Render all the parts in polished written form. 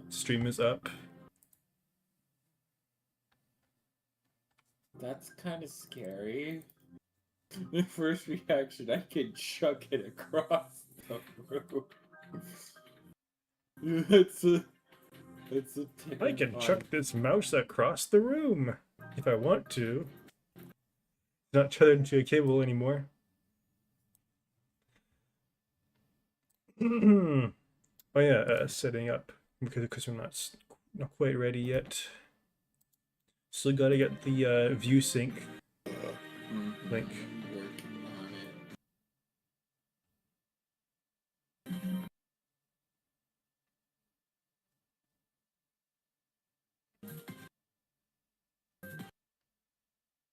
Stream is up. That's kind of scary. The first reaction, I can chuck it across the room. That's a I can chuck this mouse across the room if I want to. It's not tethered to a cable anymore. Oh yeah, setting up because we're not quite ready yet. Still gotta get the view sync link. Working on it.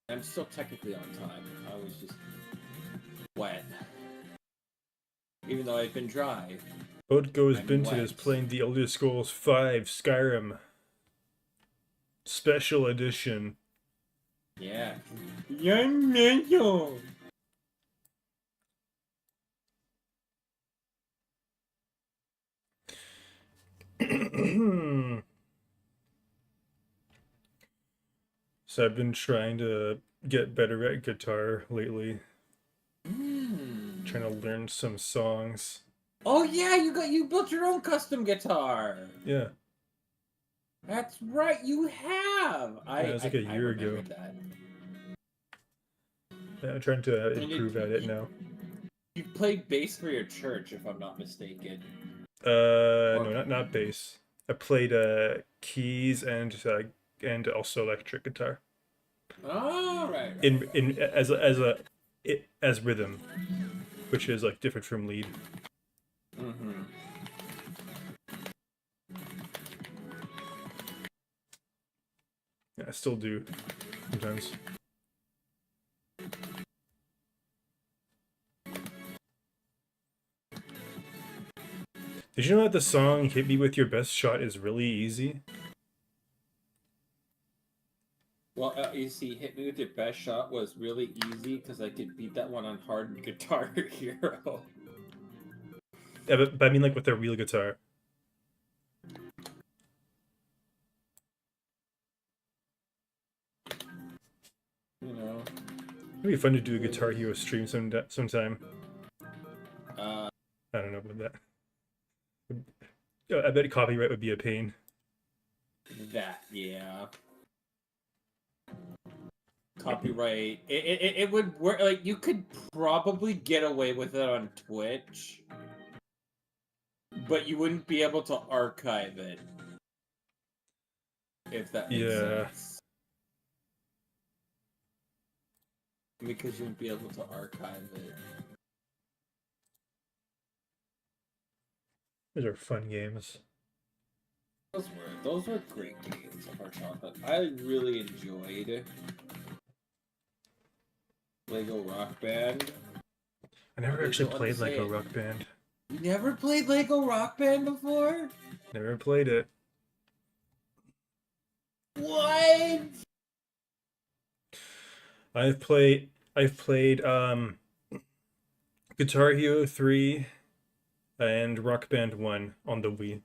I'm still technically on time. I was just wet. Even though I've been dry. Out goes Binton is playing the Elder Scrolls V Skyrim Special Edition. Yeah. Young Mitchell! So I've been trying to get better at guitar lately. Trying to learn some songs. Oh yeah, you built your own custom guitar. Yeah. That's right, you have. It was like a year ago. That. Yeah, I'm trying to improve at it now. You played bass for your church, if I'm not mistaken. No, not bass. I played keys and also electric guitar. Oh, right. As rhythm, which is like different from lead. Mm-hmm. Yeah, I still do sometimes. Did you know that the song "Hit Me With Your Best Shot" is really easy? Well, you see, "Hit Me With Your Best Shot" was really easy because I could beat that one on hard Guitar Hero. Yeah, but I mean like with a real guitar. You know. It'd be fun to do a Guitar Hero stream sometime. I don't know about that. I bet copyright would be a pain. That, yeah. Copyright. It would work. Like, you could probably get away with it on Twitch, but you wouldn't be able to archive it. If that makes sense. Because you wouldn't be able to archive it. Those are fun games. Those were great games of our childhood. I really enjoyed Lego Rock Band. I never actually played Lego Rock Band. You never played Lego Rock Band before? Never played it. What? I've played Guitar Hero 3 and Rock Band 1 on the Wii.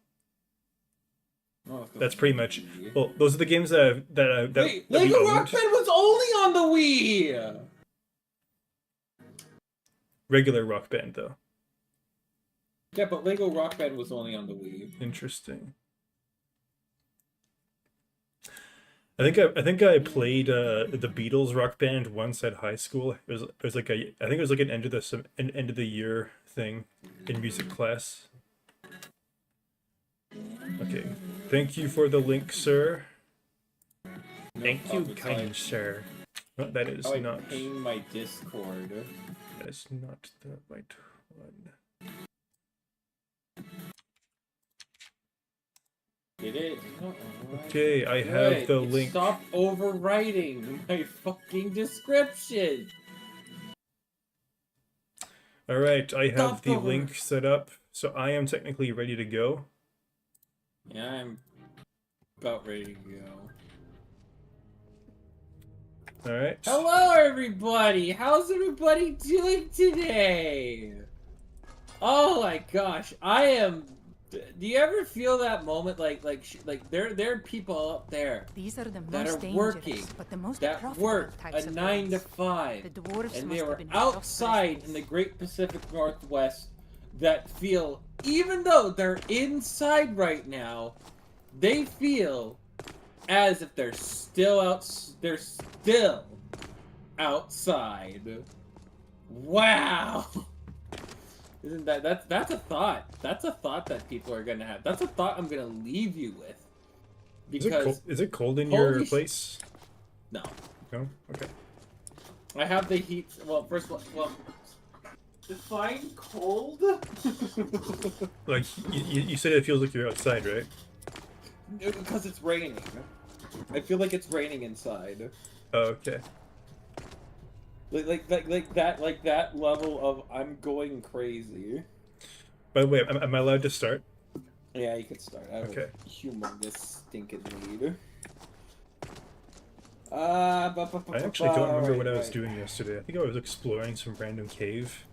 Oh, that's pretty much. Well, those are the games that Wait, Lego Rock Band was only on the Wii. Regular Rock Band though. Yeah, but Lego Rock Band was only on the Wii. Interesting. I think I played the Beatles Rock Band once at high school. It was like I think it was like an end of the year thing in music class. Okay. Thank you for the link, sir. Thank you, kind sir. No, that is not. Ping my Discord. That is not the right one. It is. Okay, I have the link. Stop overwriting my fucking description. All right, I have the link set up, so I am technically ready to go. Yeah, I'm about ready to go. Alright. Hello, everybody! How's everybody doing today? Oh my gosh, I am Do you ever feel that moment, like there are people up there These are the that most are dangerous, working, but the most that profitable work types a of 9 to lands. 5, The dwarves and must they have were been outside prosperous in the race. Great Pacific Northwest that feel, even though they're inside right now, they feel as if they're still outside. Wow. Isn't that's a thought. That's a thought that people are gonna have. That's a thought I'm gonna leave you with. Is it cold? Because Is it cold in holy your place? no. No. Okay. I have the heat. Well, first of all, well, define cold. Like you said, it feels like you're outside, right? Because it's raining. I feel like it's raining inside. Oh, okay. Like that level of I'm going crazy. By the way, am I allowed to start? Yeah, you could start. I have Okay. a humongous stinking lead. I actually don't remember what I was Right. doing yesterday. I think I was exploring some random cave.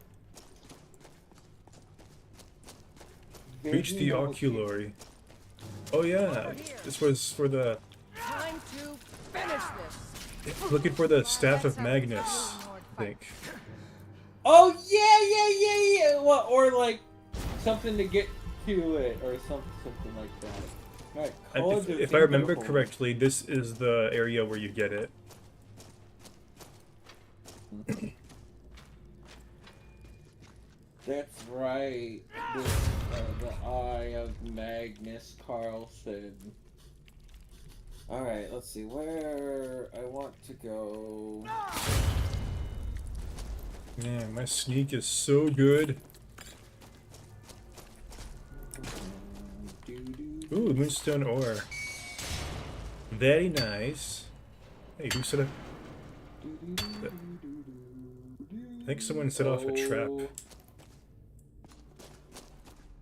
Reach the Very oculory. Oh yeah, this was for the Time to finish this. looking for the staff of Magnus. I think. Oh yeah. Well, or like something to get to it, or something like that. All right. If I remember correctly, this is the area where you get it. That's right. The Eye of Magnus Carlsen. Alright, let's see where I want to go. Man, my sneak is so good. Ooh, moonstone ore. Very nice. Hey, who set up? I think someone set off a trap.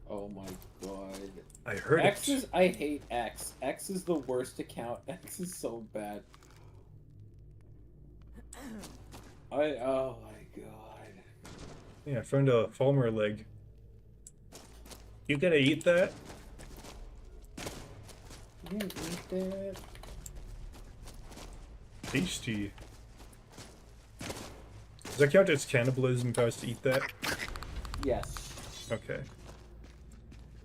Oh my god. I heard X it. is, I hate X. X is the worst account. X is so bad. Oh my god. Yeah, I found a Falmer leg. You gonna eat that? You didn't eat that. Tasty. Does that count as cannibalism if I was to eat that? Yes. Okay.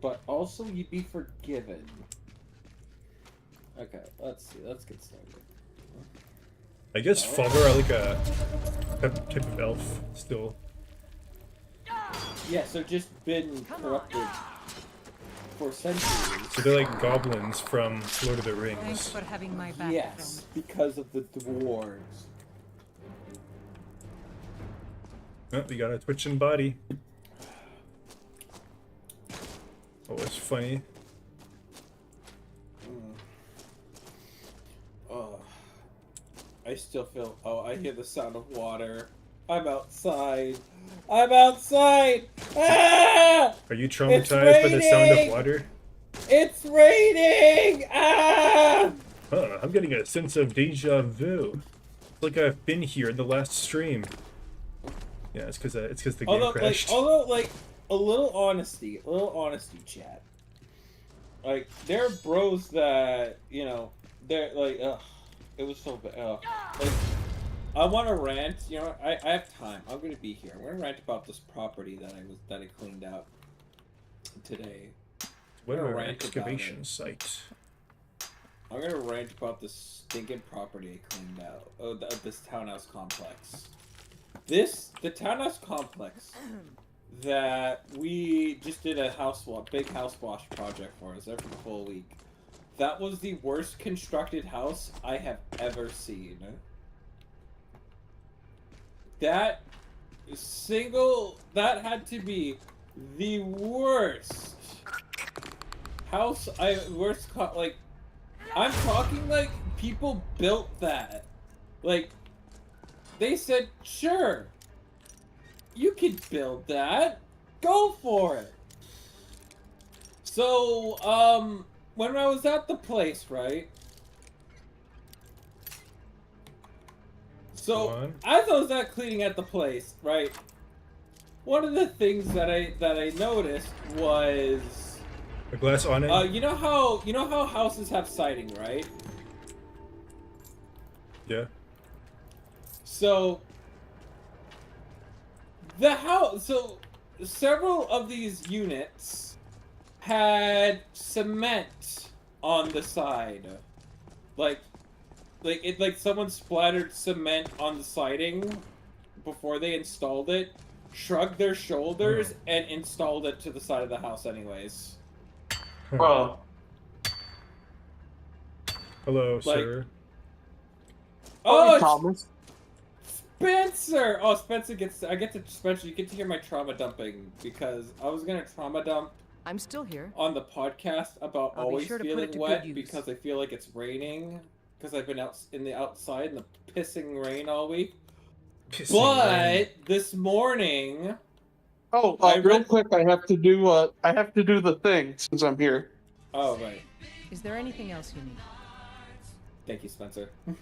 But also you'd be forgiven. Okay, let's see. Let's get started. I guess Falmer are like a type of elf still. Yeah, so just been corrupted for centuries. So they're like goblins from Lord of the Thanks Rings. for having my back, Yes, because of the dwarves. Oh, you got a twitching body. Oh, it's funny. Oh, I still feel. Oh, I hear the sound of water. I'm outside. I'm outside. Ah! Are you traumatized by the sound of raining! water? It's raining. Ah! Huh, I'm getting a sense of deja vu. It's like I've been here in the last stream. Yeah, it's because the game crashed. Although, a little honesty, chat. Like, there are bros that, you know, they're like, ugh, it was so bad. Like, I want to rant. You know, I have time. I'm gonna be here. I'm gonna rant about this property that I cleaned out today. What I'm gonna an rant about excavation it. site. I'm gonna rant about this stinking property I cleaned out. Oh, this townhouse complex. The townhouse complex that we just did a big house wash project for us every full week. That was the worst constructed house I have ever seen. That had to be the worst house like, I'm talking like people built that. Like, they said, sure, you could build that. Go for it. So, when I was at the place, right? So, as I was at cleaning at the place, right? One of the things that I noticed was A glass awning? you know how houses have siding, right? Yeah. So so several of these units had cement on the side. Like someone splattered cement on the siding before they installed it, shrugged their shoulders, and installed it to the side of the house anyways. Bro, Hello, Like- sir. Oh, it's Thomas. Spencer! Oh, Spencer Spencer, you get to hear my trauma dumping because I was gonna trauma dump I'm still here. on the podcast about I'll be always sure to put feeling it to wet good use. because I feel like it's raining because I've been out in the outside in the pissing rain all week. Pissing But rain. this morning, Oh, I real read- quick, I have to do the thing since I'm here. oh right, Is there anything else you need? thank you, Spencer. Oh,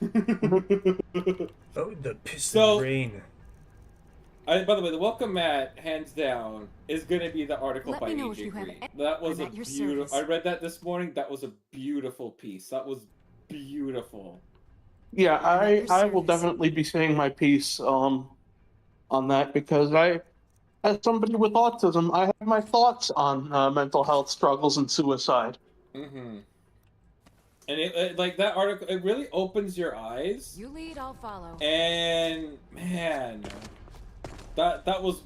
the pissing So- rain. By the way, the welcome mat, hands down, is going to be the article Let by me know AJ if you have Green. any- That was I'm a at your beautiful. service. I read that this morning. That was a beautiful piece. That was beautiful. Yeah, at your I will service. definitely be saying my piece on that because as somebody with autism, I have my thoughts on mental health struggles and suicide. Mm-hmm. And it like that article, it really opens your eyes. You lead, I'll follow. And man, that was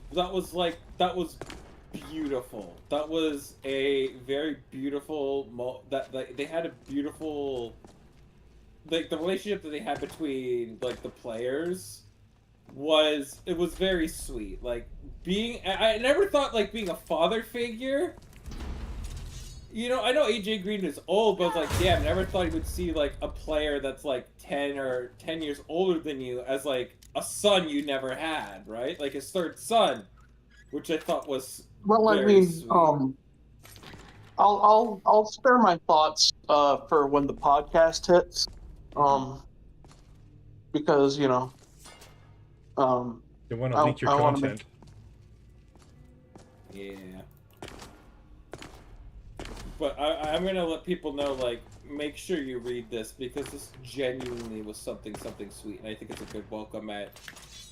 beautiful. That was a very beautiful they had a beautiful, like, the relationship that they had between, like, the players was very sweet. Like, I never thought, like, being a father figure. You know, I know AJ Green is old, but I was like, damn, never thought he would see, like, a player that's, like, 10 years older than you as, like, a son you never had, right? Like, his third son, which I thought was Well, I very mean, sweet. I'll spare my thoughts for when the podcast hits, because You want to I- leak your I wanna content. Yeah. But I'm gonna let people know, like, make sure you read this because this genuinely was something sweet, and I think it's a good welcome mat.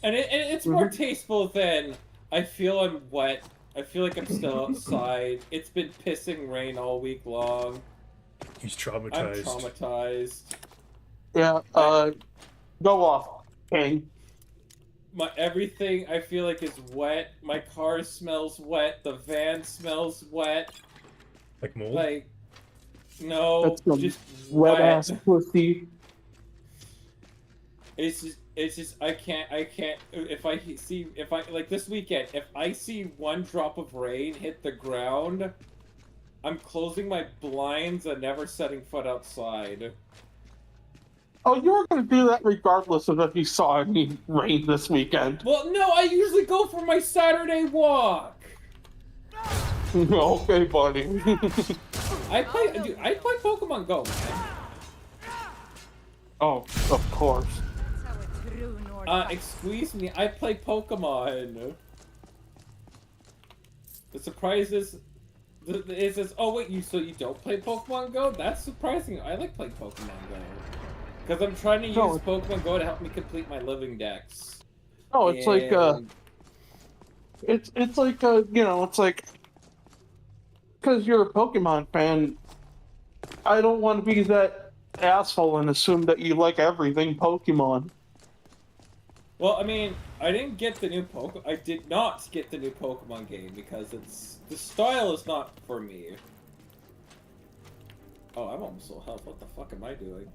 And it's more tasteful than I feel I'm wet. I feel like I'm still outside. It's been pissing rain all week long. He's I'm traumatized. traumatized. yeah, go off, King. My everything I feel like is wet. My car smells wet. The van smells wet. Like mold? Like, no, That's some just Wet wet. ass pussy. It's just I can't if I like this weekend, if I see one drop of rain hit the ground, I'm closing my blinds and never setting foot outside. Oh, you were gonna do that regardless of if you saw any rain this weekend. Well, no, I usually go for my Saturday walk. Okay, buddy. I play Pokemon Go, man. Oh, of course. That's how a true Nord fights. Excuse me, I play Pokemon. The surprise is oh wait, so you don't play Pokemon Go? That's surprising. I like playing Pokemon Go. Because I'm trying to use No. Pokemon Go to help me complete my living dex. Oh, it's like And- it's like it's like because you're a Pokemon fan. I don't want to be that asshole and assume that you like everything Pokemon. Well, I mean, I did not get the new Pokemon game because the style is not for me. Oh, I'm almost full health. What the fuck am I doing?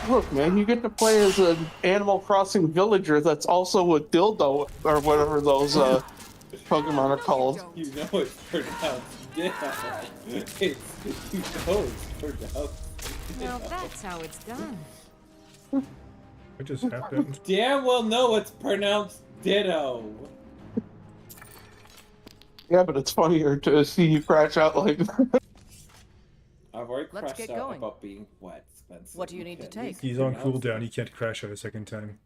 Look, man, you get to play as an Animal Crossing villager that's also a dildo or whatever those Pokemon are called. You know it's pronounced Ditto. You know it's pronounced Well, Ditto. that's how it's done. What just happened? Damn well know it's pronounced Ditto. Yeah, but it's funnier to see you crash out like that. I've already Let's crashed get out going. about being wet, Spencer. What do you need to can't take? He's on mispronounce cooldown. it. He can't crash out a second time.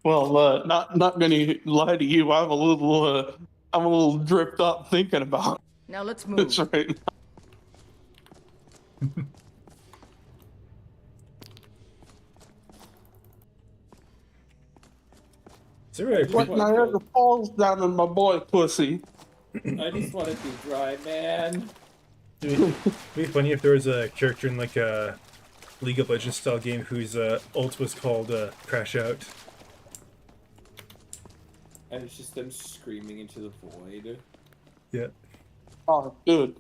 Well, not gonna lie to you. I'm a little dripped up thinking about. Now let's move. That's right. Is there a What Niagara Falls down in my boy pussy. I just want to be dry, man. It'd be funny if there was a character in like a League of Legends style game whose ult was called Crash Out. And it's just them screaming into the void. Yeah. Oh, dude.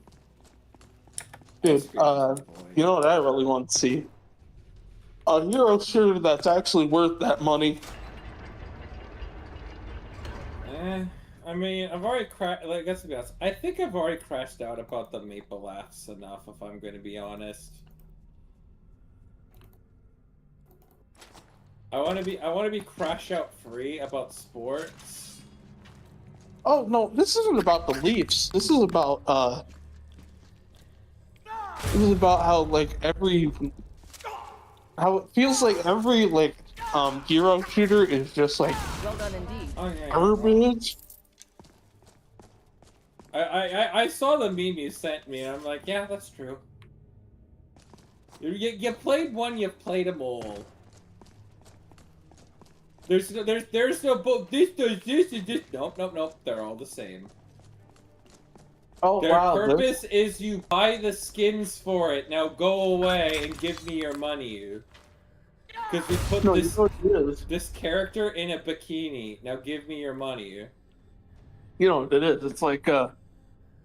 Dude, you know what I really want to see? A hero shooter that's actually worth that money. I mean, I've already crashed. Like, let's be honest. I think I've already crashed out about the Maple Laughs enough, if I'm going to be honest. I want to be crash out free about sports. Oh, no, this isn't about the Leafs. This is about, how, like, how it feels like every, like, hero shooter is just, like, Well done indeed. Oh, yeah. garbage. I saw the meme you sent me, and I'm like, yeah, that's true. You played one, you've played them all. There's no book. This does this and this. Nope. They're all the same. Oh, Their wow. purpose is you buy the skins for it. Now go away and give me your money. Because we put No, this you know what it is. this character in a bikini. Now give me your money. You know what it is. It's like,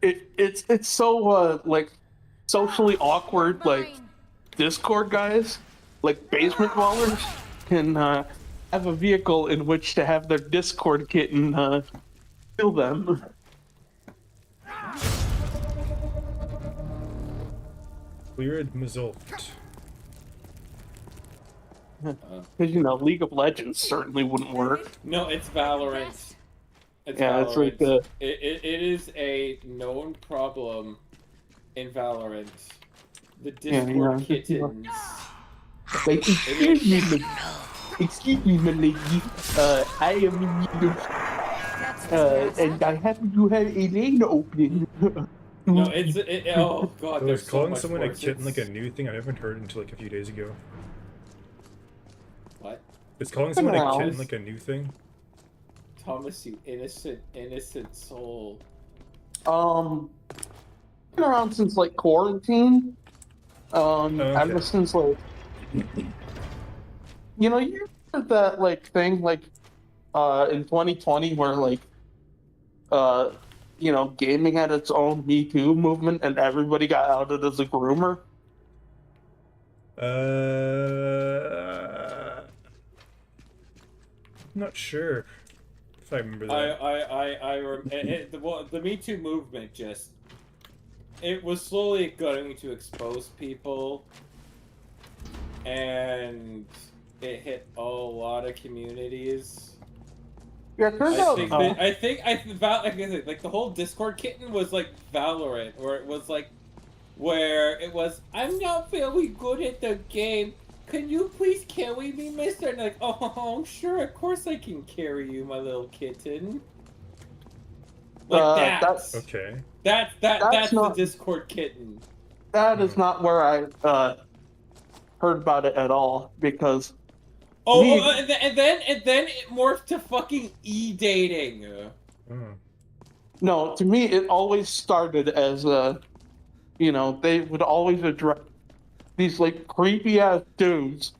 it's so, like, socially awkward, like, Discord guys, like, basement dwellers, can, have a vehicle in which to have their Discord kitten, kill them. Weird Mazult. Because, you know, League of Legends certainly wouldn't work. No, it's Valorant. It's Yeah, Valorant. it's like the... It is a known problem in Valorant. The Yeah, Discord yeah. kittens. Like, excuse me, my lady. I am in need of... and I happen to have a lane opening. No, oh god, So there's is so calling much someone a worse. kitten like a It's- new thing? I haven't heard until like a few days ago. What? Is calling someone a Wow. kitten like a new thing? Thomas, you innocent soul. Been around since, like, quarantine. Ever since, like... You know, you heard that, like, thing, like, in 2020 where, like, you know, gaming had its own Me Too movement and everybody got outed as a groomer? I'm not sure if I remember that. The Me Too movement just... It was slowly going to expose people. And it hit a lot of communities. Yeah, it turns out... Like the whole Discord kitten was like Valorant, or it was like where it was, I'm not very good at the game. Can you please carry me, mister? And like, oh, sure, of course I can carry you, my little kitten. Like that's Okay. that's not- the Discord kitten. That is not where I, heard about it at all, because... And then it morphed to fucking e-dating. Oh. No, to me, it always started as you know, they would always address these, like, creepy ass dudes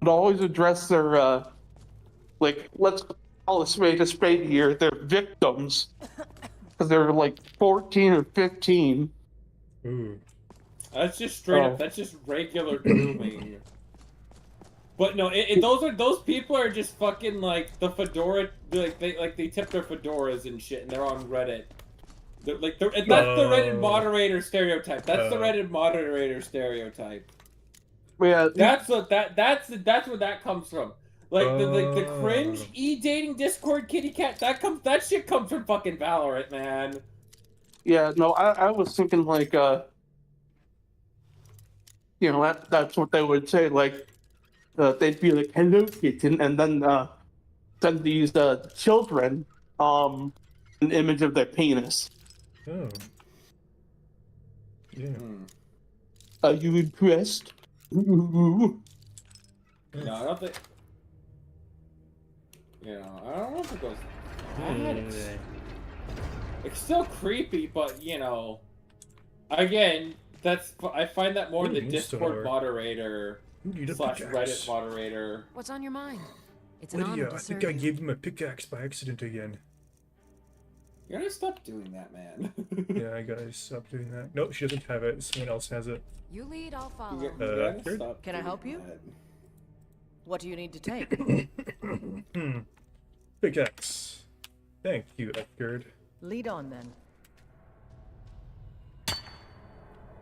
would always address their, like, let's call a spade here, their victims, because they're, like, 14 or 15. Ooh. That's just straight up. Oh. That's just regular grooming. But no, those people are just fucking like the fedora. They tip their fedoras and shit, and they're on Reddit. That's the Reddit moderator stereotype. That's the Reddit moderator stereotype. Yeah, That's where that comes from. Like the cringe e-dating Discord kitty cat. That shit comes from fucking Valorant, man. yeah, no, I was thinking, like, you know, that's what they would say, like, they'd be like, hello, kitten, and then send these children an image of their penis. Oh. Yeah. Are you impressed? Ooh. No, I don't think. You know, I don't know if it goes bad. It's still creepy, but you know, again, I find that more in the Ooh, Discord Star. moderator You need a / Reddit pickaxe. moderator. What's on your mind? It's an Lydia, honor to I serve think I you. gave him a pickaxe by accident again. You gotta stop doing that, man. Yeah, I gotta stop doing that. Nope, she doesn't have it. Someone else has it. You lead, I'll follow. You gotta Here? stop. Can I doing help you? that. What do you need to take? Pickaxe. Thank you, Edgard. Lead on then.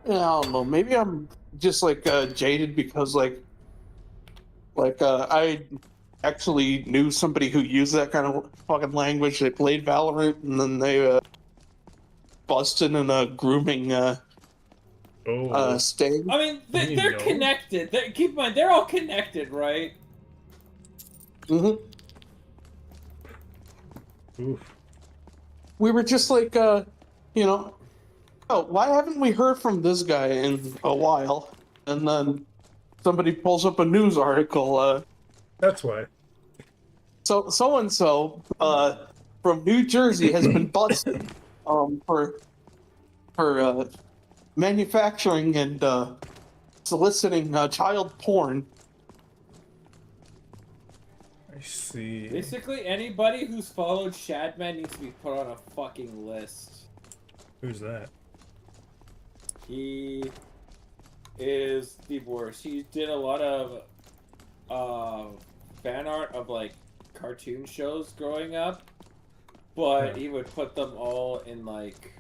Yeah, I don't know. Maybe I'm just like jaded because I actually knew somebody who used that kind of fucking language. They played Valorant and then they busted in a grooming Oh. sting. I mean, You they're know. connected. Keep in mind, they're all connected, right? hmm Oof. We were just like, you know, oh, why haven't we heard from this guy in a while? And then somebody pulls up a news article. That's why. So and so from New Jersey has been busted for manufacturing and soliciting child porn. I see. Basically, anybody who's followed Shadman needs to be put on a fucking list. Who's that? He is the worst. He did a lot of fan art of like cartoon shows growing up, but he would put them all in like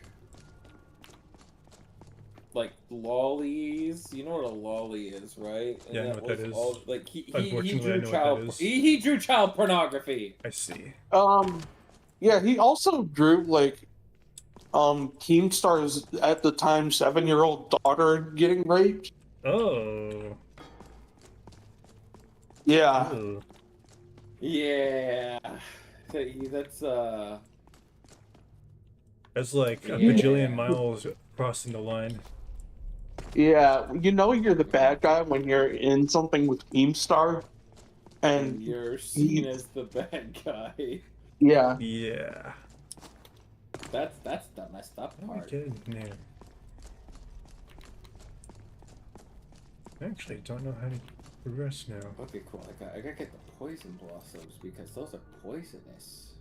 lollies. You know what a lolly is, right? And Yeah, I know what that is. all, like he Unfortunately, I drew know what child that is. he drew child pornography. I see. Yeah, he also drew like Keemstar's at the time 7-year-old daughter getting raped. Oh. Yeah. Ooh. Yeah, that's That's like a Yeah. bajillion miles crossing the line. Yeah, you know you're the bad guy when you're in something with Keemstar. And you're seen as the bad guy. yeah. Yeah. That's the messed up How do we part. get in there? I actually don't know how to progress now. Okay, cool. I gotta get the poison blossoms because those are poisonous.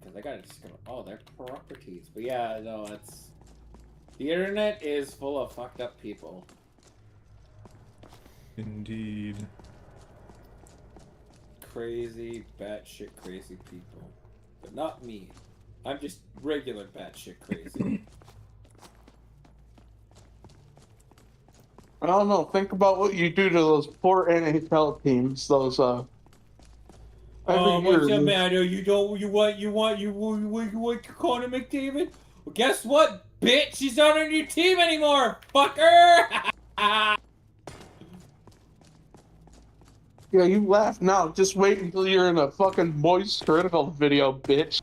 Because I gotta discover all their properties. But yeah, no, it's the internet is full of fucked up people. Indeed. Crazy, batshit crazy people. But not me. I'm just regular batshit crazy. I don't know. Think about what you do to those poor NHL teams. Those Oh, what's the matter? You want Connor McDavid? Well, guess what, bitch? She's not on your team anymore, fucker! Yeah, you laugh now. Just wait until you're in a fucking Moist Critical video, bitch.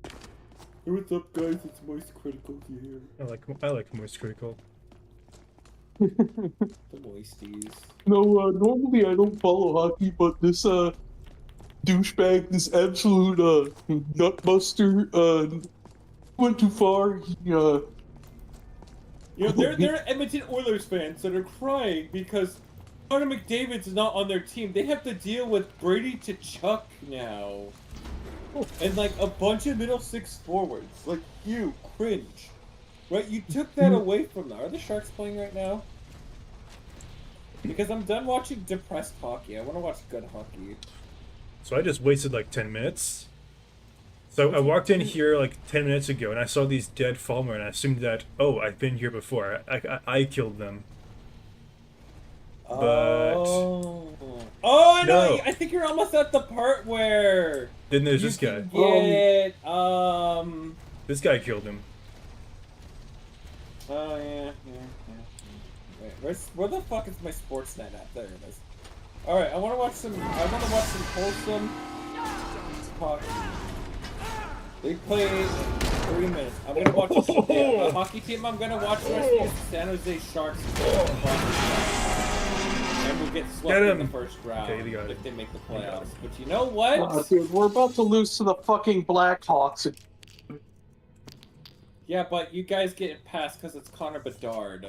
Hey, what's up, guys? It's Moist Critical here. I like Moist Critical. The Moisties. No, normally I don't follow hockey, but this douchebag, this absolute nutbuster, went too far. He You know, they're Edmonton Oilers fans that are crying because Connor McDavid's not on their team. They have to deal with Brady Tkachuk now. And like a bunch of middle six forwards. Like you, cringe. Right? You took that away from them. Are the Sharks playing right now? Because I'm done watching depressed hockey. I want to watch good hockey. So I just wasted like 10 minutes. So I walked in here like 10 minutes ago and I saw these dead Falmer and I assumed that, oh, I've been here before. I killed them. But Oh, I know. No. I think you're almost at the part where then there's you this guy. can get This guy killed him. Oh yeah. Wait, where the fuck is my Sportsnet at? There it is. All right, I want to watch some wholesome hockey. They play 3 minutes. I'm gonna watch the hockey team. I'm gonna watch the rest of the San Jose Sharks. And we'll get swept in the first round if they make the playoffs. But you know what? Oh, dude, we're about to lose to the fucking Blackhawks. Yeah, but you guys get past because it's Connor Bedard.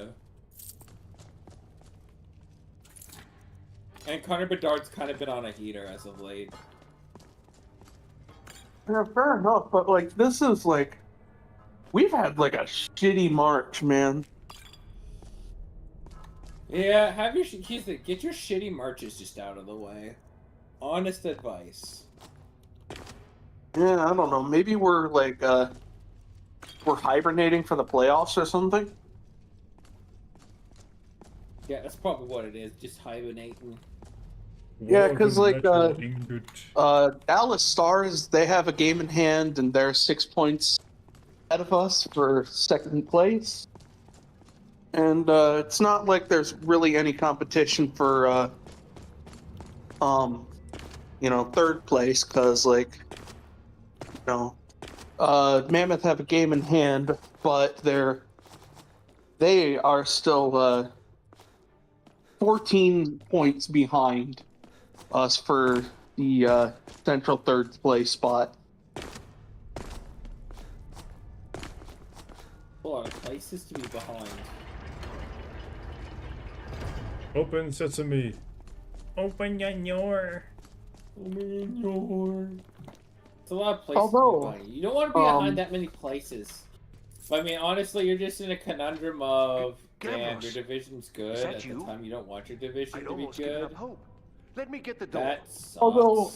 And Connor Bedard's kind of been on a heater as of late. Yeah, fair enough, but like this is like we've had like a shitty March, man. Yeah, have your get your shitty marches just out of the way. Honest advice. Yeah, I don't know. Maybe we're like we're hibernating for the playoffs or something. Yeah, that's probably what it is. Just hibernating. Yeah, because like England. Dallas Stars, they have a game in hand and they're 6 points ahead of us for second place. And it's not like there's really any competition for third place, because like Mammoth have a game in hand, but they are still 14 points behind us for the central third place spot. A lot of places to be behind. Open sesame. Open your door. Open your door. It's a lot of places Although, to be behind. You don't want to be behind that many places. But, I mean, honestly, you're just in a conundrum of, damn, your division's good. At the time, you don't want your division to be good. Let me get the door. That sucks. Although,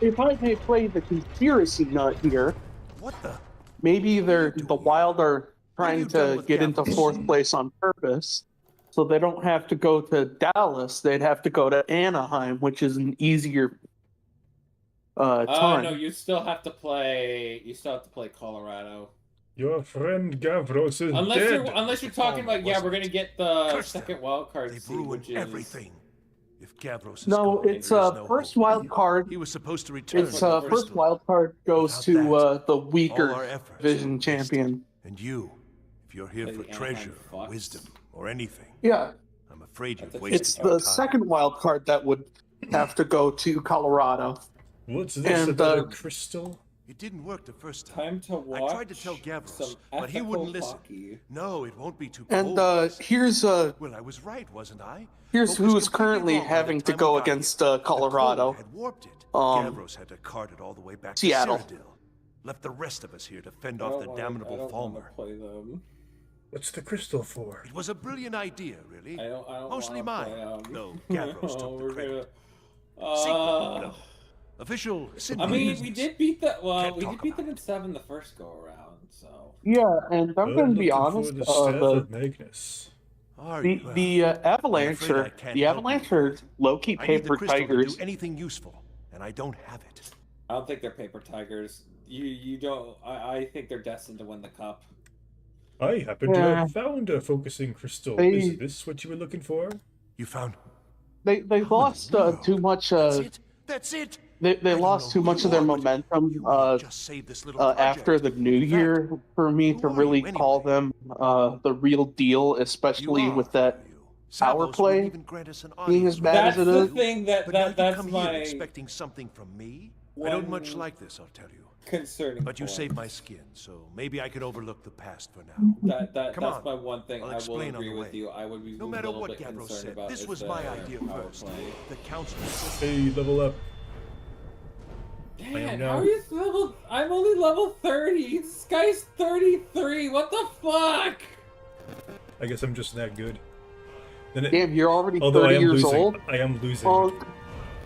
if I may play the conspiracy nut here, What the? maybe the Wild are trying to get into fourth place on purpose, so they don't have to go to Dallas. They'd have to go to Anaheim, which is an easier time. No, you still have to play. You still have to play Colorado. Your friend Gavros is dead. Unless you're talking about, yeah, we're gonna get the Curse them. second wild card They've seed, ruined which is everything. If Gavros is No, gone, it's there is no first hope. wild card. He was supposed to return. It's to first Bristol. wild card goes Without to that, the all our weaker efforts division are wasted. champion. And you, if you're here Play for the Anaheim treasure, or Fox. wisdom, or anything, Yeah, I'm afraid you've That's wasted it's your the time. second wild card that would have to go to Colorado. What's this And, about a crystal? It didn't work the first time. time to watch. I tried to tell Gavros, some but he wouldn't listen. hockey. No, it won't be too cold. And here's Well, I was right, wasn't I? here's Hope was who's completely currently wrong by the having to time we go got against here. The Colorado. cold had warped it. Um, Gavros had to cart it all the way back Seattle. to Citadel. Left the rest of us here to fend I off don't the wanna- I damnable don't wanna Falmer. play them. What's the crystal for? It was a brilliant idea, really. I don't Mostly wanna mine. play No, Gavros took the we're credit. gonna- Secret, no. Official. I mean, we did beat the Can't we talk did beat them about in 7 the first go around. So Yeah, and I'm going to be Looking honest. for the staff The of Magnus. Are the, you? Well, the Avalanche afraid I are can't the help Avalanche you. are low-key I need the paper crystal tigers. to do anything useful, and I don't have it. I don't think they're paper tigers. You don't. I think they're destined to win the cup. I happen to Yeah. have found a focusing crystal. They- Is this what you were looking for? You found. They lost too much. That's it. That's it. They I don't lost know too who much you of their are, but momentum you may just save this little after the project. new In fact, year for me who to are really you call anyway? them the real deal, you especially are, with that are you? power Savos play wouldn't even grant us an being audience as with bad That's as it the is. thing But now you that's come my here expecting something from me. I don't much one like this, I'll tell you. concerning. But you point. saved my skin, so maybe I can overlook the past for now. That's Come on, my one thing. I'll I will explain on agree the with way. you. I would be No a matter little what bit Gavros concerned said, about this is was the my idea power first. play. The council. Hey, level up. Man, now- how are you level? I'm only level 30. This guy's 33. What the fuck? I guess I'm just that good. Then it, Damn, you're already although 30 I am years losing, old. I am losing. Oh,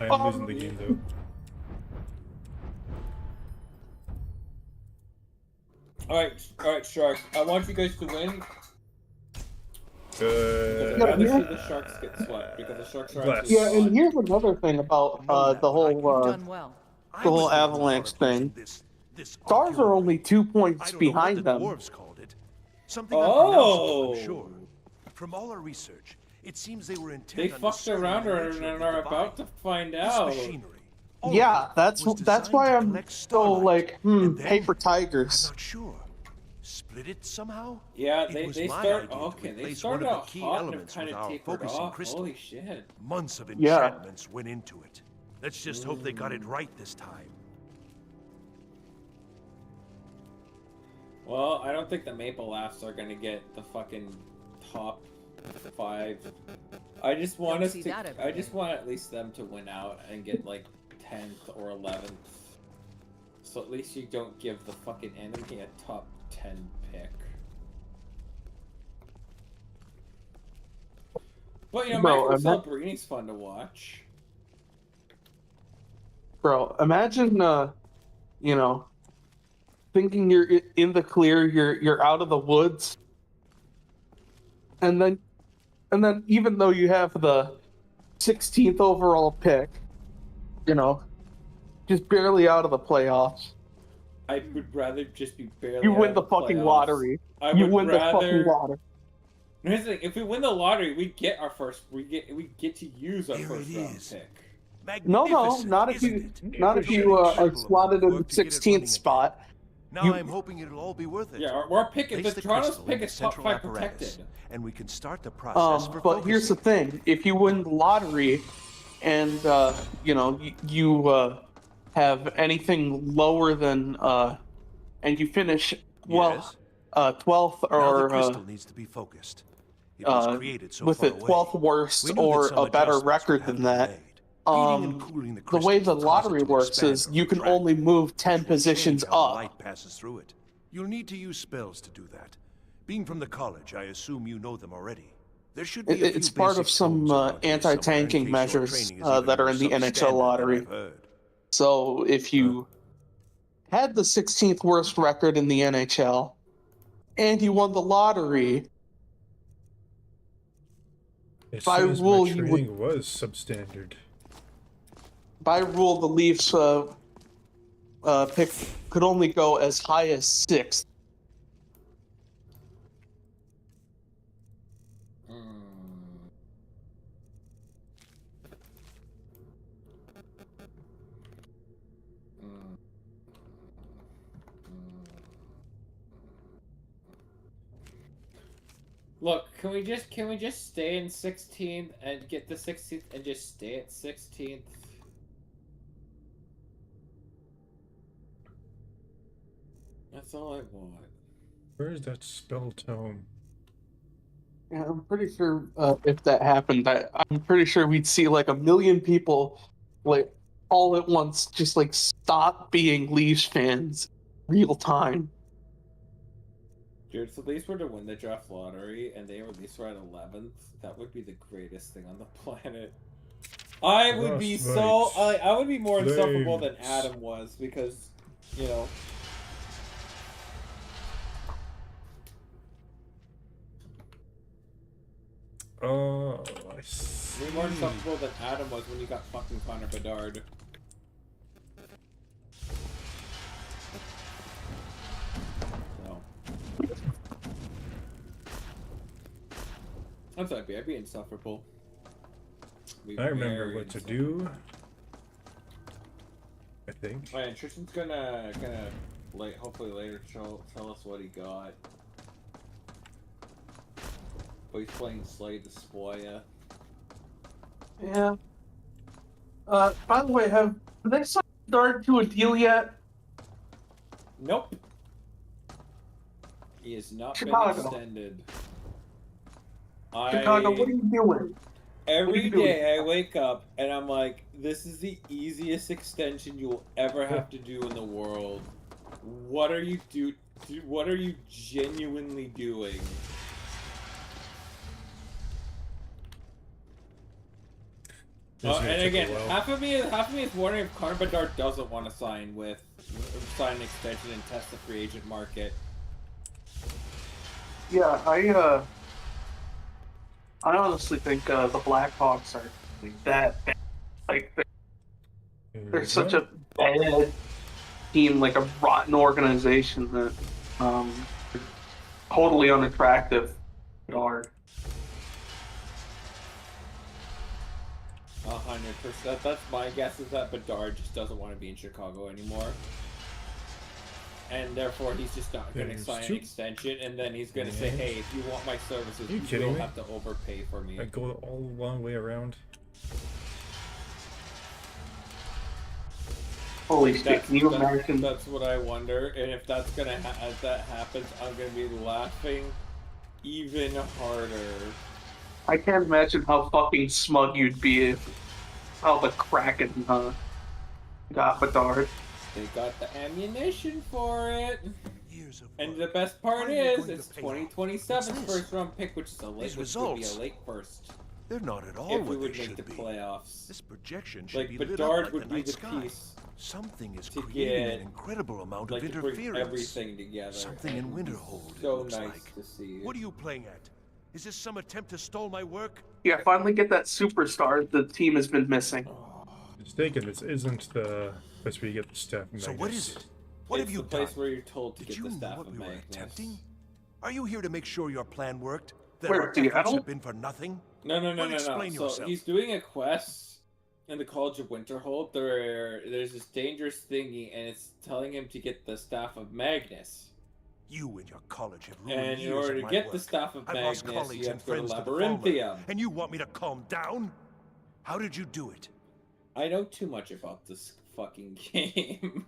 I am losing the game though. Alright, Sharks. I want you guys to win. Because I'd Uh, rather yeah. see the Sharks get swept. Because the Sharks are Glass. actually yeah, and fun. here's another thing about the whole You've done well. the whole Avalanche thing. Stars are only 2 points behind the them. dwarves called it. Something Oh! unpronounceable, I'm sure. From all our research, it seems they were intent They on fucked discerning around the and nature of the are about to divine. find This out. machinery, all of Yeah, it, that's was that's designed why to I'm collect so starlight. like And then, paper I'm tigers. not sure. Split it somehow? Yeah, It was they my start. idea to Okay, they replace started one of out the key hot and have elements kind with of our tapered focusing off. crystal. Holy shit! Months of Yeah. enchantments went into it. Let's just hope they got it right this time. Well, I don't think the Maple Laughs are gonna get the fucking top 5. I just want Don't us see to. that every I just day. want at least them to win out and get like 10th or 11th. So at least you don't give the fucking enemy a top 10 pick. But you know, Bro, Micro Celebreeni's fun to watch. Bro, imagine, you know, thinking you're in the clear, you're out of the woods, and then even though you have the 16th overall pick, you know, just barely out of the playoffs, I would rather just be barely. you out win of the fucking playoffs. lottery. I You would win the fucking rather. lottery. Here's the thing: if we win the lottery, we get our first. We get to use our Here first it round is. pick. No, Magnificent, not if isn't you, it? not if Took an you are incredible slotted in amount the of work to get it running 16th spot. again. Now You- I'm hoping it'll all be worth it. Yeah, our pick is Place the the Toronto's crystal pick in the is top central 5 apparatus, protected. and we can start the process for But here's the focusing. thing: if you win the lottery, and you know you have anything lower than and you finish Yes. 12th Now the or crystal needs to be focused. It was created so with far it away. 12th worst We knew that or some a better adjustments would record have than to be that. made. Heating and Um, cooling the the way the crystals cause it lottery to works expand is or you can contract, only move which 10 will positions change how the up. light passes through it. You'll need to use spells to do that. Being from the college, I assume you know them already. There should be a few It's part of basic some tomes around here somewhere in anti-tanking case your measures training is even that are more in the NHL substandard than lottery. I've heard. So if you had the 16th worst record in the NHL and you won the lottery, As by soon as my rule you would training was substandard. by rule the Leafs pick could only go as high as 6th. Look, can we just stay in 16th and get the 16th and just stay at 16th? That's all I want. Where's that spell tome? Yeah, I'm pretty sure if that happened, I'm pretty sure we'd see like a million people, like all at once, just like stop being Leafs fans, real time. Dude, if the Leafs were to win the draft lottery and they were at least at 11th, that would be the greatest thing on the planet. I would be so Frostbite. I would be more insufferable than Flames. Adam was because, you know. Oh, I see. Way more insufferable than Adam was when you got fucking Connor Bedard. No. That's what I'd be insufferable. Be I remember very what to insufferable. do. I think. Oh, yeah, Tristan's gonna like hopefully later tell us what he got. But he's playing Slay the Spoya. Yeah. By the way, have they signed Dart to a deal yet? Nope. He has not Chicago. been extended. Chicago, what are you doing? Every doing? day I wake up and I'm like, this is the easiest extension you will ever have to do in the world. What are you what are you genuinely doing? This is gonna And take a again, while. half of me is wondering if Connor Bedard doesn't want to sign an extension and test the free agent market. Yeah, I honestly think the Blackhawks are that bad. Like they're such a bad team, like a rotten organization that totally unattractive. Guard. 100%. That's my guess, is that Bedard just doesn't want to be in Chicago anymore. and therefore he's just not going to There's sign an two- extension, and then he's going to say, Yeah. "Hey, if you want my services, Are you you kidding will me? have to overpay for me." I go all the long way around. Holy shit! Can you imagine? That's what I wonder, and if that's gonna as that happens, I'm gonna be laughing even harder. I can't imagine how fucking smug you'd be if how the Kraken got Bedard. They got the ammunition for it. Years of And work. the best part Finally is, going to it's pay off. 2027's What's this? first round pick, which is a late, These which would be a results. late first They're not at all if we what would they make should the be. playoffs. This projection should Like be lit up Bedard like would the be night the sky. piece Something is to creating get, an incredible amount like of to bring interference. everything together. Something in and Winterhold, it So looks nice like. to see. What are you playing at? Is this some attempt to stall my work? Yeah, finally get that superstar the team has been missing. Mistaken, this isn't the place where you get the staff. So what is it? What It's have you the place done? where you're told to Did get you the know staff what of we were Magnus. attempting? Are you here to make sure your plan worked? That Where, our Seattle? efforts have been for nothing? No. Well, explain So yourself. he's doing a quest in the College of Winterhold. There's this dangerous thingy, and it's telling him to get the staff of Magnus. You and your college have ruined And in years order of to my get work. the staff of I've lost Magnus, colleagues you and have to go to friends to the fallen, Labyrinthium. and you want me to calm down? How did you do it? I know too much about this fucking game.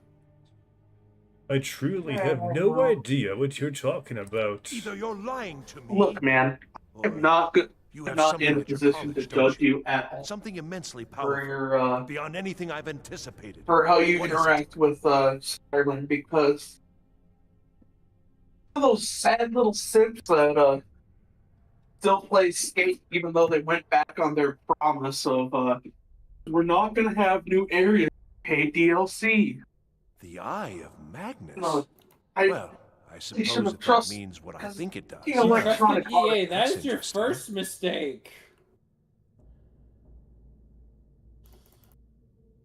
I truly have no idea what you're talking about. Either you're lying to me. Look, man, or I'm not good. you I'm have not something in a at your position to college, don't judge you at all Something immensely for powerful, your beyond anything I've anticipated. for how you What is interact with Skyrim, because those sad little simps that still play Skate even though they went back on their promise of we're not gonna have new areas, pay DLC. The Eye of Magnus. No, Well, I suppose should've that trust- means what I because, think it does. you know, like- Trusted Electronic EA, Arts, that is that's your interesting. first mistake.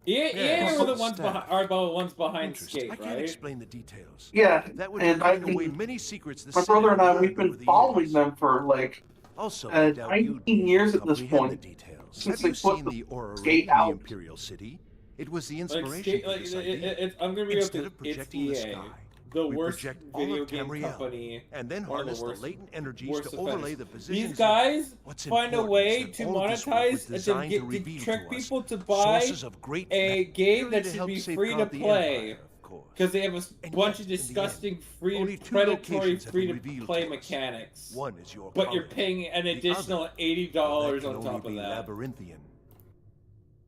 EA Yes, were the ones staff. behind, are the ones behind Interesting. Skate, I can't right? explain the details. yeah, That would and be I've giving away been, many secrets the my Senate brother and I, learned we've been over the following years. them for like Also, Uh, I doubt you'd 19 years at this comprehend the point, details. since Have you they put seen the the orrery Skate in the out. Imperial City? It was the Like inspiration Skate, for like this idea. I'm gonna be able Instead to. of It's projecting the EA, sky, the we worst project all video of game Tamriel, company, and then one of harness the worst, the latent energies worst to overlay offense. the positions. These guys What's find a important way is that to all of this work was monetize and to designed get to to reveal trick to us people to buy sources of great a value, game that purely to should help be free to safeguard the play. Empire, of course. Because they have a And bunch yet, of in the disgusting end, free only two predatory locations have free been to revealed play to us. mechanics. One is your But you're college. paying an The additional other, $80 well, that on can top only of be that. Labyrinthian.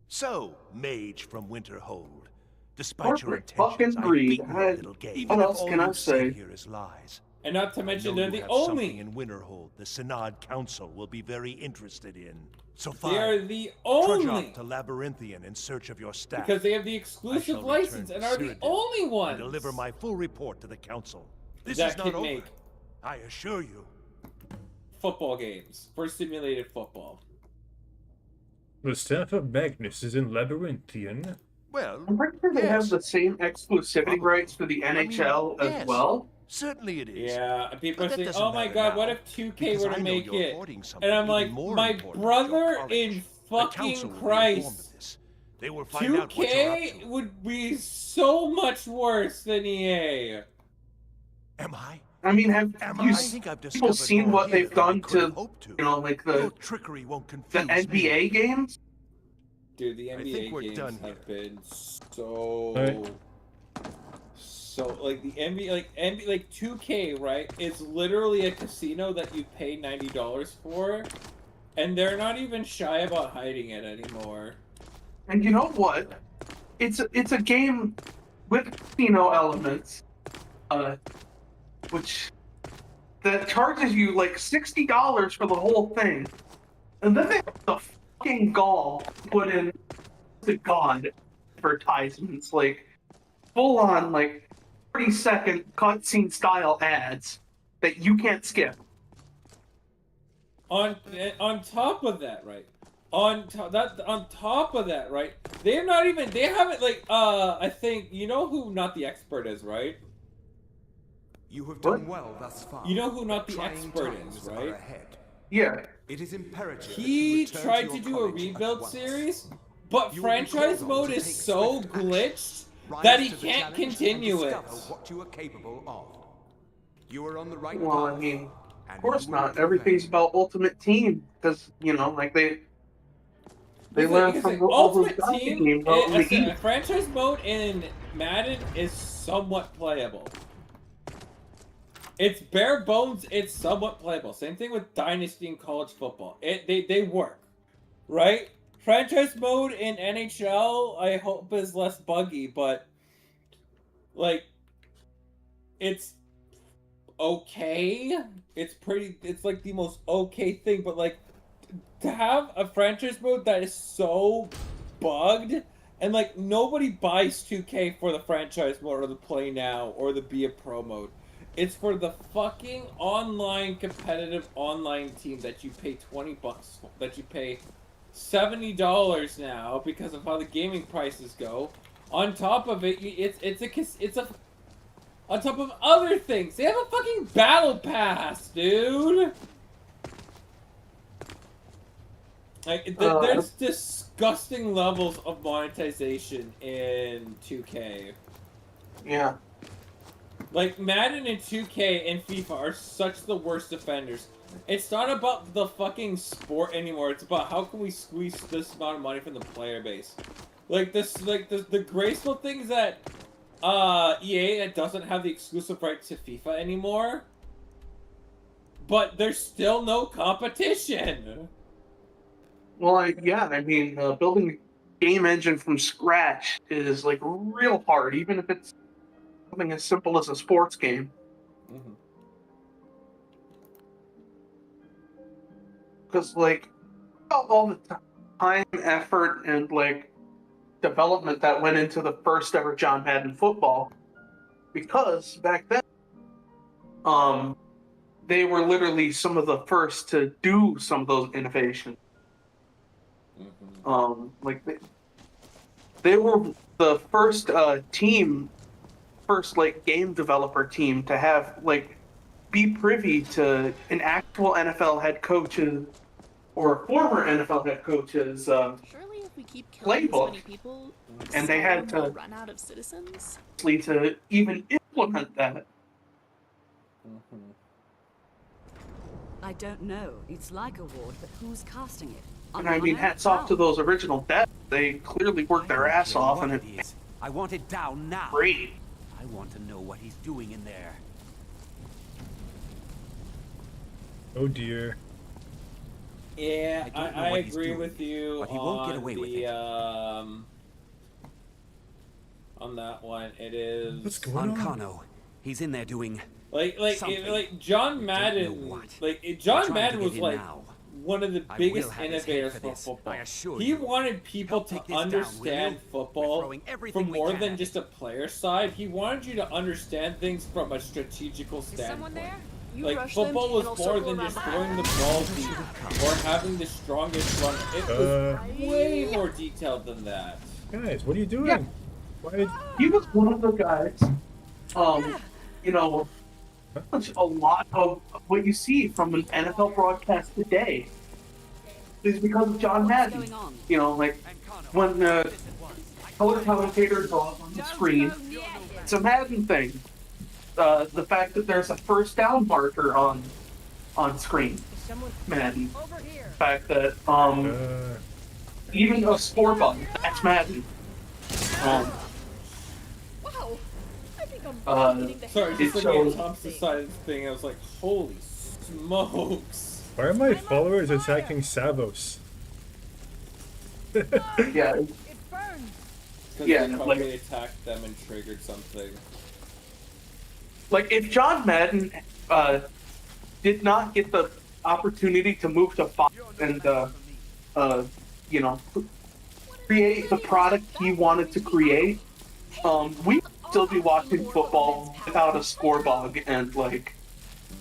So, mage from Winterhold, despite your Corporate intentions, fucking I greed. beat your little game. What Even if else all can I you've say? said here is lies. And not to I mention know they're you the have something only. in Winterhold the Synod Council will be very interested in. So They are fine, the trudge only. off to Labyrinthian in search of your staff. Because they have the I exclusive shall license return and to are the Cyrodiil only and ones. deliver my full report to the council. This that is not can over. make I assure you. football games for simulated football. The staff of Magnus is in Labyrinthian. Well, I'm pretty sure they have yes. the same exclusivity Probably. rights for the I mean, NHL as yes. well. Certainly it is. Yeah, and people are But that saying, doesn't "Oh my matter God, what now, if 2K because were I to know make you're it?" hoarding something And I'm even like, more "My important, your brother college. in The fucking council will be informed of Christ, this. They will find out what you're up 2K to. would be so much worse than EA." Am I? I mean, have Am you I? I s- think I've people discovered seen more what here they've than I done could have to, hoped to. you know, like Your the trickery won't the confuse me. NBA games? Dude, the I NBA think we're games done have been so, Right. so like the NBA, like 2K, right? It's literally a casino that you pay $90 for, and they're not even shy about hiding it anymore. And you know what? It's a game with casino elements, which that charges you like $60 for the whole thing, and then they have the fucking gall to put in the god advertisements, like full on like 30-second cutscene style ads that you can't skip. On top of that, right? On top of that, right? They haven't like I think you know who Not the Expert is, right? You have done well thus far. You know who Not the Trying Expert times is, are right? ahead. Yeah, It is imperative that He you return tried to to your do a college at rebuild once. series, but You will be franchise called on mode to is take so swift action. glitched Rise that he to the can't challenge continue and it. discover what you are capable of. You are on the right Well, I path. mean, and of course you will not. Everything's prevail. about Ultimate Team because like they Because learned because from the all those Ultimate guys Team, games out in the a East. franchise mode in Madden is somewhat playable. It's bare bones. It's somewhat playable. Same thing with Dynasty in college football. They work, right? Franchise mode in NHL, I hope is less buggy, but like it's okay. It's pretty. It's like the most okay thing, but like to have a franchise mode that is so bugged and like nobody buys 2K for the franchise mode or the play now or the be a pro mode. It's for the fucking online competitive online team that you pay $20 for, that you pay $70 now because of how the gaming prices go. On top of it, it's a on top of other things. They have a fucking battle pass, dude. Like, there's disgusting levels of monetization in 2K. Yeah. Like, Madden and 2K and FIFA are such the worst offenders. It's not about the fucking sport anymore. It's about how can we squeeze this amount of money from the player base. Like, the graceful things that, EA doesn't have the exclusive rights to FIFA anymore. But there's still no competition. Well, I mean, building a game engine from scratch is like real hard, even if it's something as simple as a sports game. Mm-hmm. Because like all the time, effort, and like development that went into the first ever John Madden football, because back then, they were literally some of the first to do some of those innovations. Like they were the first first like game developer team to have like be privy to an actual NFL head coach's or former NFL head coach's Surely if we keep killing this playbook, many people, and they had Skyrim will to run out of citizens. even implement that. I don't know. It's like a ward, but who's casting it? And I mean, hats off to those original devs. They clearly worked their ass off, and it is. I want it down now. great. I want to know what he's doing in there. Oh dear. Yeah, I don't know I what he's agree doing, with you but he won't get away with it. on that one. It is What's going on? Kano. He's in there doing like John Madden. John Madden was like one of the biggest innovators for football. He wanted people to understand football from more than just a player side. He wanted you to understand things from a strategical standpoint. Like, football was more than just throwing the ball deep or having the strongest runner. It was way more detailed than that. Guys, what are you doing? Yeah. Why? He was one of the guys. A lot of what you see from an NFL broadcast today is because of John Madden. Like when the color commentators are on the screen, it's a Madden thing. The fact that there's a first down marker on screen, Madden. The fact that even a score button, that's Madden. Wow. I think I'm getting the Sorry, hang just of looking it. at Tom's decided thing, I was like, holy smokes. Why are my followers attacking Savos? Yeah. It burns. Because Yeah, they like- probably attacked them and triggered something. Like if John Madden did not get the opportunity to move to Fox and create the product he wanted to create, we'd still be watching football without a score bug and like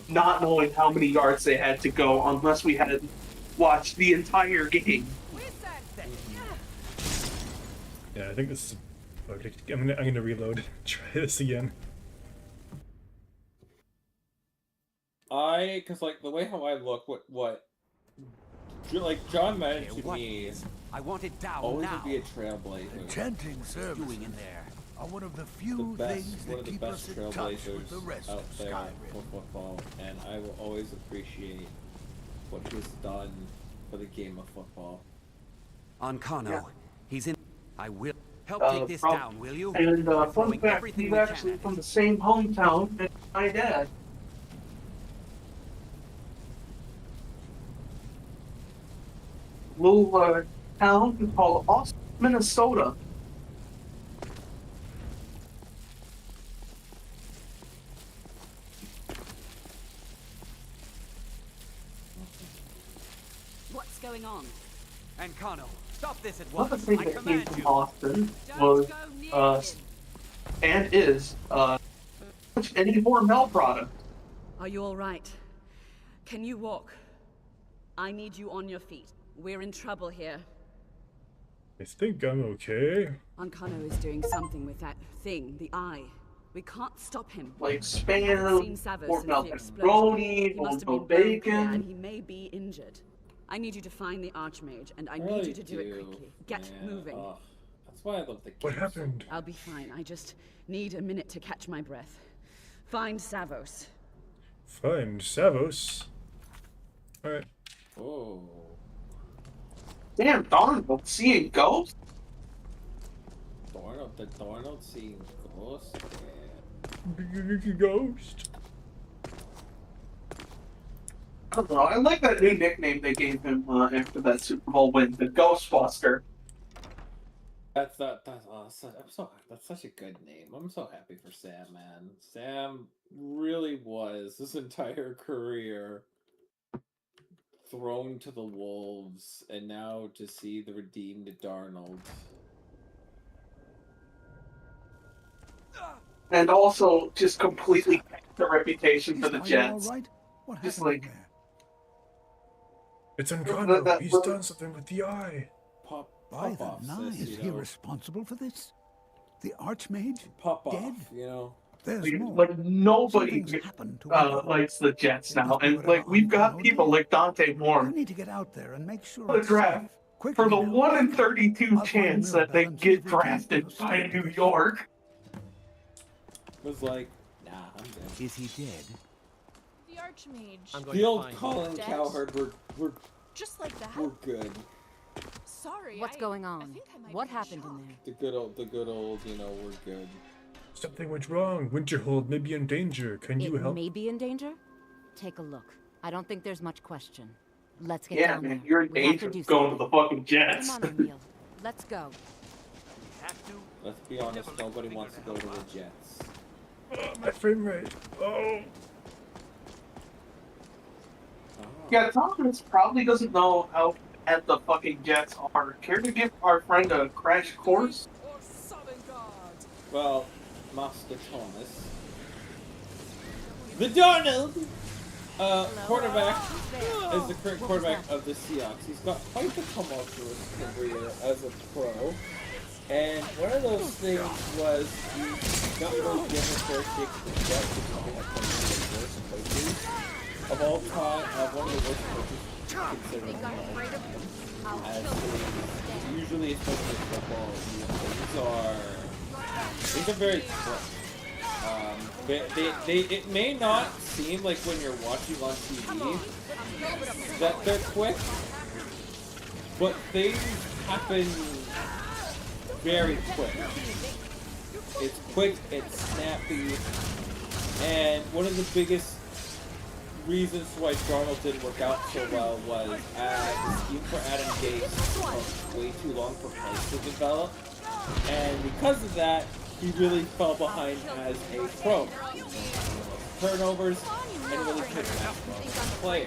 not knowing how many yards they had to go unless we had watched the entire game. Yeah, I think this is. I'm gonna reload. Try this again. Because like the way how I look, like John Madden to What me I want it down always now. would be a trailblazer. Chanting What he's service. doing in there. are one of the the few best, things one that of the keep best us in touch with the trailblazers rest out of there Skyrim. for football, and I will always appreciate what he's done for the game of football. On Kano. Yeah. He's in. I will. Help take this Prob- down, will you? And We're fun throwing fact, everything he's we actually can at from it. the same hometown as my dad. Little town called Austin, Minnesota. What's going on? And Kano, stop this at Another once. thing I that came command from you. Austin Don't was go near uh, him. and is any Hormel product. Are you all right? Can you walk? I need you on your feet. We're in trouble here. I think I'm okay. Ankano is doing something with that thing, the eye. We can't stop him. Like I haven't seen spam, Savos Hormel since the explosion. pepperoni, He must have Hormel been blown clear, and bacon. he may be injured. I need you to find the Archmage, and I really need you to do it quickly. Get moving. That's why I love the game. What happened? I'll be fine. I just need a minute to catch my breath. Find Savos. Find Savos. Alright. Oh. Damn, Darnold seeing ghosts? The Darnold seeing ghosts? Ghost. I don't know. I like that new nickname they gave him after that Super Bowl win, the Ghostbuster. That's awesome. That's such a good name. I'm so happy for Sam, man. Sam really was his entire career thrown to the wolves, and now to see the redeemed Darnold. And also just completely the reputation for the Are you all Jets. right? What Just happened like- there? It's Ankano. that He's little- done something with the eye. By Pop the off, nine, sis, is you he know. responsible for this? The Archmage? Pop off, Dead? you know. There's Like, more. like nobody Something's happened to Window. likes the Jets now, Must be and whatever like we've got Ankano people did. like Dante Moore You need to get out there and make sure for the it's draft safe. Quickly for the now. 1 in 32 I'll find chance that they Mirabelle and see if get we can't drafted put a by stop to New this. York. Was like, nah, I'm good. Is he dead? The Archmage. The old Colin Dead? Cowherd, we're Just like that? good. Sorry. What's going on? I think I might What be in happened shock. in there? The good old, you know, we're good. Something went wrong. Winterhold may be in danger. Can you It help? may be in danger? Take a look. I don't think there's much question. Let's get Yeah, down man, there. you're in We have danger to do of going to the something. fucking Jets. Come on, O'Neill. Let's go. Have to. Let's be honest, nobody wants to go to the Jets. Oh, my frame rate. Oh. Yeah, Thomas probably doesn't know how bad the fucking Jets are. Care to give our friend a crash course? Or Sovngarde. Well, Master Thomas. The Darnold! Quarterback is the current quarterback of the Seahawks. He's got quite the tumultuous career as a pro. And one of those things was he got really given first kick to the Jets, which is one of the worst coaches of all time, one of the worst coaches considered of all time. As usually, especially in football, these are very quick. It may not seem like when you're watching on TV that they're quick, but things happen very quick. It's quick, it's snappy, and one of the biggest reasons why Darnold didn't work out so well was the scheme for Adam Gase took way too long for plays to develop, and because of that, he really fell behind as a pro. Turnovers and really couldn't play,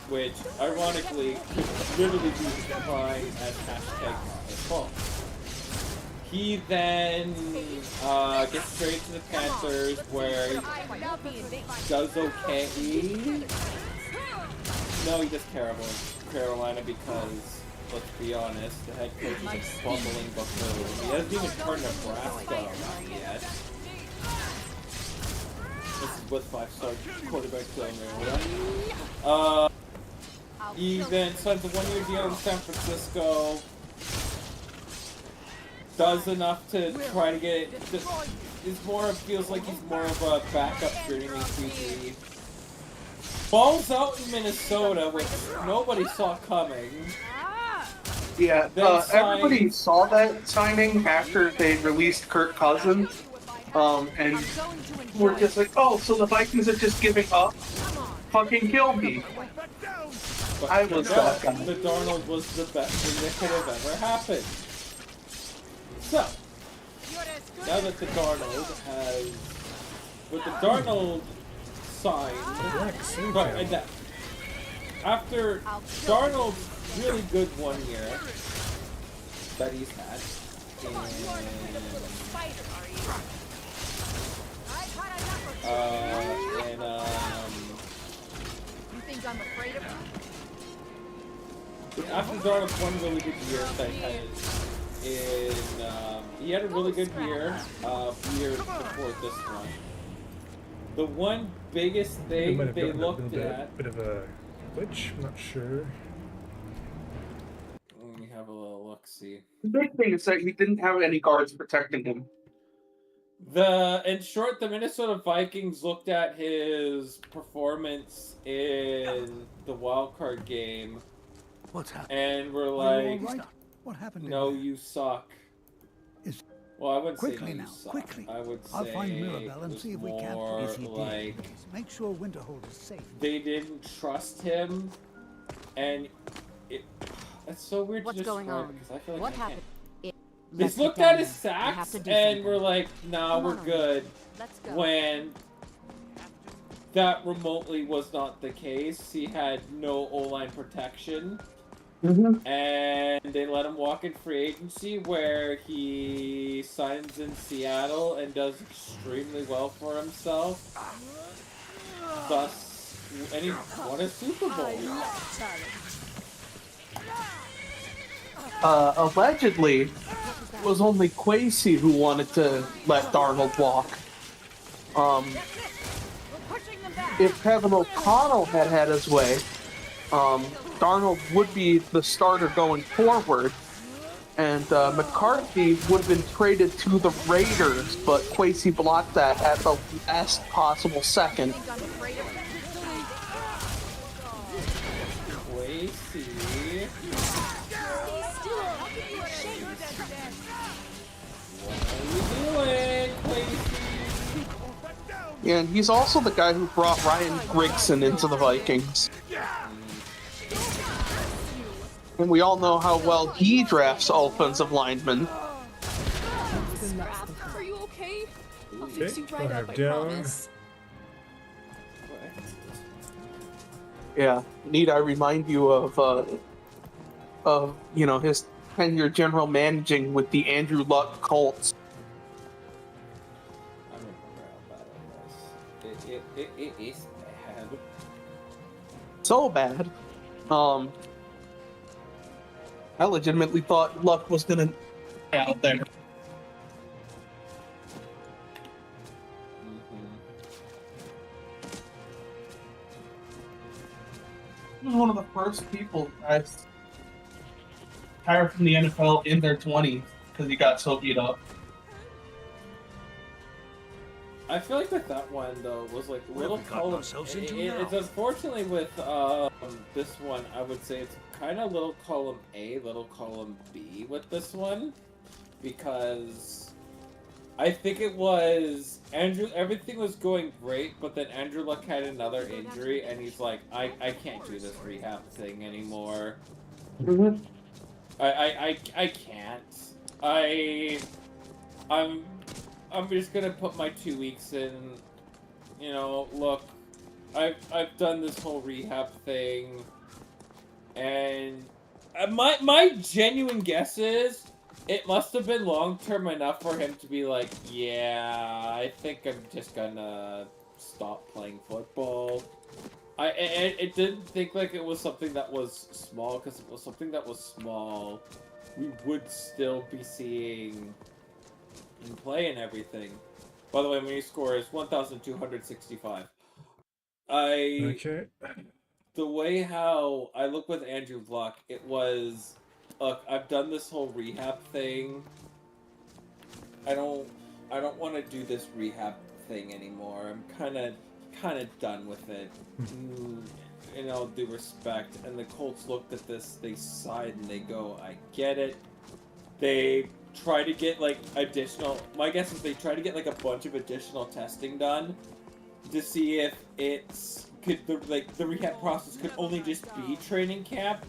which ironically could literally be defined as #fault. He then gets traded to the Panthers, where he does okay. No, he does terrible in Carolina because, let's be honest, the head coach is a bumbling buffoon. He hasn't even turned Nebraska around yet. This is with 5-star quarterback Dylan Mariota. He then signs a 1-year deal in San Francisco. does enough to try to get it. Just, feels like he's more of a backup streaming QB. Balls out in Minnesota, which nobody saw coming. Yeah, everybody saw that signing after they released Kirk Cousins, and we're just like, oh, so the Vikings are just giving up? Fucking kill me. But I was that guy. The Darnold was the best thing that could have ever happened. So, now that the Darnold has... With the Darnold signed... But, and that, after Darnold's really good 1 year that he's had, You think I'm afraid of you? after Darnold's one really good year that he had he had a really good year year before this one. The one biggest thing they looked at... Bit of a glitch, I'm not sure. Let me have a little look-see. The big thing is that he didn't have any guards protecting him. In short, the Minnesota Vikings looked at his performance in the wildcard game What's happened? and were like, What happened? no, you suck. Well, I wouldn't Quickly say no, now, you suck. quickly. I would say I'll find Mirabelle and it see if was we can't. more If he did, like make sure Winterhold is safe. they didn't trust him, and it's so weird What's to describe going on? because I feel like What I can't. happened? They Let's looked get down at his there. We have sacks to do and something. were like, nah, Come we're on. good. Let's go. When that remotely was not the case, he had no O-line protection. And they let him walk in free agency where he signs in Seattle and does extremely well for himself. Thus, and he won a Super Bowl. Allegedly, it was only Quasey who wanted to let Darnold walk. If Kevin O'Connell had his way, Darnold would be the starter going forward, and McCarthy would have been traded to the Raiders, but Quasey blocked that at the last possible second. Quasey. What are you doing, Quasey? And he's also the guy who brought Ryan Grigson into the Vikings. And we all know how well he drafts offensive linemen. Scrap, are you okay? I'll Okay, fix you right up, I down. promise. Yeah, need I remind you of you know, his tenure general managing with the Andrew Luck Colts. I remember how bad it was. It is bad. So bad. I legitimately thought Luck was gonna be out there. He was one of the first people I retired from the NFL in their 20s because he got so beat up. I feel like with that one though was like What little have we gotten column. ourselves into It's now? unfortunately with this one, I would say it's kind of little column A, little column B with this one, because I think it was Andrew. Everything was going great, but then Andrew Luck had another injury, and he's like, I can't do this rehab thing anymore. Mm-hmm. I can't. I'm just gonna put my 2 weeks in. You know, look, I've done this whole rehab thing, and my genuine guess is it must have been long term enough for him to be like, yeah, I think I'm just gonna stop playing football. It didn't think like it was something that was small, because if it was something that was small, we would still be seeing him play and everything. By the way, my score is 1,265. Okay. The way how I look with Andrew Luck, it was, look, I've done this whole rehab thing, I don't want to do this rehab thing anymore. I'm kind of done with it. In all due respect. And the Colts looked at this, they sighed, and they go, I get it. They try to get, like, additional... My guess is they try to get, like, a bunch of additional testing done to see if it's... the rehab process could only just be training camp.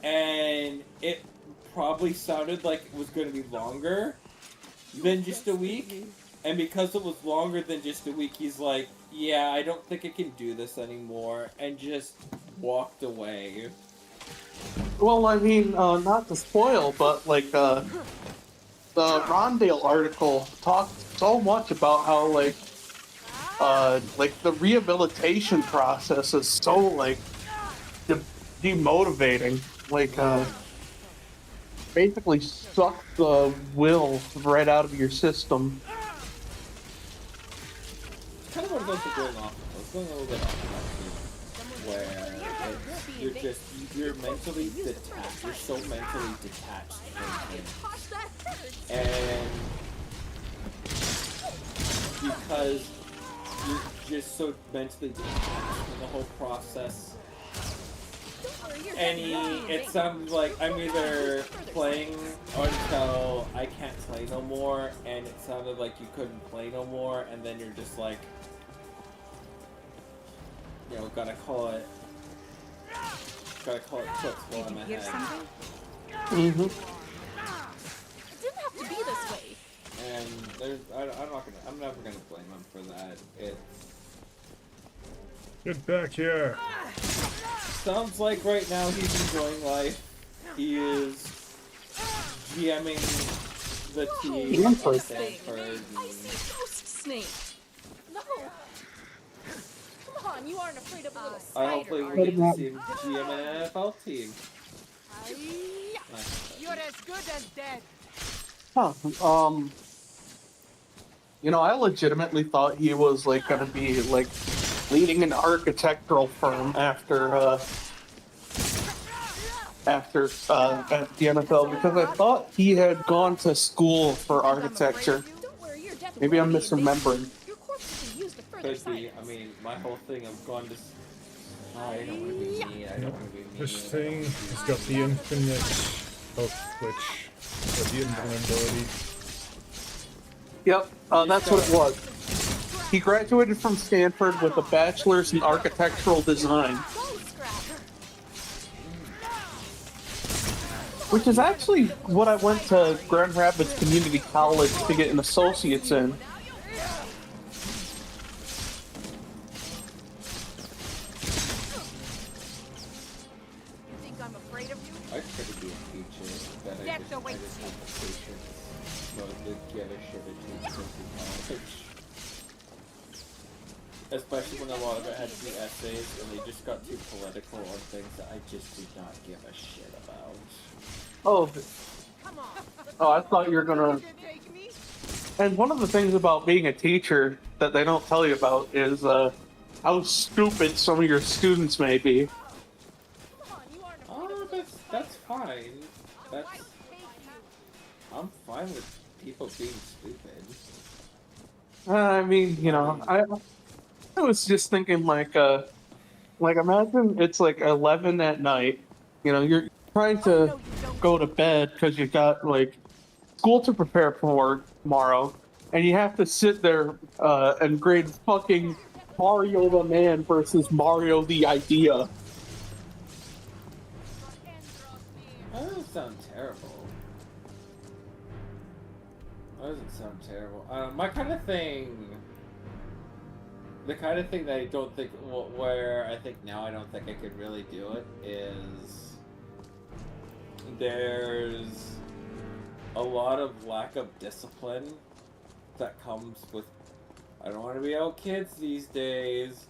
And it probably sounded like it was going to be longer than just a week. And because it was longer than just a week, he's like, yeah, I don't think I can do this anymore, and just walked away. Well, I mean, not to spoil, but like the Rondale article talked so much about how like the rehabilitation process is so like demotivating. Like basically suck the will right out of your system. Kind of what I was also going off. I was going a little bit off where you're mentally detached. You're so mentally detached from things, and because you're just so mentally detached from the whole process. It sounds like I'm either playing until I can't play no more, and it sounded like you couldn't play no more, and then you're just like, you know, gotta call it quits while I'm ahead. Mm-hmm. It didn't have to be this way. And I'm never gonna blame him for that. Get back here. Sounds like right now he's enjoying life. He is GMing the team at Stanford. I see Ghost Snake. No. Come on, you aren't afraid of a little spider, Hopefully are we you? get to see him GM an NFL team. You're as good as dead. Huh. You know, I legitimately thought he was like gonna be like leading an architectural firm after at the NFL because I thought he had gone to school for architecture. Don't worry, you're definitely Maybe I'm gonna be misremembering. Your corpse can be used to further Could be. science. I mean, my whole thing of going to. I don't want to be mean. I don't want to be mean. This thing has got the infinite health switch, or the invulnerability. Yep, that's what it was. He graduated from Stanford with a bachelor's in architectural design, which is actually what I went to Grand Rapids Community College to get an associate's in. You think I'm afraid of you? I try to be a teacher, but I just have the patience. So the give a shit at teachers in college. Especially when a lot of it had to be essays and they just got too political on things that I just did not give a shit about. Oh, I thought you were gonna... And one of the things about being a teacher that they don't tell you about is how stupid some of your students may be. Oh, that's fine. I'm fine with people being stupid. I mean, you know, I was just thinking like imagine it's like 11 at night. You know, you're trying to go to bed because you got like school to prepare for tomorrow, and you have to sit there and grade fucking Mario the Man versus Mario the Idea. That doesn't sound terrible. That doesn't sound terrible. My kind of thing... The kind of thing that I don't think... Where I think now I don't think I could really do it is... There's a lot of lack of discipline that comes with... I don't want to be out kids these days,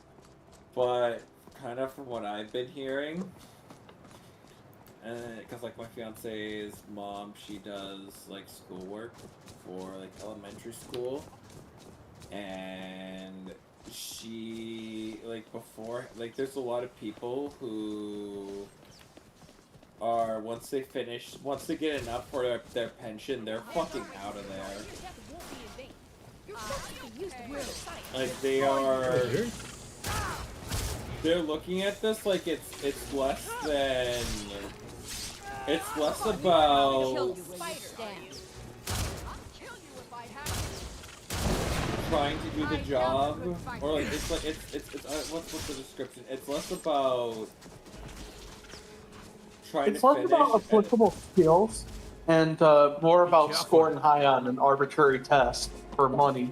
but kind of from what I've been hearing... Because like my fiance's mom, she does like schoolwork for like elementary school, and she like before like there's a lot of people who are once they get enough for their pension, they're fucking out of there. Like they are, they're looking at this like it's less than, it's less about trying to do the job, or like it's like it's what's the description? It's less about trying It's to less finish. about applicable skills and more about scoring high on an arbitrary test for money.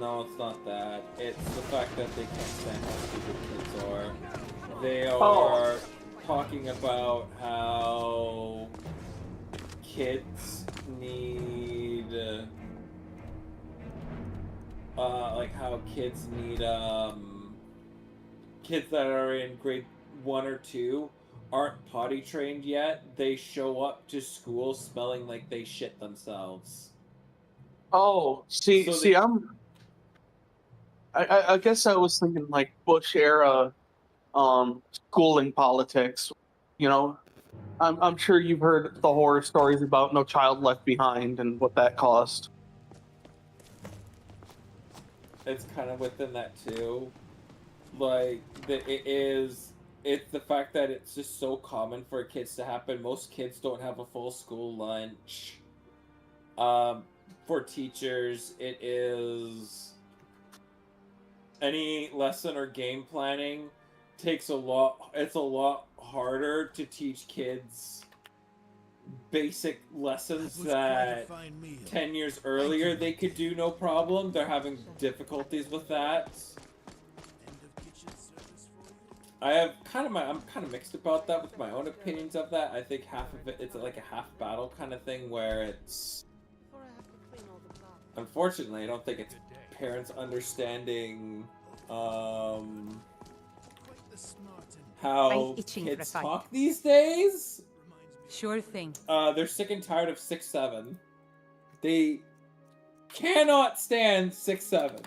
No, it's not that. It's the fact that they can't stand how stupid kids are. They are talking about how kids need, kids that are in grade 1 or 2 aren't potty trained yet. They show up to school smelling like they shit themselves. Oh, see, I guess I was thinking like Bush era, schooling politics. You know, I'm sure you've heard the horror stories about No Child Left Behind and what that cost. It's kind of within that too. Like it's the fact that it's just so common for kids to happen. Most kids don't have a full school lunch. For teachers, it is any lesson or game planning takes a lot. It's a lot harder to teach kids basic lessons that 10 years earlier they could do no problem. They're having difficulties with that. I'm kind of mixed about that with my own opinions of that. I think half of it's like a half battle kind of thing where it's, unfortunately, I don't think it's parents understanding how kids talk these days. Sure thing. They're sick and tired of 6'7". They cannot stand 6'7".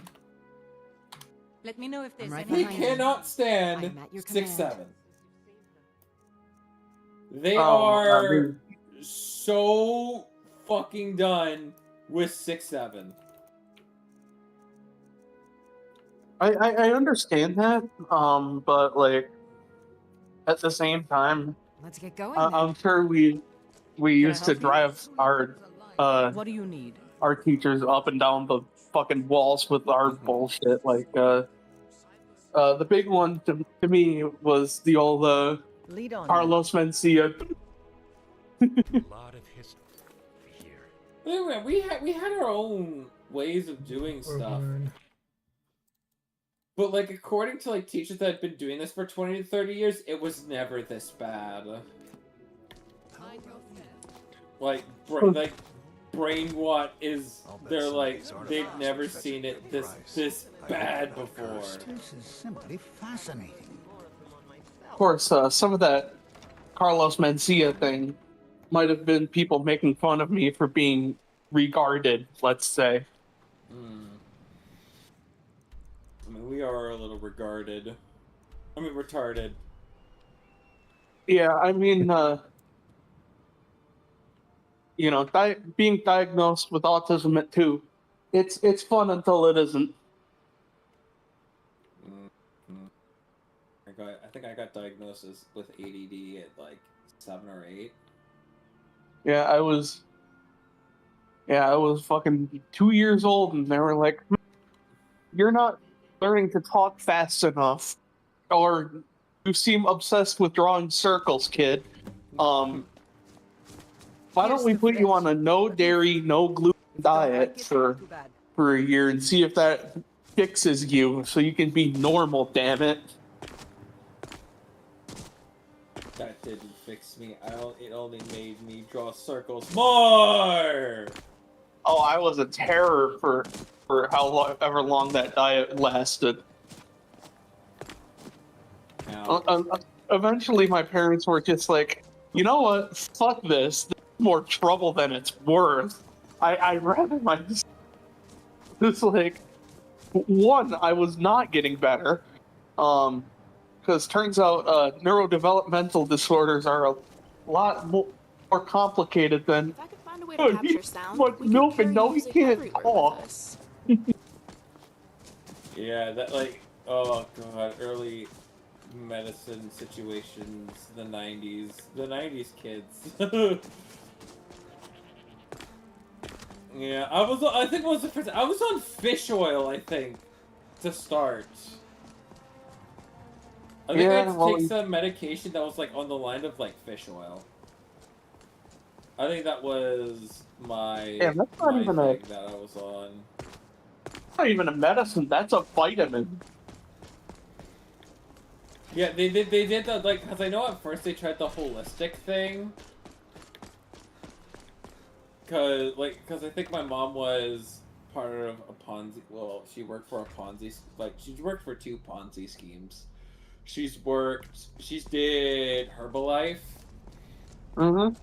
Let me know if there's They cannot stand 6'7". They are so fucking done with 6'7". I understand that, but like at the same time, let's get going. I'm sure we used to drive our what do you need? Our teachers up and down the fucking walls with our bullshit. Like the big one to me was the old Lead on Carlos Mencia. A lot of history here. Anyway, we had our own ways of doing stuff. But like according to like teachers that had been doing this for 20 to 30 years, it was never this bad. Like brain what is they're like they've never seen it this bad before. This is simply fascinating. Of course, some of that Carlos Mencia thing might have been people making fun of me for being regarded, let's say. I mean, we are a little regarded. I mean, retarded. Yeah, I mean, you know, being diagnosed with autism at 2, it's fun until it isn't. I think I got diagnosed with ADD at like 7 or 8. Yeah, I was fucking 2 years old, and they were like, "You're not learning to talk fast enough, or you seem obsessed with drawing circles, kid. Why don't we put you on a no dairy, no gluten diet for a year and see if that fixes you, so you can be normal, damn it." That didn't fix me. It only made me draw circles more. Oh, I was a terror for however long that diet lasted. Eventually, my parents were just like, "You know what? Fuck this. This is more trouble than it's worth. I'd rather my..." It's like, one, I was not getting better. Because turns out neurodevelopmental disorders are a lot more complicated than. If I could find a way to capture sound, But we could milk carry and no, he music can't everywhere talk. with us. Yeah, that like, oh god, early medicine situations, the 90s kids. Yeah, I think it was the first, I was on fish oil, I think, to start. I think I had to take some medication that was like on the line of like fish oil. I think that was my, Damn, that's not my even thing that I was on. Not even a medicine, that's a vitamin. Yeah, they did that, like, because I know at first they tried the holistic thing. Because I think my mom was part of a Ponzi, well, she worked for a Ponzi, like, she worked for 2 Ponzi schemes. She did Herbalife. Mm-hmm.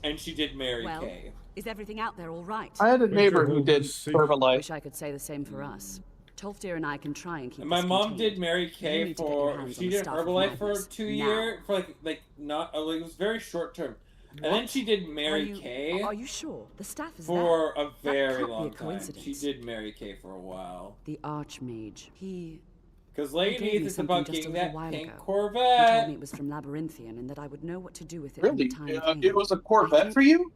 And she did Mary Well, Kay. is everything out there all right? I had a neighbor who did Herbalife. Wish I could say the same for us. Tolfdir and I can try and keep And my this mom contained. did Mary Kay You need to get your for, hands she on the did stuff of Herbalife for madness. 2 Now. years, for like not, like, it was very short term. And then she did Mary Kay. Are you sure? The staff is for there. a very can't be long a time. coincidence. She did Mary Kay for a while. The Archmage. Because He Lady gave Neith me is something about just a getting little that while pink ago. He Corvette. told me it was from Labyrinthian and that I would know what to do with it Really? when the time came. It was a Corvette for you?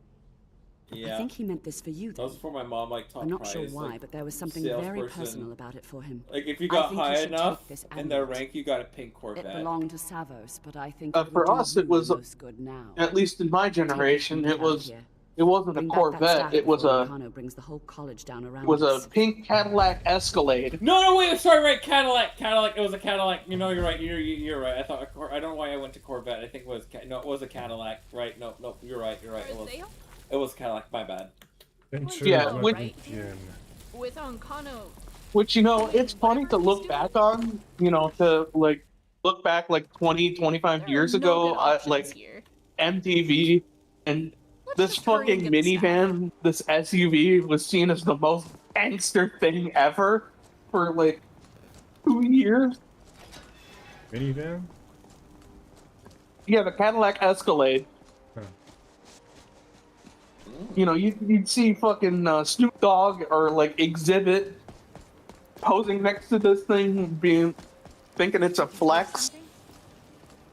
Yeah. I think he meant this for you, That was for my mom, like, top I'm not prize, sure why, like, but there was something very salesperson. personal about it for him. Like, if you I got think high you should enough take this in their amulet. rank, you got a pink Corvette. It belonged to Savos, but I think For us, it was, good now. at least in my generation, it wasn't a Bring back that Corvette. staff It was before a Arcano brings the whole college down around it was us. a pink Cadillac Escalade. No, wait, sorry, right, Cadillac. It was a Cadillac. You know, you're right. You're right. I thought I don't know why I went to Corvette. I think it was no, it was a Cadillac. Right? No, you're right. It was Cadillac. My bad. Yeah, with Ancano. which, you know, it's funny to look back on, you know, to like look back like 20, 25 years ago, like MTV, and this fucking minivan, this SUV was seen as the most gangster thing ever for like 2 years. Minivan? Yeah, the Cadillac Escalade. Huh. You know, you'd see fucking Snoop Dogg or like Exhibit posing next to this thing, thinking it's a flex.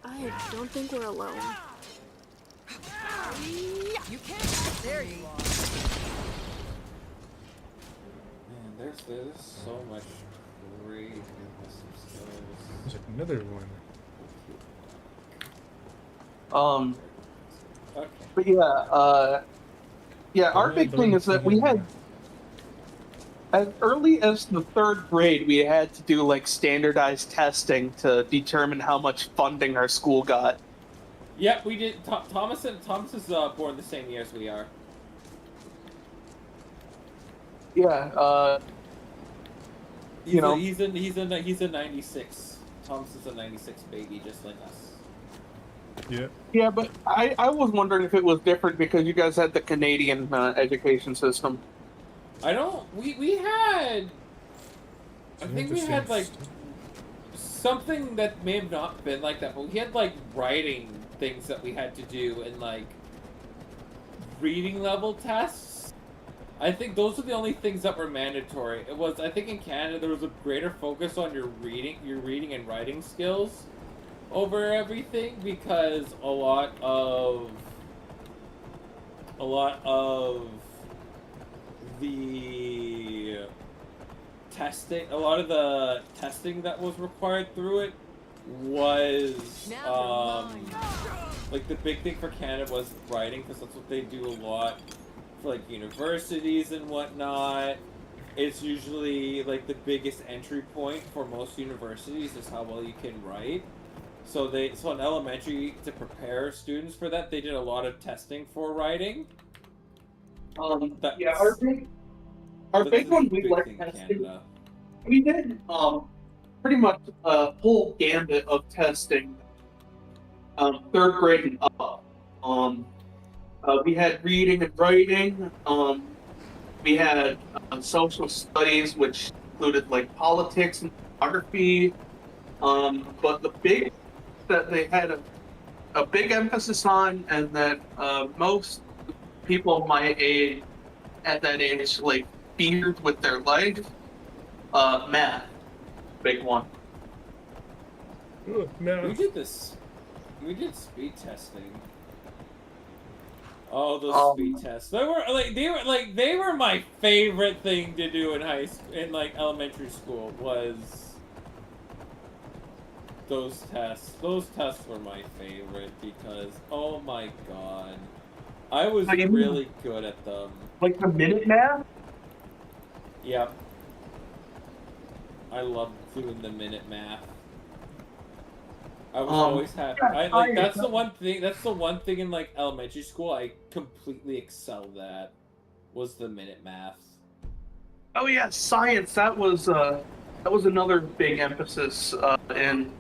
I don't think we're alone. You can't. There you are. Man, there's so much great skills. There's another one. Okay. But yeah, our big thing is that we had, as early as the 3rd grade, we had to do like standardized testing to determine how much funding our school got. Yeah, we did. Thomas is born the same year as we are. Yeah, you know, he's a 96. Thomas is a 96 baby, just like us. Yeah. Yeah, but I was wondering if it was different because you guys had the Canadian education system. I don't. We had. I think we had like something that may have not been like that, but we had like writing things that we had to do and like reading level tests. I think those are the only things that were mandatory. It was, I think in Canada there was a greater focus on your reading and writing skills over everything, because a lot of the testing, a lot of the testing that was required through it was like the big thing for Canada was writing, because that's what they do a lot for like universities and whatnot. It's usually like the biggest entry point for most universities is how well you can write. So in elementary, to prepare students for that, they did a lot of testing for writing. Yeah, our big one we like testing. We did pretty much a full gambit of testing. 3rd grade and up. We had reading and writing. We had social studies, which included like politics and geography. But the big that they had a big emphasis on, and that most people my age at that age like feared with their life, math, big one. Ooh, no. We did this. We did speed testing. Oh, those speed tests. They were my favorite thing to do in high school, in like elementary school, was those tests. Those tests were my favorite because, oh my god, I was really good at them. Like the minute math? Yep. I loved doing the minute math. I was always happy. That's the one thing. That's the one thing in like elementary school I completely excelled at, was the minute math. Oh yeah, science. That was another big emphasis in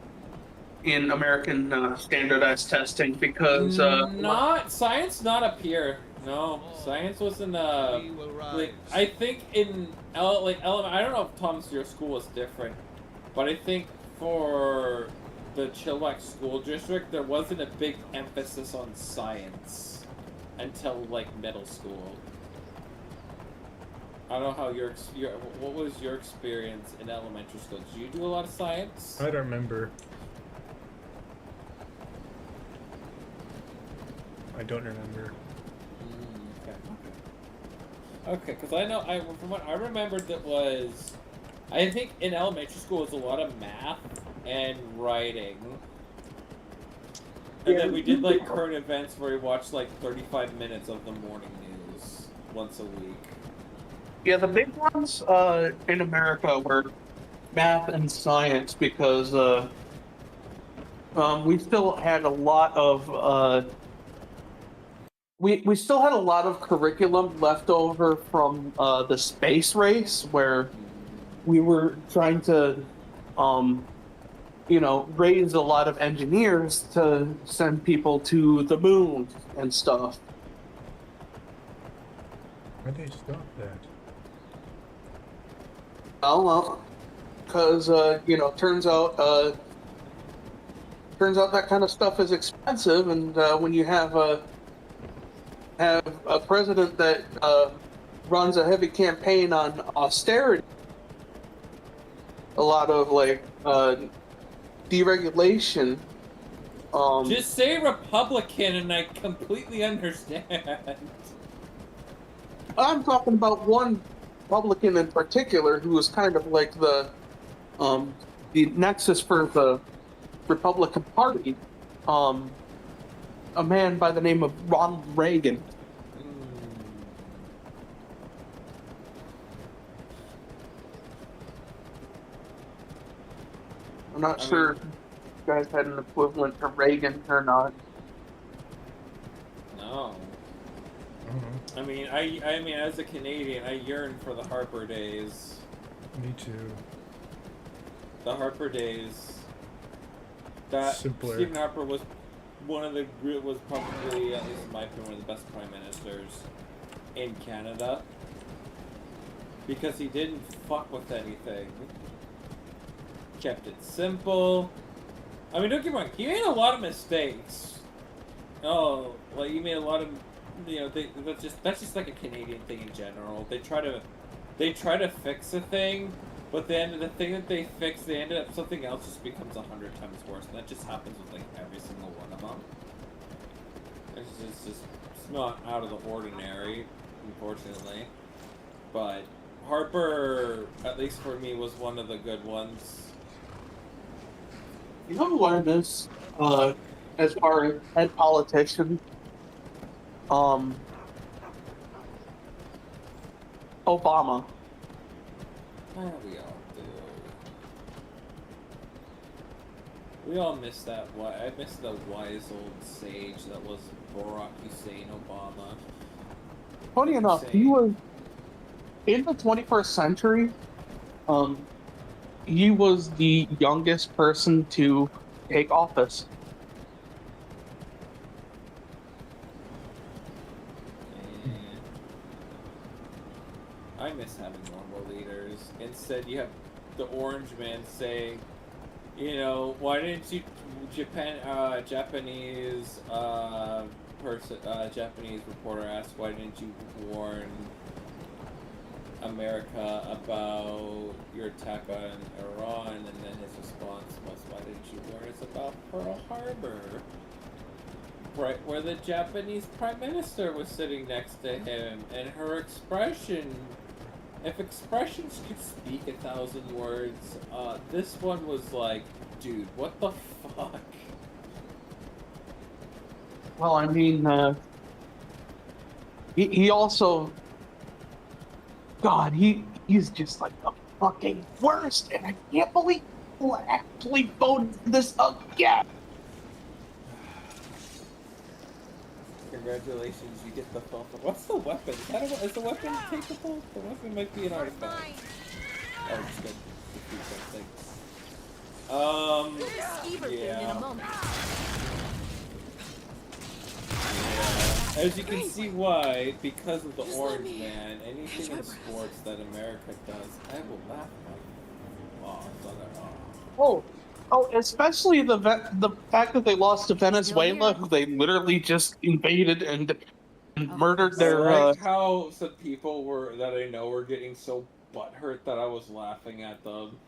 American standardized testing because not science, not up here. No, science wasn't. Like I think in I don't know if Tom's your school was different, but I think for the Chilliwack School District, there wasn't a big emphasis on science until like middle school. I don't know how what was your experience in elementary school? Did you do a lot of science? I don't remember. I don't remember. Okay, because I know from what I remembered, that was, I think in elementary school it was a lot of math and writing. And then we did like current events where we watched like 35 minutes of the morning news once a week. Yeah, the big ones in America were math and science because we still had a lot of we still had a lot of curriculum left over from the space race, where we were trying to raise a lot of engineers to send people to the moon and stuff. Why'd they stop that? Oh well, because turns out that kind of stuff is expensive, and when you have a president that runs a heavy campaign on austerity, a lot of deregulation. Just say Republican, and I completely understand. I'm talking about one Republican in particular who was kind of like the nexus for the Republican Party. A man by the name of Ronald Reagan. I'm not sure if you guys had an equivalent to Reagan or not. No. I mean, I mean, as a Canadian, I yearn for the Harper days. Me too. The Harper days. That Simpler. Stephen Harper was was probably, at least in my opinion, one of the best prime ministers in Canada, because he didn't fuck with anything. Kept it simple. I mean, don't get me wrong, he made a lot of mistakes. Oh, like he made a lot of, that's just like a Canadian thing in general. They try to fix a thing, but then the thing that they fix, they ended up, something else just becomes 100 times worse, and that just happens with like every single one of them. It's not out of the ordinary, unfortunately. But Harper, at least for me, was one of the good ones. You know who I miss, as far as head politician? Obama. Oh, we all do. We all miss that. I miss the wise old sage that was Barack Hussein Obama. Funny enough, he was in the 21st century. He was the youngest person to take office. I miss having normal leaders. Instead, you have the orange man saying, You know, why didn't you, Japanese reporter asked, why didn't you warn America about your attack on Iran? And then his response was, why didn't you warn us about Pearl Harbor? Right where the Japanese Prime Minister was sitting next to him, and her expression, if expressions could speak 1,000 words, this one was like, dude, what the fuck? Well, I mean, he also, God, he's just like the fucking worst, and I can't believe people actually voted this again. Congratulations, you get the phone. What's the weapon? Is the weapon takeable? The weapon might be an artifact. Oh, just gonna defeat something. Yeah. As you can see why, because of the Orange Man, anything in sports that America does, I will laugh my off on it. Oh, especially the fact that they lost to Venezuela, who they literally just invaded and murdered their. I like how some people that I know were getting so butthurt that I was laughing at them.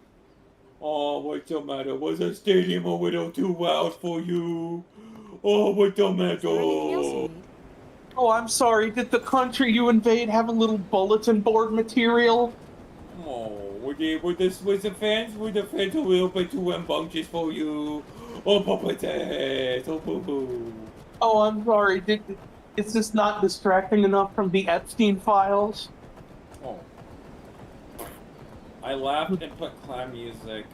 Oh, what's the matter? Was a stadium a little too loud for you? Oh, what's the matter? Oh, I'm sorry. Did the country you invade have a little bulletin board material? Oh, were the fans a little bit too rambunctious for you? Oh, puppetess. Oh, boo boo. Oh, I'm sorry. Is this not distracting enough from the Epstein files? Oh. I laughed and put clown music.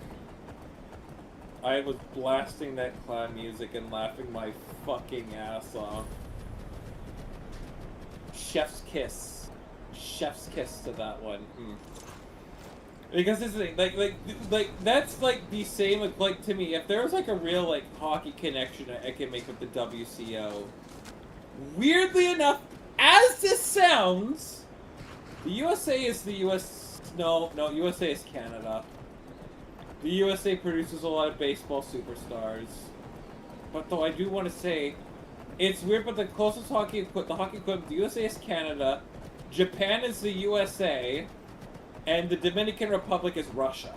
I was blasting that clown music and laughing my fucking ass off. Chef's kiss. Chef's kiss to that one. Because this is like that's like the same like to me, if there was like a real like hockey connection I can make with the WCO. Weirdly enough, as this sounds, the USA is the US. No, USA is Canada. The USA produces a lot of baseball superstars. But though I do want to say, it's weird, but the closest the hockey equipment, the USA is Canada, Japan is the USA, and the Dominican Republic is Russia.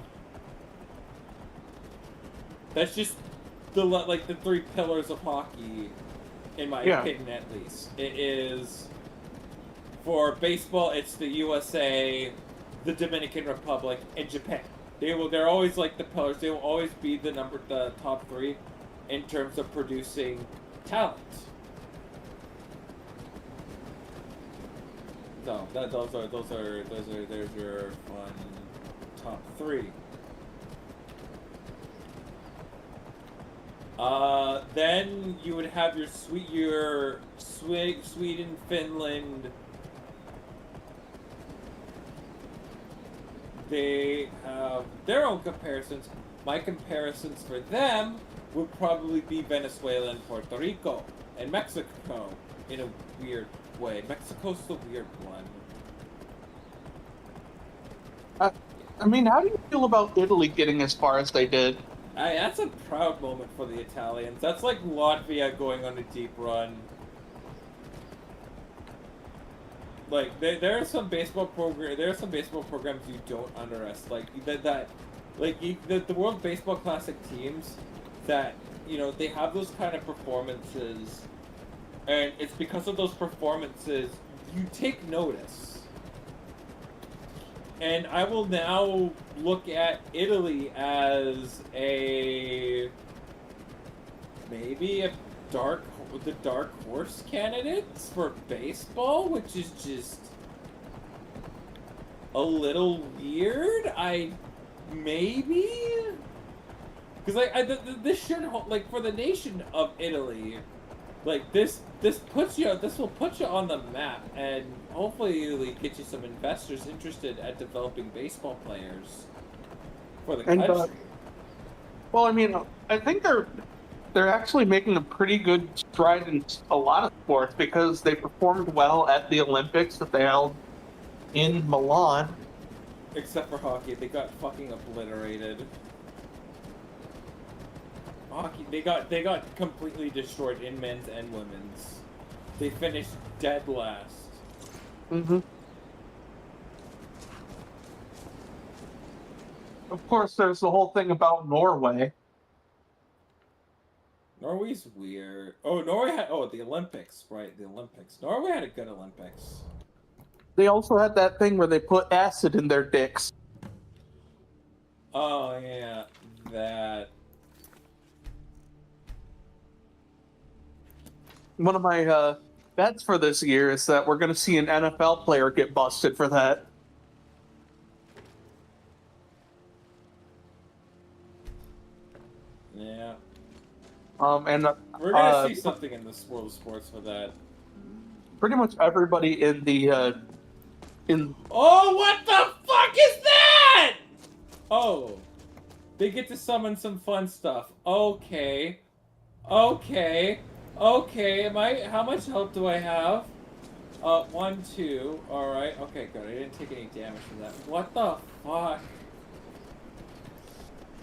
That's just the three pillars of hockey, in my opinion at least. It is, for baseball, it's the USA, the Dominican Republic, and Japan. They're always like the pillars. They will always be the top three in terms of producing talent. So there's your fun top three. Then you would have your Sweden, Finland. They have their own comparisons. My comparisons for them would probably be Venezuela and Puerto Rico and Mexico in a weird way. Mexico's the weird one. I mean, how do you feel about Italy getting as far as they did? That's a proud moment for the Italians. That's like Latvia going on a deep run. Like there are some baseball programs you don't underestimate. Like the World Baseball Classic teams that they have those kind of performances, and it's because of those performances you take notice. And I will now look at Italy as maybe the dark horse candidates for baseball, which is just a little weird. Because this should for the nation of Italy, this will put you on the map, and hopefully get you some investors interested at developing baseball players for the country. Well, I mean, I think they're actually making a pretty good stride in a lot of sports because they performed well at the Olympics that they held in Milan. Except for hockey, they got fucking obliterated. hockey. They got completely destroyed in men's and women's. They finished dead last. Mm-hmm. Of course, there's the whole thing about Norway. Norway's weird. Oh, Norway had the Olympics, right? The Olympics. Norway had a good Olympics. They also had that thing where they put acid in their dicks. Oh yeah, that. One of my bets for this year is that we're going to see an NFL player get busted for that. Yeah. And We're gonna see something in this world of sports for that. pretty much everybody in the Oh, what the fuck is that? Oh, they get to summon some fun stuff. Okay, okay, okay. How much health do I have? 1, 2. All right. Okay, good. I didn't take any damage from that. What the fuck?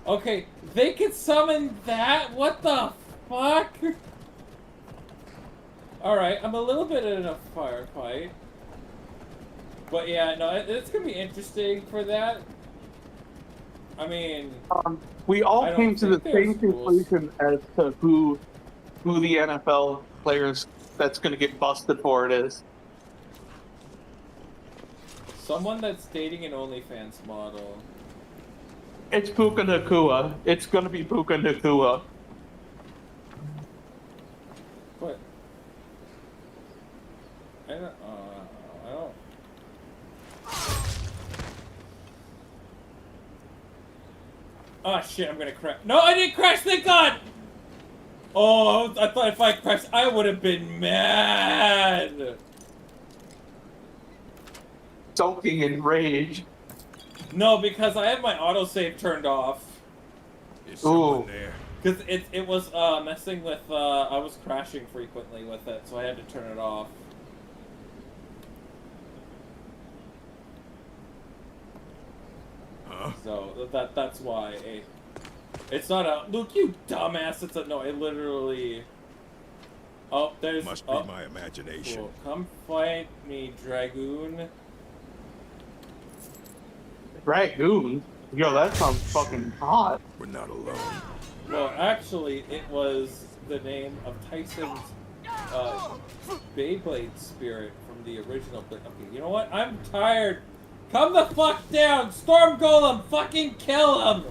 Okay, they can summon that? What the fuck? Alright, I'm a little bit in a firefight. But yeah, no, it's gonna be interesting for that. I mean... we all came to the same conclusion as to who the NFL players that's going to get busted for it is. Someone that's dating an OnlyFans model. It's Puka Nakua. It's going to be Puka Nakua. What? I don't... Oh shit, I'm gonna crash. No, I didn't crash, thank God! Oh, I thought if I crashed, I would have been mad! Soaking in rage. No, because I have my autosave turned off. Is someone there? Because it was messing with, I was crashing frequently with it, so I had to turn it off. Huh? So that's why it's not a Luke, you dumbass. It's a no. It literally. Oh, there's. Must be my imagination. Cool. Come fight me, Dragoon. Dragoon? Yo, that sounds fucking hot. We're not alone. Well, actually, it was the name of Tyson's Beyblade spirit from the original. Okay, you know what? I'm tired. Come the fuck down! Storm Golem! Fucking kill him!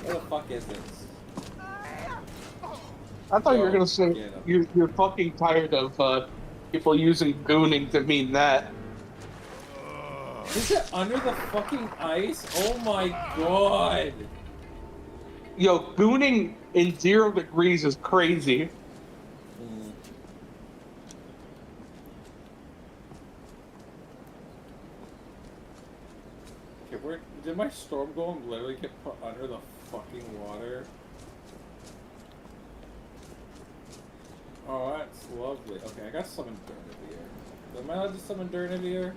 Where the fuck is this? I thought you were gonna say you're fucking tired of people using gooning to mean that. Is it under the fucking ice? Oh my god! Yo, gooning in 0 degrees is crazy. Okay, did my storm golem literally get put under the fucking water? Oh, that's lovely. Okay, I got summoned Durnivier. Am I allowed to summon Durnivier?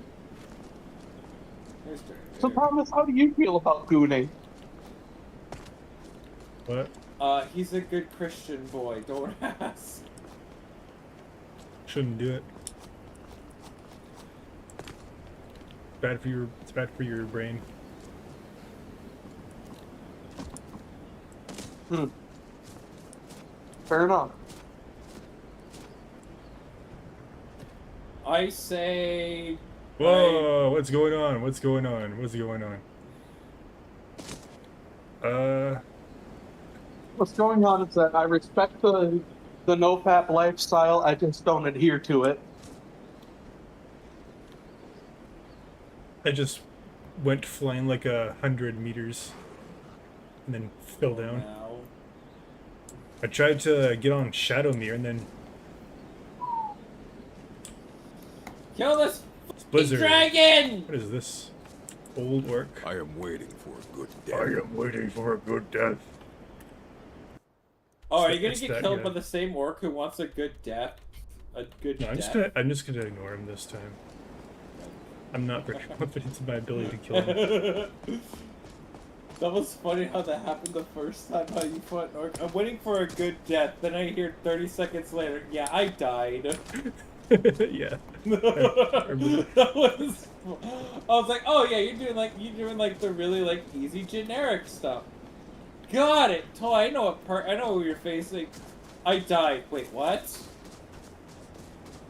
There's Durnivier. So Thomas, how do you feel about gooning? What? He's a good Christian boy, don't ask. Shouldn't do it. It's bad for your brain. Fair enough. I say... Whoa, what's going on? What's going on? What's going on? What's going on is that I respect the no-fap lifestyle, I just don't adhere to it. I just went flying like 100 meters and then fell down. Now. I tried to get on Shadowmere and then Kill this Blizzard. dragon! What is this? Old orc. I am waiting for a good death. I am waiting for a good death. Oh, are you gonna It's get that killed guy. by the same orc who wants a good death? A good No, death? I'm just gonna ignore him this time. I'm not very confident in my ability to kill him. That was funny how that happened the first time. How you fought an orc. I'm waiting for a good death. Then I hear 30 seconds later, yeah, I died. Yeah. That was. I was like, oh yeah, you're doing like the really like easy generic stuff. Got it. Toy, I know what part. I know what you're facing. I died. Wait, what?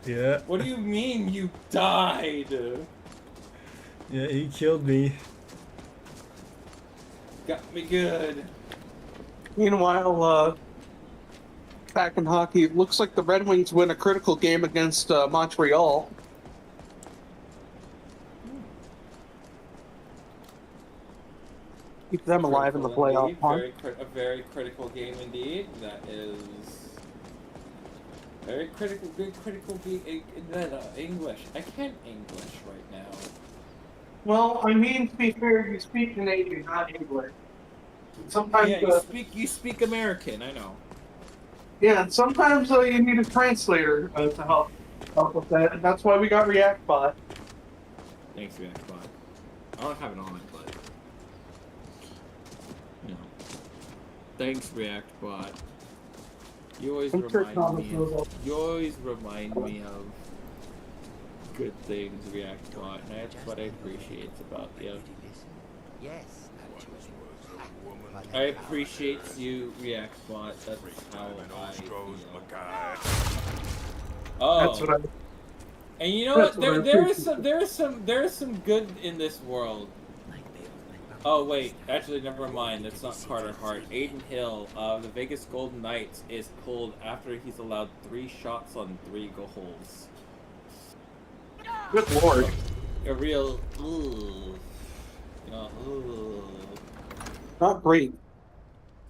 Yeah. What do you mean you died? Yeah, he killed me. Got me good. Meanwhile, back in hockey, it looks like the Red Wings win a critical game against Montreal. Keep them alive in the playoff hunt. A very critical game indeed. That is very critical. Good critical game. English. I can't English right now. Well, I mean, to be fair, you speak Canadian, not English. Sometimes, yeah, you speak American. I know. Yeah, and sometimes you need a translator to help with that, and that's why we got ReactBot. Thanks, ReactBot. I don't have it on, but no. Thanks, ReactBot. You always remind me of good things, ReactBot, and that's what I appreciate about you. Yes. I appreciate you, ReactBot. That's how I feel. Oh. That's what I. And you know what? There is some good in this world. Oh wait, actually never mind. That's not Carter Hart. Aiden Hill of the Vegas Golden Knights is pulled after he's allowed 3 shots on 3 goals. Good lord. A real ooh. Ooh. Not great.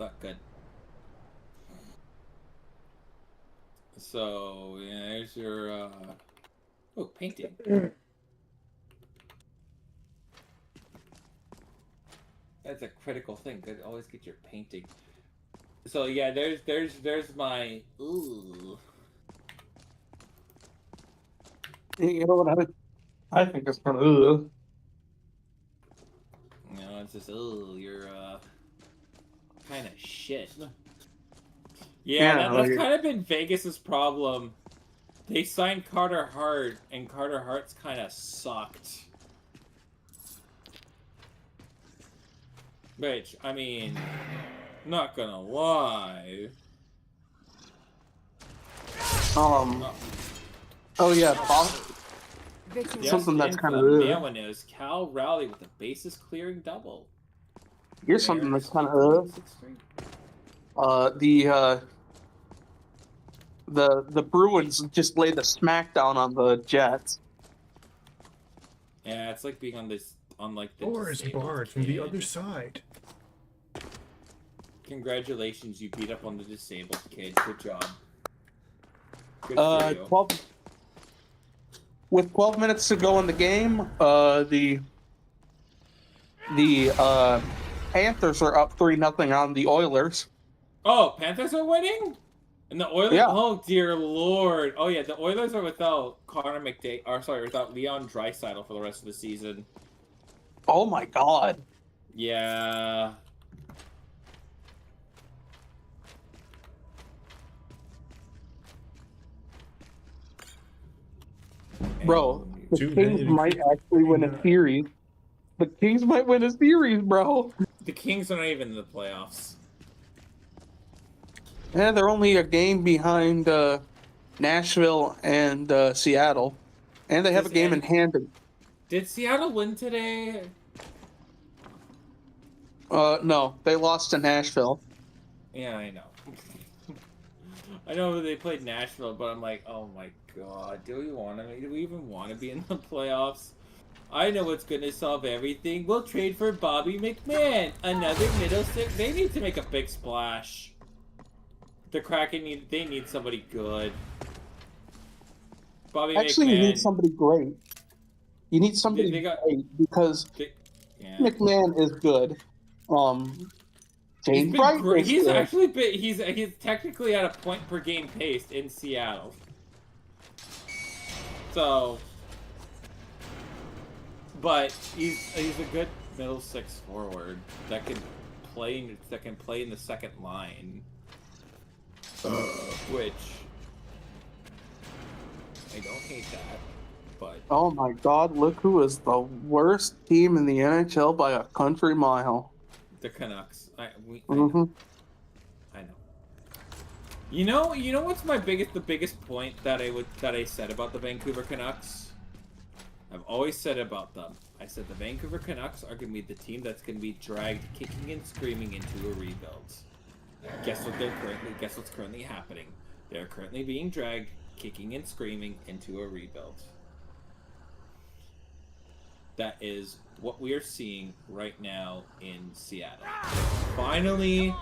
Not good. So yeah, there's your oh, painting. That's a critical thing. Good, always get your painting. So yeah, there's my ooh. You know what I think it's kind of ugh. You know, it's just ooh, you're kind of shit. Yeah, that's kind of been Vegas's problem. They signed Carter Hart, and Carter Hart's kind of sucked. Which, I mean, not gonna lie. Oh yeah, something that's kind of that one is Cal Rowley with a bases clearing double. Here's something that's kind of the Bruins just laid the smackdown on the Jets. Yeah, it's like being on the Or is barred from the other side. Congratulations, you beat up on the disabled kid. Good job. Good for you. 12 with 12 minutes to go in the game, the Panthers are up 3-0 on the Oilers. Oh, Panthers are winning? And the Oilers? Yeah. Oh, dear Lord. Oh, yeah, the Oilers are without Connor McDavid, or sorry, without Leon Draisaitl for the rest of the season. Oh, my God. Yeah. Bro, the Kings might actually win a series. The Kings might win a series, bro. The Kings are not even in the playoffs. Yeah, they're only a game behind Nashville and Seattle. And they have a game in hand. Did Seattle win today? No, they lost to Nashville. Yeah, I know. I know they played Nashville, but I'm like, oh my god, do we even want to be in the playoffs? I know what's going to solve everything. We'll trade for Bobby McMahon, another middle six. They need to make a big splash. The Kraken need somebody good. Bobby Actually, McMahon. You need somebody great. You need somebody great because McMahon is good. James Bright is he's good. actually been, he's technically at a point per game pace in Seattle. So, but he's a good middle six forward that can play in the second line. Which I don't hate that, but Oh my God! Look who is the worst team in the NHL by a country mile. the Canucks. I Mm-hmm. know. I know. You know what's the biggest point that I said about the Vancouver Canucks? I've always said about them. I said the Vancouver Canucks are going to be the team that's going to be dragged kicking and screaming into a rebuild. Guess what's currently happening? They're currently being dragged kicking and screaming into a rebuild. That is what we are seeing right now in Seattle. Finally,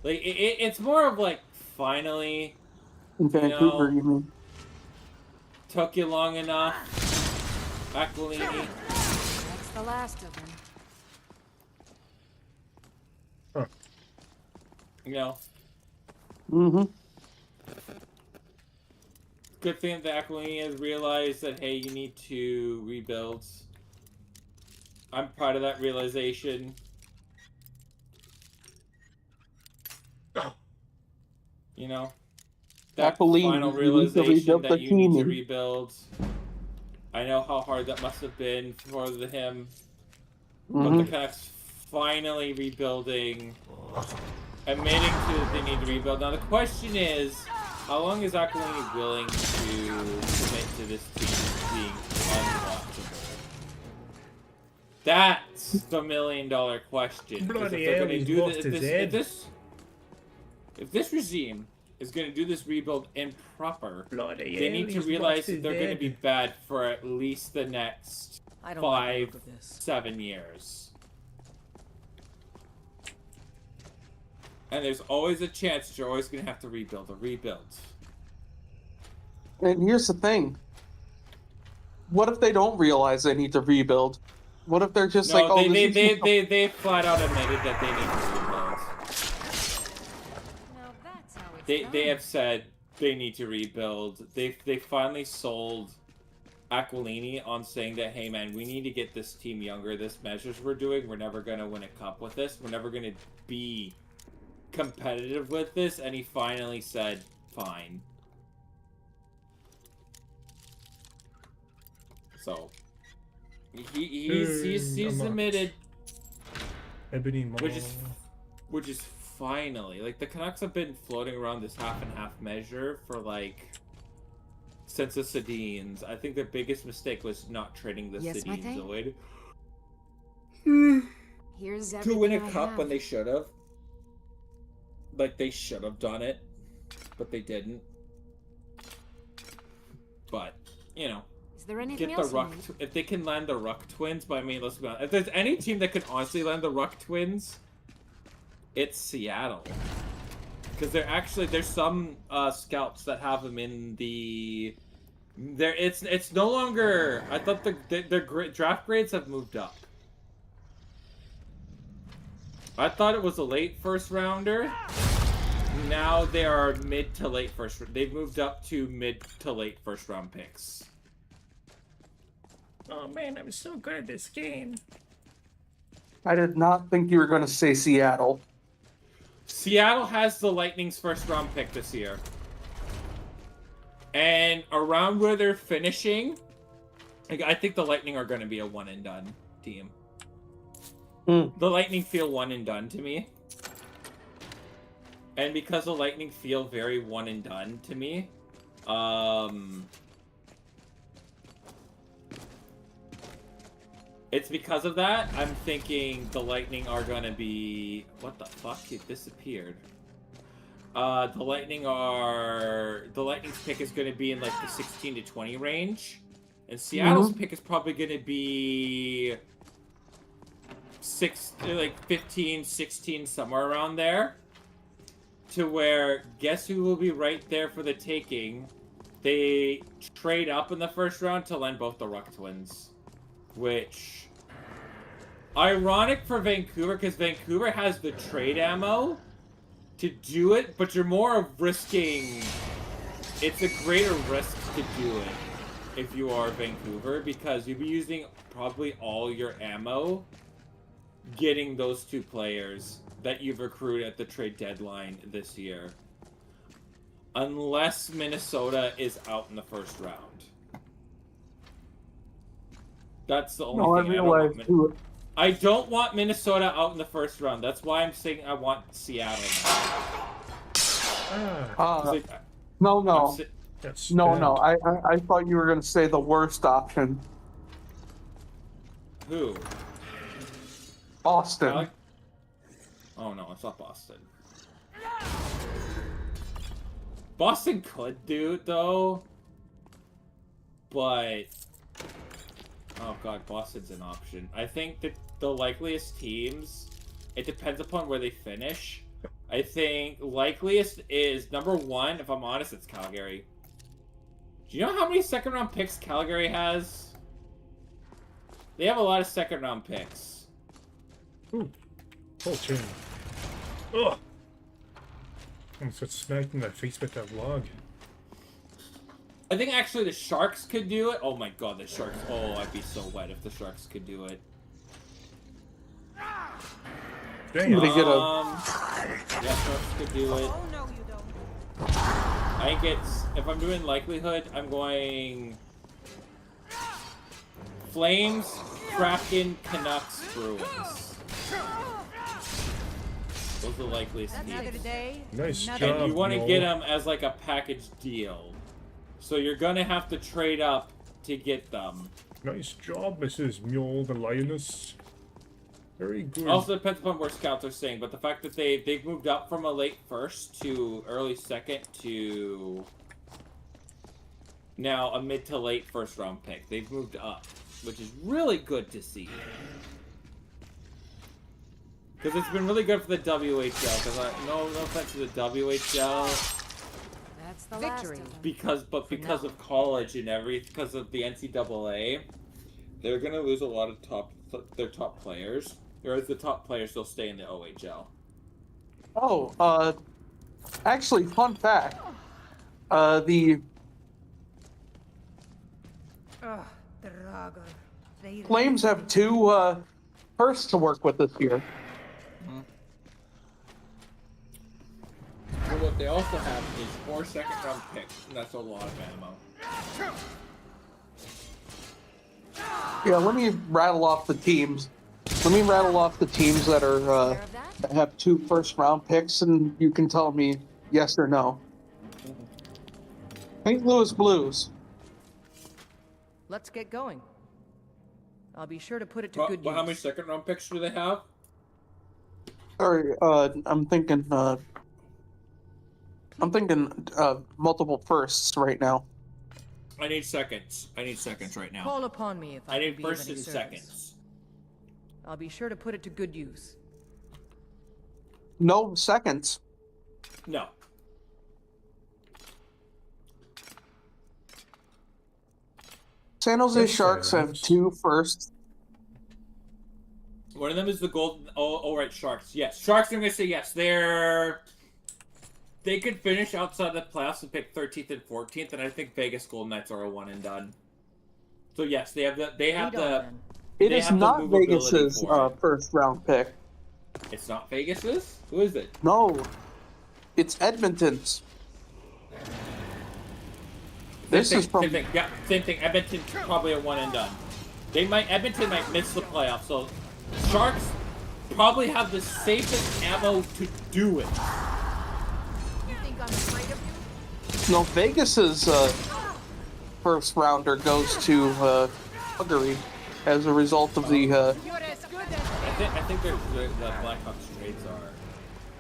like it's more of like finally. In Vancouver, you mean? Took you long enough, Aquilini. That's the last of them. Huh. You know. Mm-hmm. Good thing that Aquilini has realized that, hey, you need to rebuild. I'm proud of that realization. You know, that Aquilini, final you need to realization rebuild that the you need to team. rebuild. I know how hard that must have been for him. But Mm-hmm. the Canucks finally rebuilding, admitting to that they need to rebuild. Now the question is, how long is Aquilini willing to commit to this team being unwatchable? That's the $1 million question. Because if they're going to do if this regime is going to do this rebuild improper, they need to realize that they're going to be bad for at least the next 5-7 years. And there's always a chance that you're always going to have to rebuild a rebuild. And here's the thing. What if they don't realize they need to rebuild? What if they're just like, oh, they flat out admitted that they need to rebuild. Now that's how it's They have said they need to rebuild. They finally sold Aquilini on saying that, hey man, we need to get this team younger. This measures we're doing, we're never going to win a cup with this. We're never going to be competitive with this. And he finally said, fine. So he's admitted, which is finally, like, the Canucks have been floating around this half and half measure for like since the Sedins. I think the biggest mistake was not trading the Sedins away to win a cup when they should have. Like, they should have done it, but they didn't. But you know. Is there anything Get the else? Ruck. If they can land the Ruck twins, but I mean, let's be honest. If there's any team that could honestly land the Ruck twins, it's Seattle. Because there's some scouts that have them in the. It's no longer. I thought their draft grades have moved up. I thought it was a late first rounder. Now they are mid to late first. They've moved up to mid to late first round picks. Oh man, I'm so good at this game. I did not think you were going to say Seattle. Seattle has the Lightning's first round pick this year. And around where they're finishing, I think the Lightning are going to be a one and done team. The Lightning feel one and done to me. And because the Lightning feel very one and done to me, it's because of that, I'm thinking the Lightning are gonna be... What the fuck? It disappeared. The Lightning's pick is gonna be in like the 16 to 20 range. And Seattle's pick is probably gonna be 15, 16, somewhere around there. To where, guess who will be right there for the taking? They trade up in the first round to land both the Ruck twins. Which, ironic for Vancouver, because Vancouver has the trade ammo to do it, but you're more of risking. It's a greater risk to do it if you are Vancouver, because you'll be using probably all your ammo getting those 2 players that you've recruited at the trade deadline this year. Unless Minnesota is out in the first round. That's the only thing I don't want. I don't want Minnesota out in the first round. That's why I'm saying I want Seattle now. No. That's No. I thought you were going to say the worst option. Who? Boston. Oh no, it's not Boston. Boston could do it though, but oh god, Boston's an option. I think that the likeliest teams, it depends upon where they finish. I think likeliest is number 1. If I'm honest, it's Calgary. Do you know how many second-round picks Calgary has? They have a lot of second-round picks. Ooh. Oh, chain. Ugh. I almost got smacked in the face with that log. I think actually the Sharks could do it. Oh my god, the Sharks. Oh, I'd be so wet if the Sharks could do it. Dang it. Yeah, Sharks could do it. Oh no, you don't. I think it's, if I'm doing likelihood, I'm going Flames, Kraken, Canucks, Bruins. Those are the likeliest teams. Nice job. And you want to Noel. get them as like a package deal. So you're going to have to trade up to get them. Nice job, Mrs. Mule the Lioness. Very good. Also depends upon where scouts are saying, but the fact that they've moved up from a late first to early second to now a mid to late first round pick. They've moved up, which is really good to see. Because it's been really good for the WHL. Because no offense to the WHL. That's the victory. Because of college and because of the NCAA, they're gonna lose a lot of their top players. Whereas the top players still stay in the OHL. Oh, actually, fun fact. The Flames have 2 firsts to work with this year. Well, what they also have is 4 second-round picks, and that's a lot of ammo. Yeah, let me rattle off the teams. Let me rattle off the teams that are that have 2 first-round picks, and you can tell me yes or no. St. Louis Blues. Let's get going. I'll be sure to put it to good use. How many second-round picks do they have? Sorry, I'm thinking multiple firsts right now. I need seconds. I need seconds right now. Call upon me if I need can be of first any and service. seconds. I'll be sure to put it to good use. No seconds. No. San Jose Sharks have 2 firsts. One of them is the golden. Oh, right, Sharks. Yes, Sharks. I'm gonna say yes. They could finish outside the playoffs and pick 13th and 14th, and I think Vegas Golden Knights are a one and done. So yes, they have the. It is not Vegas's first round pick. It's not Vegas's? Who is it? No, it's Edmonton's. This is from. Same thing. Yeah, same thing. Edmonton probably a one and done. Edmonton might miss the playoffs, so Sharks probably have the safest ammo to do it. You think I'm afraid of you? No, Vegas's first rounder goes to Calgary as a result of the. I think the Blackhawks trades are.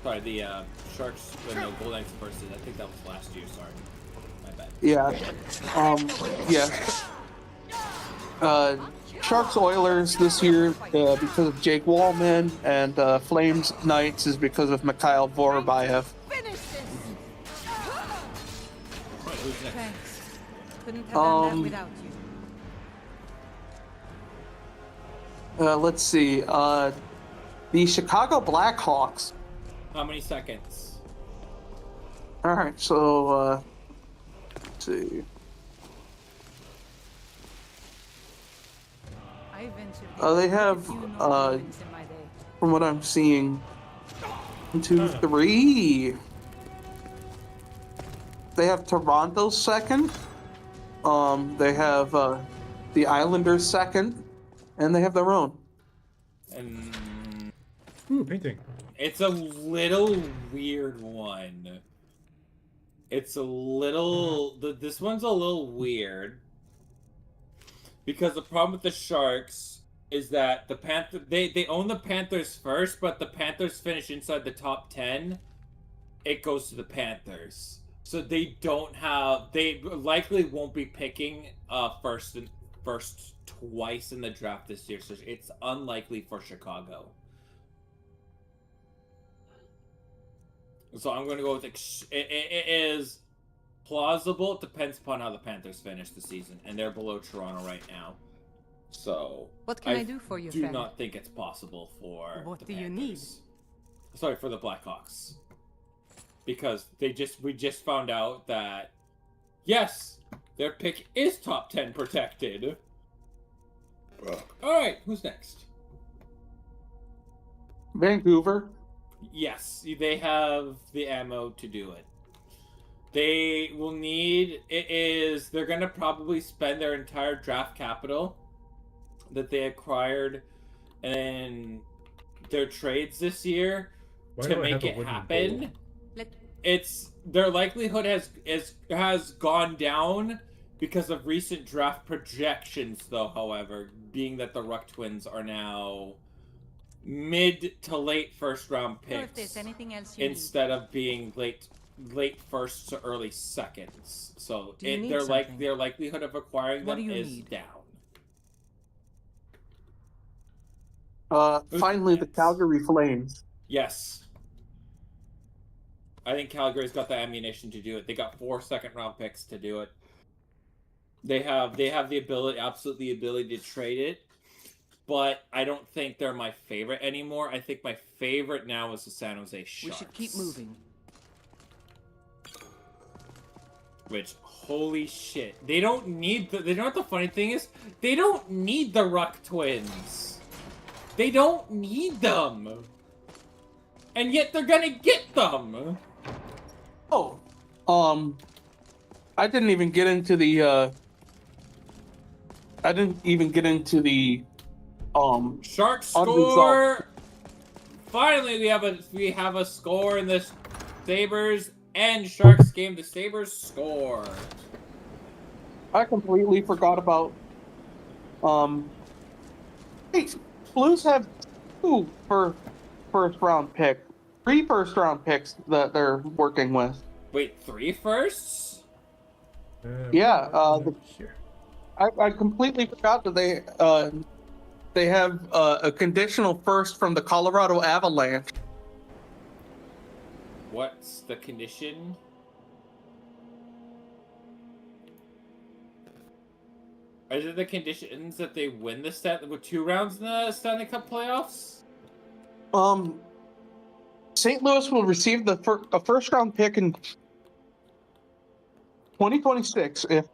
Sorry, the Sharks when the Golden Knights first did. I think that was last year. Sorry, my bad. Yeah. Sharks Oilers this year because of Jake Wallman, and Flames Knights is because of Mikhail Vorobayev. Thanks. Couldn't have done that without you. Let's see. The Chicago Blackhawks. How many seconds? All right, so let's see. I ventured They have from what I'm seeing. 1, 2, 3. They have Toronto second. They have the Islanders second, and they have their own. And Ooh, painting. it's a little weird one. It's a little... This one's a little weird. Because the problem with the Sharks is that the Panther... They own the Panthers first, but the Panthers finish inside the top 10. It goes to the Panthers. So they don't have... They likely won't be picking first twice in the draft this year. So it's unlikely for Chicago. So I'm going to go with... It is plausible. It depends upon how the Panthers finish the season. And they're below Toronto right now. So... What can I do for you, do friend? not think it's possible for What the do you Panthers. need? Sorry, for the Blackhawks. Because we just found out that... Yes! Their pick is top 10 protected. Alright, who's next? Vancouver. Yes, they have the ammo to do it. They will need... They're going to probably spend their entire draft capital that they acquired in their trades this year to make it happen. Their likelihood has gone down because of recent draft projections, though, however, being that the Ruck Twins are now mid to late first round picks if there's anything else you instead of being late first to early seconds. So Do you need their something? their likelihood of acquiring What them do you is need? down. Finally, the Calgary Flames. Yes. I think Calgary's got the ammunition to do it. They got 4 second-round picks to do it. They have the ability, absolutely the ability to trade it, but I don't think they're my favorite anymore. I think my favorite now is the San Jose Sharks. We should keep moving. Which, holy shit, they don't need the. They know what the funny thing is? They don't need the Ruck Twins. They don't need them, and yet they're gonna get them. Oh, I didn't even get into the. Sharks unresolved. score. Finally, we have a score in this Sabres and Sharks game. The Sabres score. I completely forgot about. Hey, Blues have 2 for first round pick, 3 first round picks that they're working with. Wait, 3 firsts? Yeah, Here. I completely forgot that they have a conditional first from the Colorado Avalanche. What's the condition? Is it the conditions that they win with 2 rounds in the Stanley Cup playoffs? St. Louis will receive a first round pick in 2026 if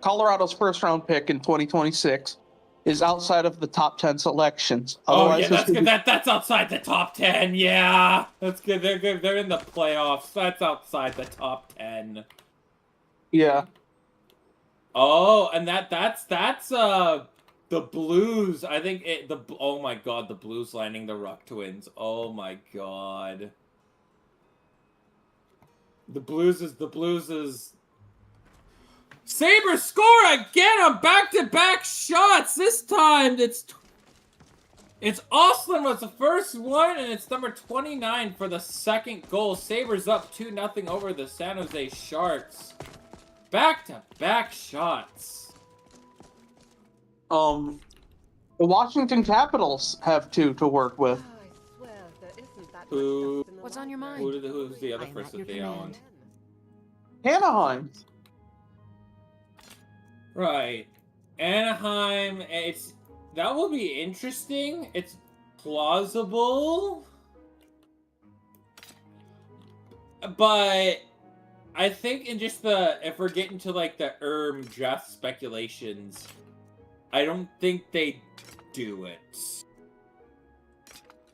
Colorado's first round pick in 2026 is outside of the top 10 selections. Oh yeah, that's good. That's outside the top 10. Yeah, that's good. They're good. They're in the playoffs. That's outside the top 10. Yeah. Oh, and that's the Blues. I think oh my god, the Blues landing the Ruck Twins. Oh my god. The Blues is Sabres score again on back-to-back shots. This time it's Ostlund was the first one, and it's number 29 for the second goal. Sabres up 2-0 over the San Jose Sharks. Back-to-back shots. The Washington Capitals have 2 to work with. What's on your mind? Who's the other person that they own? Anaheim. Right. Anaheim, that will be interesting. It's plausible. But I think in just if we're getting to like the draft speculations, I don't think they do it.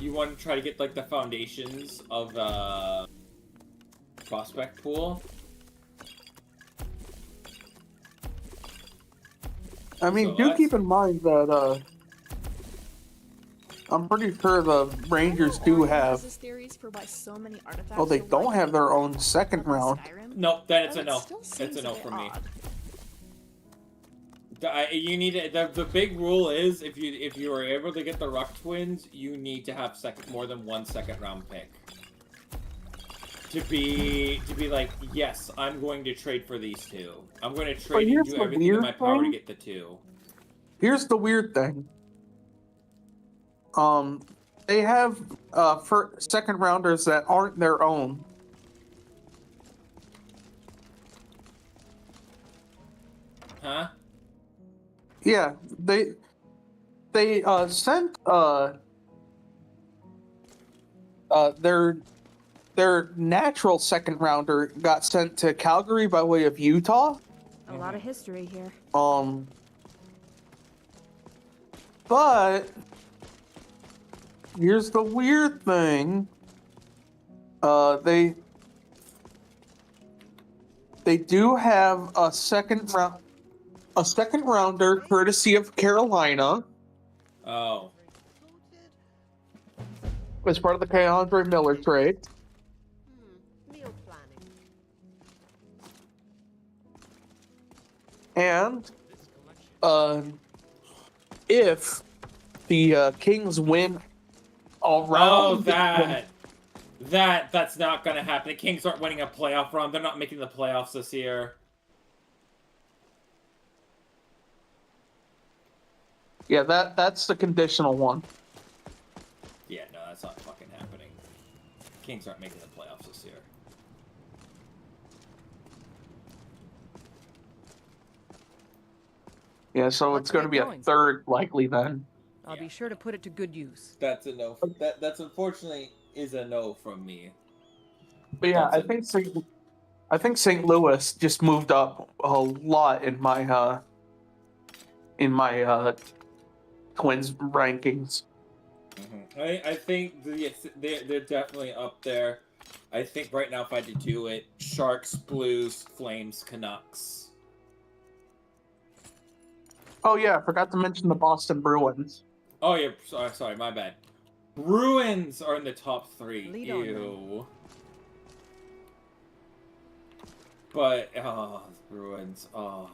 you want to try to get like the foundations of prospect pool. I mean, So do that's- keep in mind that I'm pretty sure the Rangers do have. Theories for why so many artifacts Oh, they are don't wiped have their out own second of round. Skyrim. No, then it's Though a it no. still It's seems a no bit from me. odd. You need the big rule is if you are able to get the Ruck twins, you need to have more than one second round pick. To be like, yes, I'm going to trade for these two. I'm going to trade and here's do the everything in weird my power to thing. get the two. Here's the weird thing. They have for second rounders that aren't their own. Huh? Yeah, they sent their natural second rounder got sent to Calgary by way of Utah. A lot of history here. But here's the weird thing. They do have a second rounder courtesy of Carolina Oh. as part of the Keandre Miller trade. Meal planning. And if the Kings win all round, that's not gonna happen. The Kings aren't winning a playoff run. They're not making the playoffs this year. Yeah, that's the conditional one. Yeah, no, that's not fucking happening. Kings aren't making the playoffs this year. Yeah, so Let's it's going to get be going. a third likely then. I'll be sure to put it to good use. That's a no. That's unfortunately is a no from me. But yeah, I think St. Louis just moved up a lot in my Twins rankings. I think they're definitely up there. I think right now if I had to do it, Sharks, Blues, Flames, Canucks. Oh yeah, I forgot to mention the Boston Bruins. Oh yeah, sorry, my bad. Bruins are in the top 3. Lead on, Ew. But Bruins. Going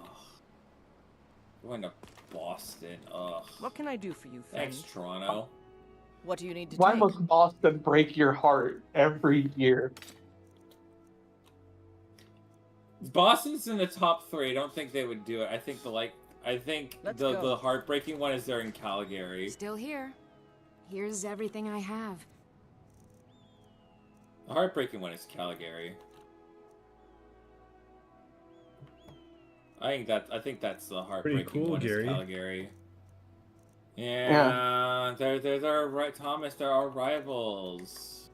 to Boston. Ugh. What can I do for you, friend? Thanks, Toronto. What do you need to Why take? must Boston break your heart every year? Boston's in the top 3. I don't think they would do it. I think Let's the go. heartbreaking one is they're in Calgary. Still here. Here's everything I have. The heartbreaking one is Calgary. I think that's the heartbreaking cool, one Gary. is Calgary. Yeah, they're Thomas. They're our rivals.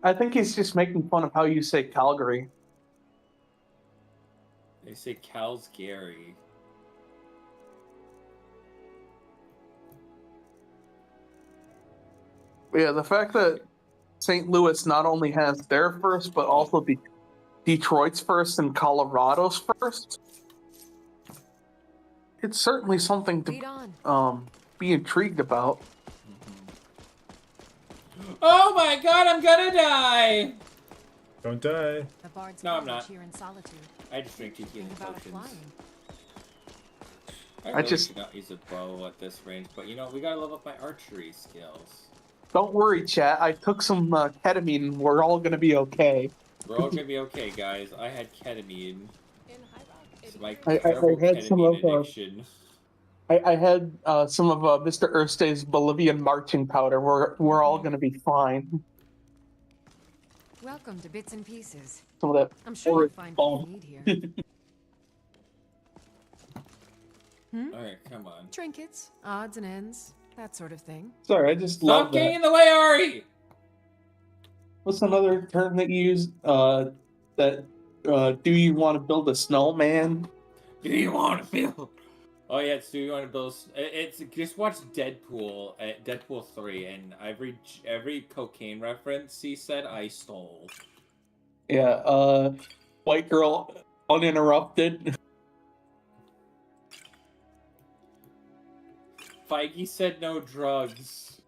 I think he's just making fun of how you say Calgary. They say Cal's Gary. Yeah, the fact that St. Louis not only has their first, but also Detroit's first and Colorado's first, it's certainly something Lead to on. be intrigued about. Oh my god, I'm gonna die! Don't die. The Bard's No, I'm College not. here in solitude. I just drink too Thinking healing about potions. flying. I really should not use a bow at this range, but you know, we gotta level up my archery skills. Don't worry, chat. I took some ketamine and we're all gonna be okay. We're all gonna be okay, guys. I had ketamine. It's my I terrible had some ketamine of addiction. I had some of Mr. Erstey's Bolivian marching powder. We're all gonna be fine. Welcome to Bits and Pieces. Some of that. I'm sure you'll find what you need here. Alright, come on. Trinkets, odds and ends, that sort of thing. Sorry, I just Stop love getting that. in the way, Ari! What's another term that you use? Do you want to build a snowman? Do you want to feel? Oh yeah, so you want to build? It's just watch Deadpool, Deadpool 3, and every cocaine reference he said I stole. Yeah, white girl uninterrupted. Feige said no drugs.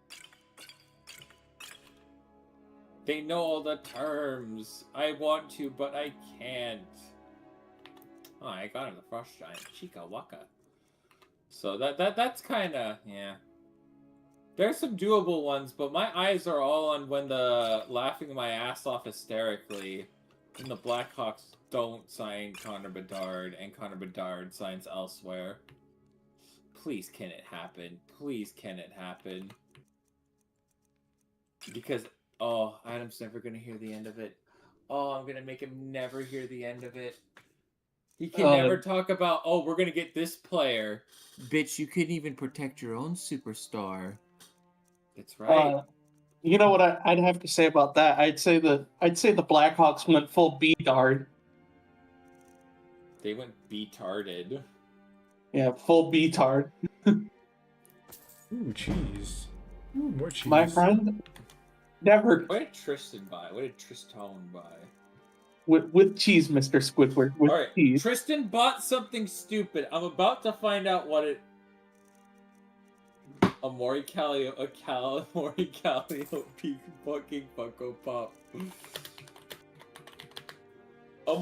They know all the terms. I want to, but I can't. Oh, I got him the frost giant. Chica waka. So that's kind of, yeah. There's some doable ones, but my eyes are all on when the laughing my ass off hysterically when the Blackhawks don't sign Connor Bedard and Connor Bedard signs elsewhere. Please can it happen? Please can it happen? Because, oh, Adam's never going to hear the end of it. Oh, I'm going to make him never hear the end of it. He can never talk about, oh, we're going to get this player. Bitch, you couldn't even protect your own superstar. That's right. You know what I'd have to say about that? I'd say the Blackhawks went full Bedard. They went betarded. Yeah, full Bedard. Ooh, cheese. Ooh, more cheese. My friend, never. What did Tristan buy? What did Tristan buy? With cheese, Mr. Squidward. With Alright, cheese. Tristan bought something stupid. I'm about to find out what it... A Maury Calliope fucking Funko Pop. A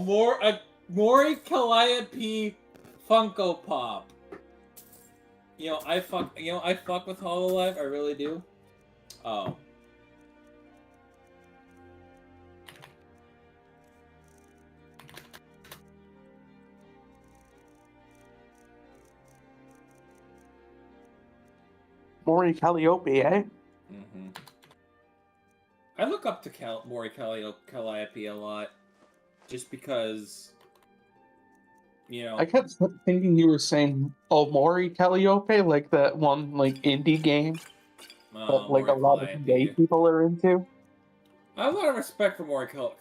Maury Calliope Funko Pop. I fuck with Hololive, I really do. Oh. Maury Calliope, eh? Mm-hmm. I look up to Maury Calliope a lot. Just because, I kept thinking you were saying, oh, Maury Calliope, like that one, like, indie game that, like, a lot of gay people are into. I have a lot of respect for Maury Callie.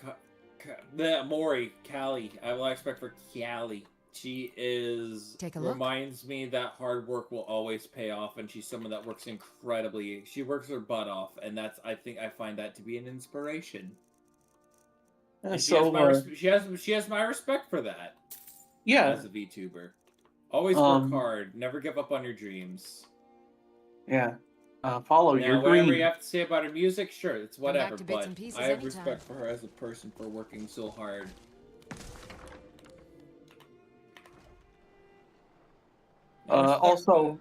I have a lot of respect for Callie. She reminds me that hard work will always pay off, and she's someone that works incredibly. She works her butt off, and I find that to be an inspiration. And she has my respect for that. Yeah. As a VTuber. Always work hard. Never give up on your dreams. Yeah. Follow your dreams. Whatever you have to say about her music, sure, it's whatever. But I have respect for her as a person for working so hard. Also,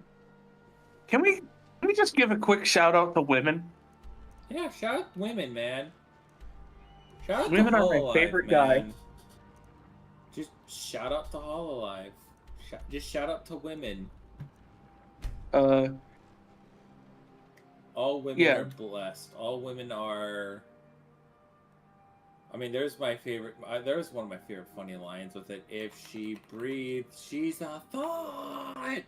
can we just give a quick shout out to women? Yeah, shout out women, man. Shout out women to are my Hololive, favorite man. guy. Just shout out to Hololive. Just shout out to women. All women are blessed. All women are. I mean, there's one of my favorite funny lines with it. If she breathes, she's a thought.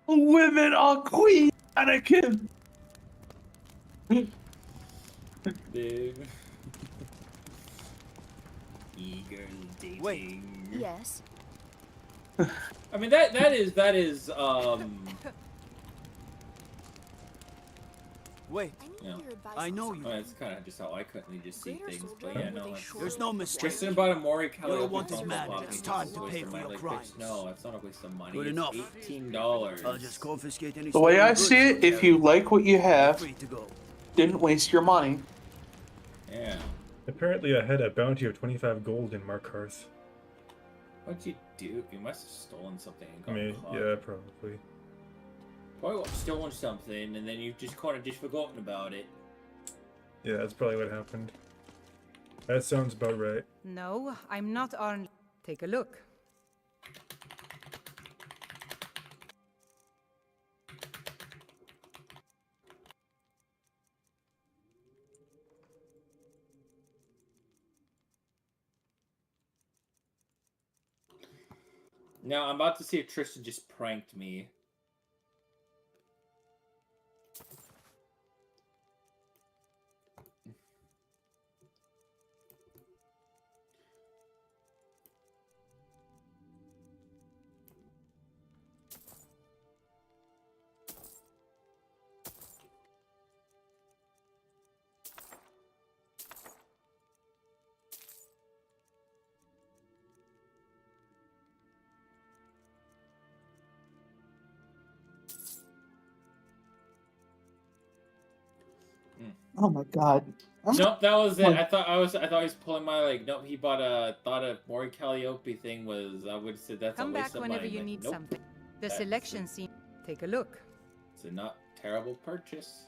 Women are queen, Anakin. Dude. E-girl dating. Wait. Yes. I mean that is Wait. I know you. It's kind of just how I couldn't just see things, but yeah, no. There's no mistake. Tristan bought a Maury Calliope want this Funko man. Pop. It's time to pay for your crimes. No, it's not a waste of money. Good enough. It's $18. I'll just confiscate any. The way I see it, if you like what you have, didn't waste your money. Yeah. Apparently I had a bounty of 25 gold in Markarth. What'd you do? You must have stolen something and I got mean, caught. yeah, probably. Probably stolen something and then you've just kind of just forgotten about it. Yeah, that's probably what happened. That sounds about right. No, I'm not on. Take a look. Now, I'm about to see if Tristan just pranked me. Oh my god. Nope, that was it. Like- I thought he was pulling my like. Nope, he bought thought a Mori Calliope thing was. I would say that's Come a waste back of whenever money. you Like, need nope, something. The that's selection scene. Take a look. It's a not terrible purchase.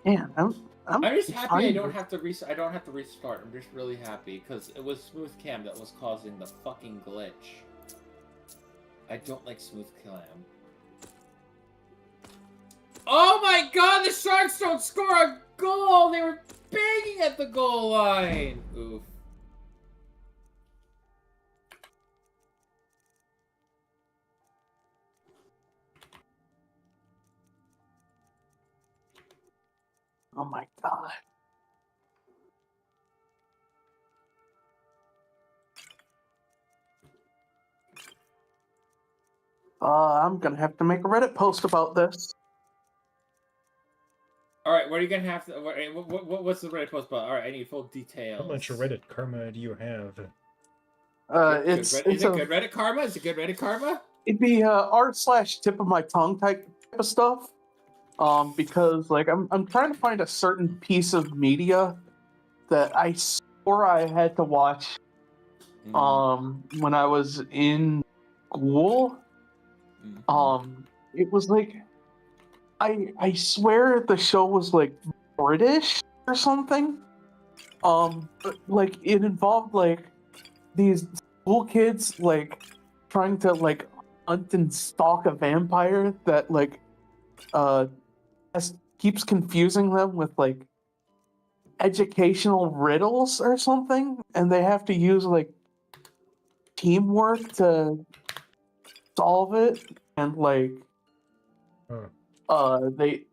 Man, I'm just happy I excited. don't have to I don't have to restart. I'm just really happy because it was Smooth Cam that was causing the fucking glitch. I don't like Smooth Cam. Oh my god, the Sharks don't score a goal! They were banging at the goal line! Oof. Oh my god. I'm gonna have to make a Reddit post about this. Alright, what are you gonna have to... what's the Reddit post about? Alright, I need full details. How much Reddit karma do you have? It's is it good Reddit karma? Is it good Reddit karma? It'd be r/tip of my tongue type of stuff. Because like I'm trying to find a certain piece of media that I swore I had to watch when I was in school. It was like I swear the show was like British or something. But like it involved like these school kids like trying to like hunt and stalk a vampire that like keeps confusing them with like educational riddles or something, and they have to use like teamwork to solve it, and like they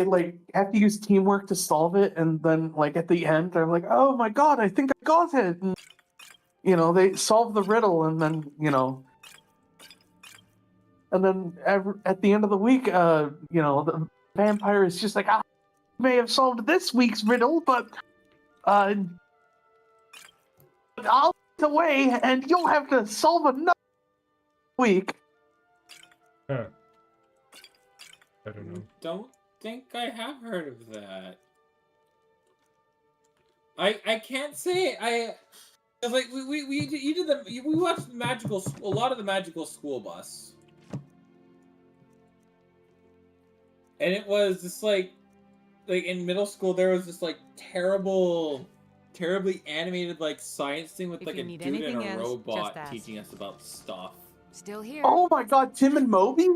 like have to use teamwork to solve it, and then like at the end they're like, oh my god, I think I got it, and they solve the riddle, and then at the end of the week the vampire is just like, I may have solved this week's riddle, but I'll get away and you'll have to solve another week. Huh. I don't know. Don't think I have heard of that. I can't say like we watched a lot of the Magical School Bus, and it was just like in middle school there was this like terribly animated like science thing with If like you a need dude and anything a else, robot just ask. teaching us about stuff. Still here. Oh my god, Tim and Moby?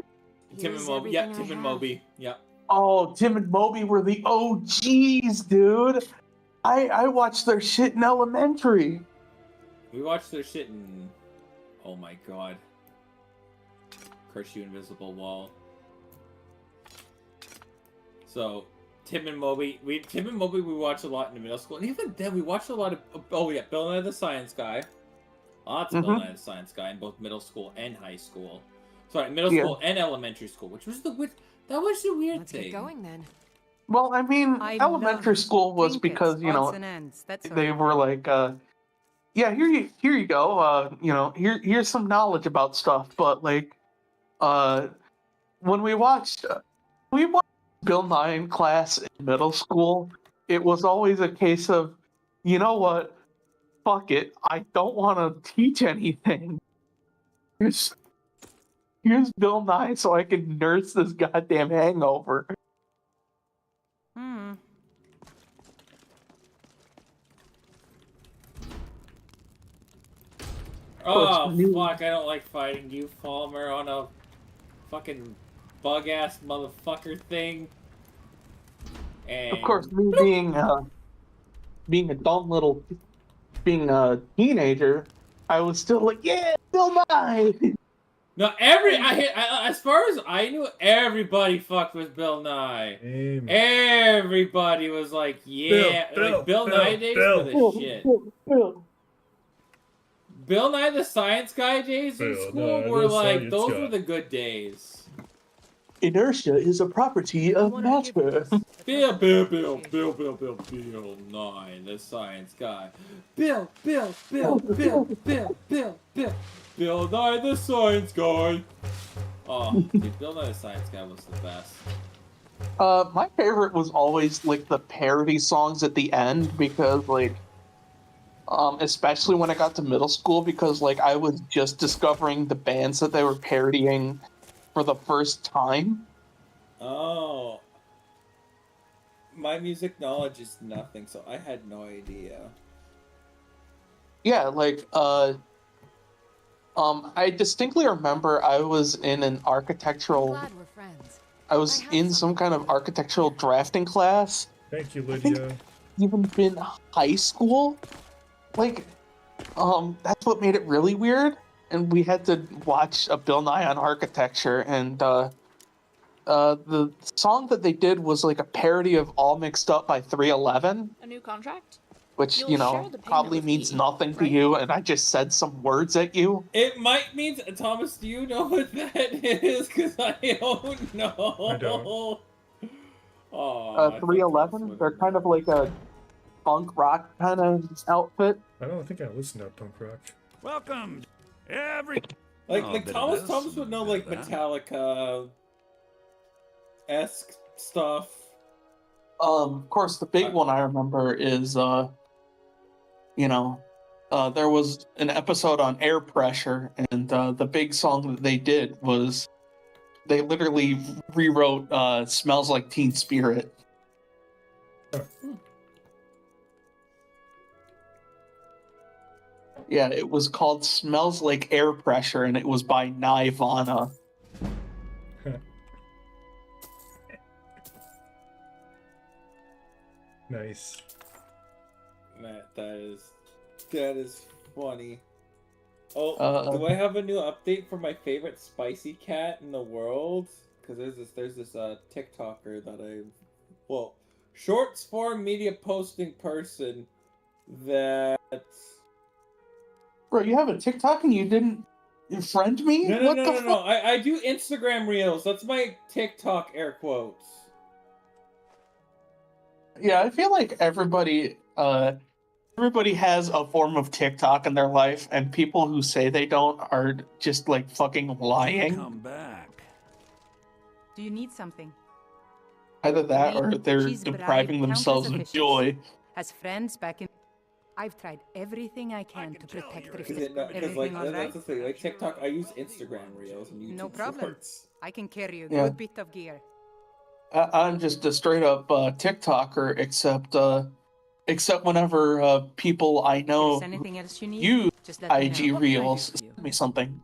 Tim and Moby, yeah, Tim and Moby, yeah. Oh, Tim and Moby were the OGs, dude. I watched their shit in elementary. We watched their shit in... Oh my god. Curse you, invisible wall. So, Tim and Moby we watched a lot in the middle school, and even then we watched a lot of... Oh yeah, Bill Nye the Science Guy. Lots of Bill Nye the Science Guy in both middle school and high school. Sorry, middle school and elementary school, which was that was the weird Let's thing. get going then. Well, I mean, elementary school was because, they were like, yeah, here you go. Here's some knowledge about stuff. But like, when we watched Bill Nye in class in middle school, it was always a case of, you know what? Fuck it. I don't want to teach anything. Here's Bill Nye so I can nurse this goddamn hangover. Oh, fuck, I don't like fighting you, Palmer, on a fucking bug-ass motherfucker thing. And... Of course, me being a dumb little... being a teenager, I was still like, yeah, Bill Nye! No, as far as I knew, everybody fucked with Bill Nye. Amen. Everybody was like, yeah, Bill Nye days were the shit. Bill Nye the Science Guy days in school were like, those were the good days. Inertia is a property of matter. Bill 9, the science guy. Bill 9, the science guy. Oh, dude, Bill 9, the science guy was the best. My favorite was always like the parody songs at the end because like, especially when I got to middle school because like I was just discovering the bands that they were parodying for the first time. Oh. My music knowledge is nothing, so I had no idea. Yeah, like, I distinctly remember I was in an architectural... Glad we're friends. I was in some kind of architectural drafting class. Thank you, I think Lydia. even in high school. Like, that's what made it really weird. And we had to watch a Bill Nye on architecture, and, the song that they did was like a parody of All Mixed Up by 311. A new contract? Which, You'll you share know, the payment probably with means me, nothing to right? you, and I just said some words at you. It might mean... Thomas, do you know what that is? Because I don't know. I don't. Oh, 311, they're kind of like a punk rock kind of outfit. I don't think I listen to punk rock. Welcome, every. Like Thomas would know like Metallica-esque stuff. Of course, the big one I remember is, you know, there was an episode on air pressure, and the big song that they did was they literally rewrote "Smells Like Teen Spirit." Yeah, it was called "Smells Like Air Pressure," and it was by Nirvana. Nice. Matt, that is funny. Oh, do I have a new update for my favorite spicy cat in the world? Because there's this TikToker that shorts form media posting person that. Bro, you have a TikTok and you didn't friend me? No. I do Instagram reels. That's my TikTok air quotes. Yeah, I feel like everybody has a form of TikTok in their life, and people who say they don't are just like fucking lying. Come back. Do you need something? Either that or they're She's depriving bribed themselves countless of joy. As friends back in... I've tried everything I can to protect Because Riften. like Everything all right? that's the thing. Like TikTok, I use Instagram reels and YouTube No problem. shorts. I can carry a Yeah. good bit of gear. I'm just a straight up TikToker, except whenever people I If know there's anything else you need, use just let me IG know. reels send me something.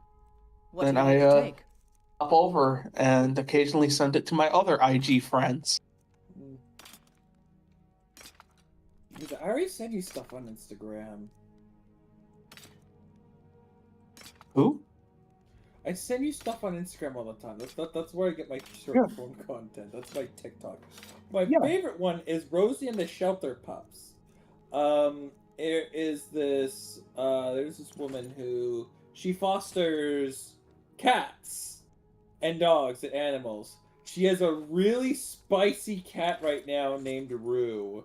What Then do you need to I take? hop over and occasionally send it to my other IG friends. Because I already send you stuff on Instagram. Who? I send you stuff on Instagram all the time. That's where I get my short form content. That's my TikTok. My favorite one is Rosie and the Shelter Pups. There is this there's this woman who she fosters cats and dogs and animals. She has a really spicy cat right now named Rue,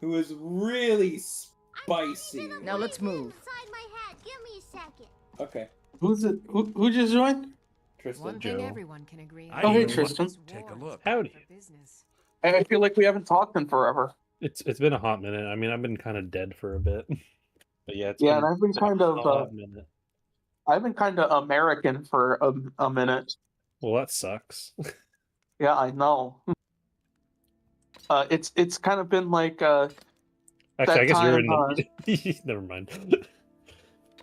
who is really spicy. Now let's move. Inside my hat. Give me a second. Okay. Who's it? Who just joined? Tristan. One thing everyone can agree on. Oh, hey, Tristan. Take a look. Howdy. I feel like we haven't talked in forever. It's been a hot minute. I mean, I've been kind of dead for a bit, but yeah, it's Yeah, been, and I've been kind of a hot minute. I've been kind of American for a minute. Well, that sucks. Yeah, I know. It's kind of been like Actually, I guess you're in time, the... Never mind.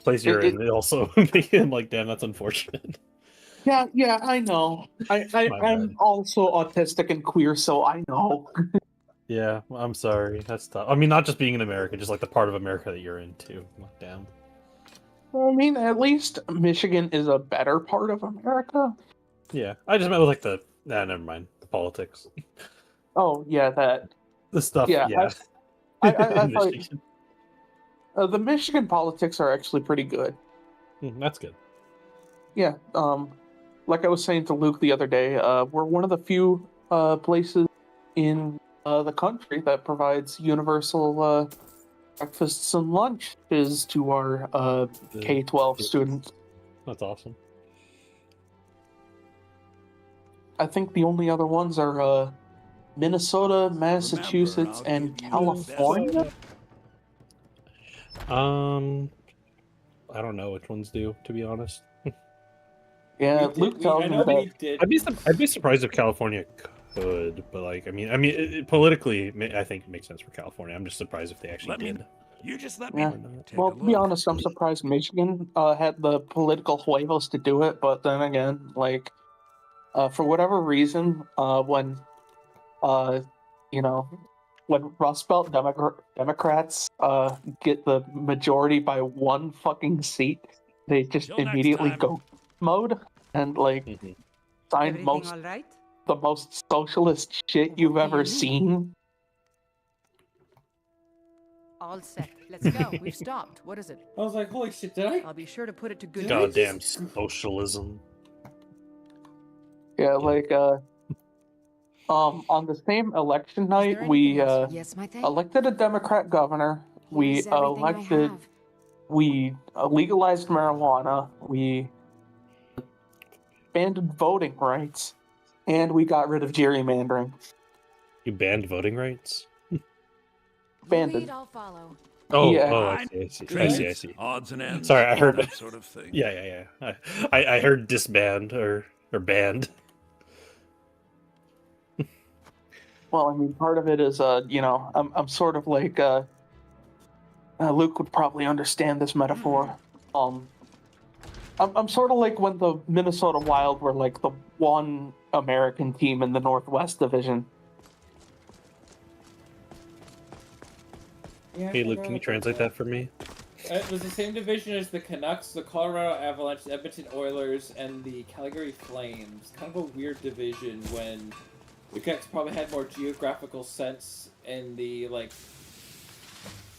Place you're in, it also being like, damn, that's unfortunate. Yeah, I know. I'm also autistic and queer, so I know. Yeah, I'm sorry. That's tough. I mean, not just being in America, just like the part of America that you're in too. Like, damn. I mean, at least Michigan is a better part of America. Yeah, I just meant with like the... Nah, never mind. The politics. Oh, yeah, that. The stuff, Yeah. yeah. I thought the Michigan politics are actually pretty good. That's good. Yeah, like I was saying to Luke the other day, we're one of the few places in the country that provides universal breakfasts and lunches to our K-12 students. That's awesome. I think the only other ones are Minnesota, Massachusetts, I'll and give you the best. California. I don't know which ones do, to be honest. Yeah, Luke tells me that. I'd be surprised if California could, but like, politically, I think it makes sense for California. I'm just surprised if they actually did. You just let Yeah. me take Well, a to be look. honest, I'm surprised Michigan had the political huevos to do it. But then again, like, for whatever reason, when when Rust Belt Democrats get the majority by one fucking seat, they just Till next immediately time. go mode and like sign Everything all right? the most socialist shit you've ever seen. All set. Let's go. We've stopped. What is it? I was like, holy shit, did I? I'll be sure to put it to good use. Goddamn socialism. Yeah, like on the same election night, we Yes, my thing? elected a Democrat governor. We Here's everything I elected. have. We legalized marijuana. We abandoned voting rights, and we got rid of gerrymandering. You banned voting rights? Abandoned. I'll follow. I see. Odds and ends. Sorry, I heard that sort of thing. Yeah. I heard disband or banned. Well, I mean, part of it is, I'm sort of like, Luke would probably understand this metaphor. I'm sort of like when the Minnesota Wild were like the one American team in the Northwest Division. Yeah, Hey, Luke, can you translate that for me? It was the same division as the Canucks, the Colorado Avalanche, the Edmonton Oilers, and the Calgary Flames. Kind of a weird division when the Canucks probably had more geographical sense in the, like,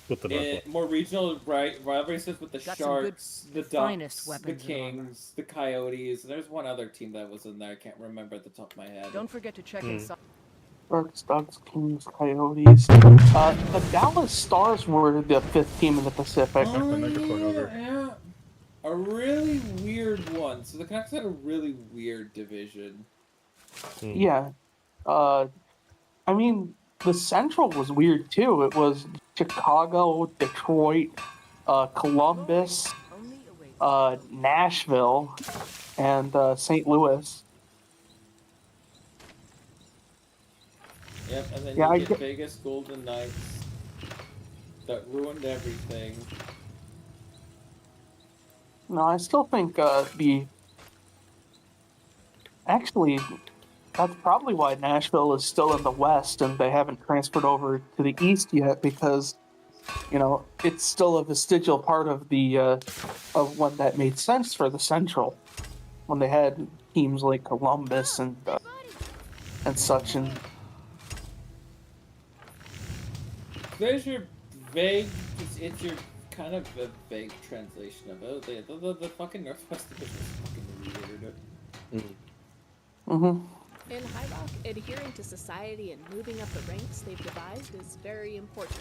With the more regional rivalries with the Got some Sharks, good, the finest Ducks, the weapons and armor. Kings, the Coyotes. There's one other team that was in there. I can't remember at the top of my head. Don't forget to check inside. Sharks, Ducks, Kings, Coyotes. The Dallas Stars were the fifth team in the Pacific. Yeah. A really weird one. So the Canucks had a really weird division. Yeah. I mean, the Central was weird too. It was Chicago, Detroit, Columbus, Nashville, and St. Louis. Yep, and then Yeah, you get Vegas Golden Knights that ruined everything. No, I still think actually, that's probably why Nashville is still in the West and they haven't transferred over to the East yet, because, it's still a vestigial part of the of when that made sense for the Central, when they had teams like Columbus and such. And There's your vague. It's your kind of a vague translation of it. The fucking Northwest Division is fucking weird. In High Rock, adhering to society and moving up the ranks they've devised is very important.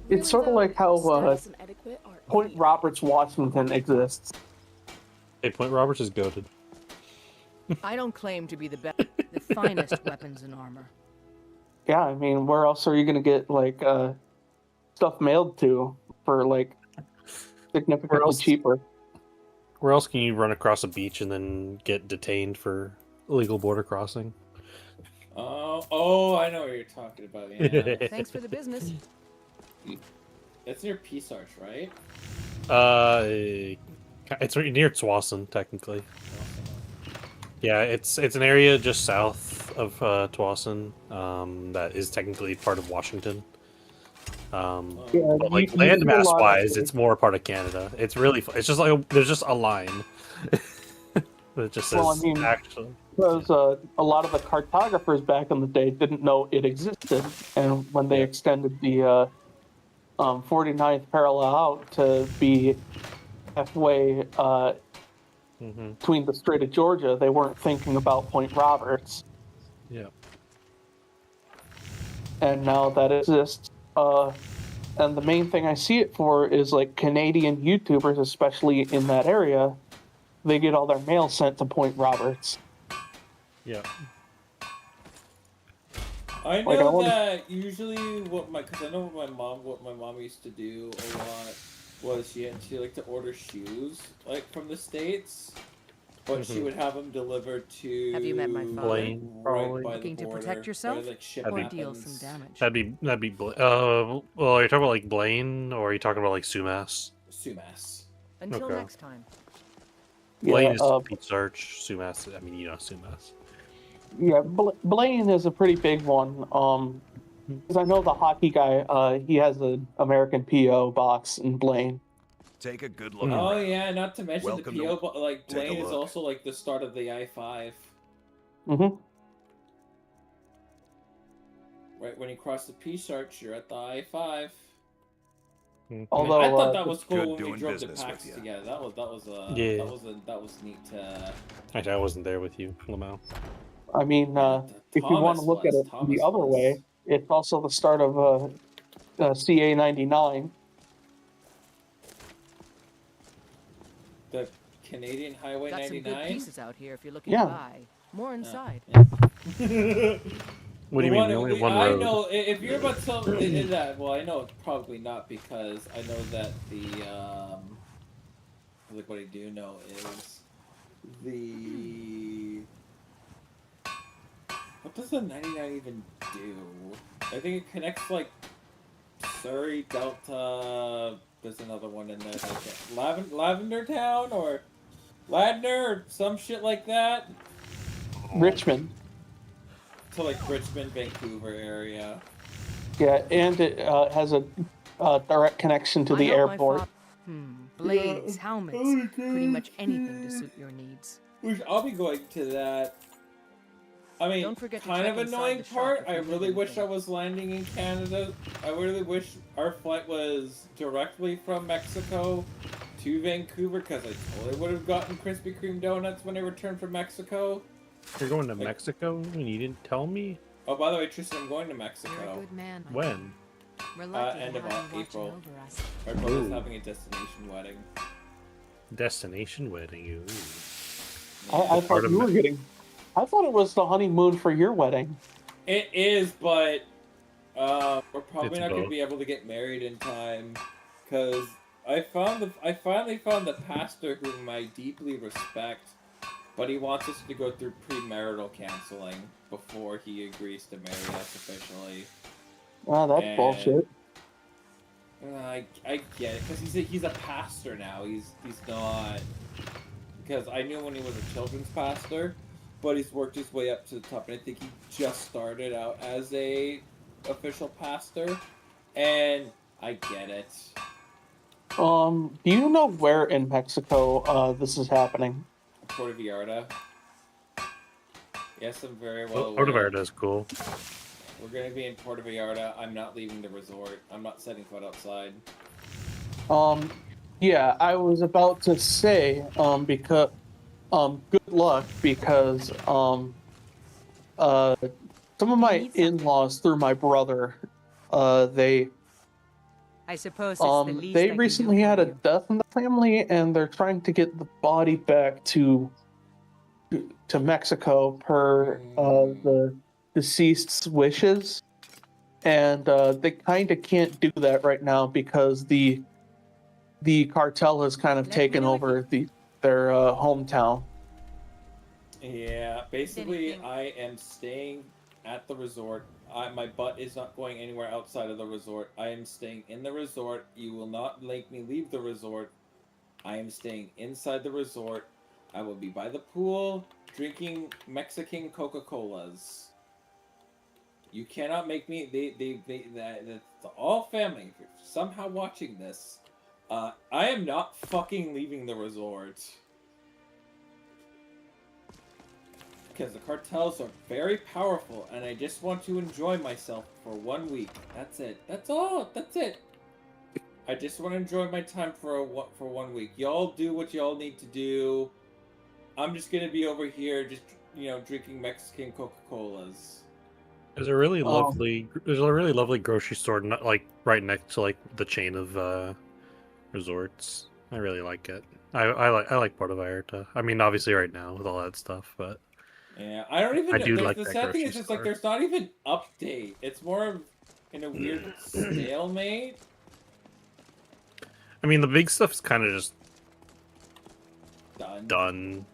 it's sort of like how Status and etiquette are Point Roberts, Washington exists. Hey, Point Roberts is goated. I don't claim to be the best, the finest weapons and armor. Yeah, I mean, where else are you gonna get like stuff mailed to for like significantly cheaper? Where else can you run across a beach and then get detained for illegal border crossing? Oh, I know what you're talking about. Yeah. Thanks for the business. It's near Peace Arch, right? It's near Tsawwassen, technically. Yeah, it's an area just south of Tsawwassen that is technically part of Washington. But like landmass wise, it's more part of Canada. It's really it's just like there's just a line that just says actually. Because a lot of the cartographers back in the day didn't know it existed, and when they extended the 49th parallel out to be halfway between the Strait of Georgia, they weren't thinking about Point Roberts. Yeah. And now that exists. And the main thing I see it for is like Canadian YouTubers, especially in that area, they get all their mail sent to Point Roberts. Yeah. I Like, know that usually because I know what my mom used to do a lot was she liked to order shoes like from the States, but she would have them delivered to Have you met my father? Blaine, probably. right by Looking the to border, protect yourself where, like, ship or That'd deal happens. some damage? That'd be well, are you talking about like Blaine, or are you talking about like Sumas? Sumas. Until Okay. next time. Blaine Yeah, is Pete Search. Sumas, I mean, you know Sumas. Yeah, Blaine is a pretty big one. Because I know the hockey guy, he has an American PO box in Blaine. Take a good look. Oh around. yeah, not to mention Welcome the to- PO, like Take a Blaine is look. also like the start of the I-5. Mm-hmm. Right when you cross the Peace Arch, you're at the I-5. Although I thought that was cool Good when we doing drove the business packs with ya. together. That was Yeah. that was neat to. Actually, I wasn't there with you, Lamau. I mean, if you want to look at it the other way, it's also the start of CA 99. The Canadian Highway Got some good 99. pieces out here if you're looking Yeah. to buy. More inside. What do you mean? We only have one I road. know if you're about to that. Well, I know it's probably not because I know that the like what I do know is the what does the 99 even do? I think it connects like Surrey, Delta. There's another one in there. Lavender Town or Ladner or some shit like that. Richmond. To like Richmond, Vancouver area. Yeah, and it has a direct connection to the I hope my airport. Blades, helmets, pretty much anything to suit your needs. I'll be going to that. I mean, Don't forget to kind check of inside annoying the shop part. if I you need really wish I anything. was landing in Canada. I really wish our flight was directly from Mexico to Vancouver because I totally would have gotten Krispy Kreme donuts when I returned from Mexico. You're going to Mexico and you didn't tell me? Oh, by the way, Tristan, I'm going to You're a Mexico. good man. my When? friend. We're lucky End to of have you watching April. over us. My brother's Ooh. having a destination wedding. Destination wedding. Ooh. I thought you were getting. I thought it was the honeymoon for your wedding. It is, but we're probably It's not going to both. be able to get married in time because I finally found the pastor whom I deeply respect, but he wants us to go through premarital counseling before he agrees to marry us officially. Oh, that's And- bullshit. I get it because he's a pastor now. He's not because I knew when he was a children's pastor, but he's worked his way up to the top, and I think he just started out as a official pastor, and I get it. Do you know where in Mexico this is happening? Puerto Vallarta. Yes, I'm very well Puerto aware. Vallarta is cool. We're gonna be in Puerto Vallarta. I'm not leaving the resort. I'm not setting foot outside. Yeah, I was about to say, because, good luck, because, some of my in-laws through my brother, they, I suppose it's the least they I can do recently for had a you. death in the family, and they're trying to get the body back to Mexico per, the deceased's wishes. And, they kind of can't do that right now because the cartel has kind of taken over their hometown. Yeah, basically, I am staying at the resort. My butt is not going anywhere outside of the resort. I am staying in the resort. You will not make me leave the resort. I am staying inside the resort. I will be by the pool, drinking Mexican Coca-Colas. You cannot make me. That's all family. If you're somehow watching this, I am not fucking leaving the resort. Because the cartels are very powerful, and I just want to enjoy myself for 1 week. That's it. That's all. That's it. I just want to enjoy my time for 1 week. Y'all do what y'all need to do. I'm just gonna be over here, just drinking Mexican Coca-Colas. There's a really lovely grocery store, not like right next to like the chain of resorts. I really like it. I like Puerto Vallarta. I mean, obviously right now with all that stuff, but yeah, I don't even. I do like the that sad thing grocery is, it's like store. there's not even update. It's more of in a weird stalemate. I mean, the big stuff's kind of just done,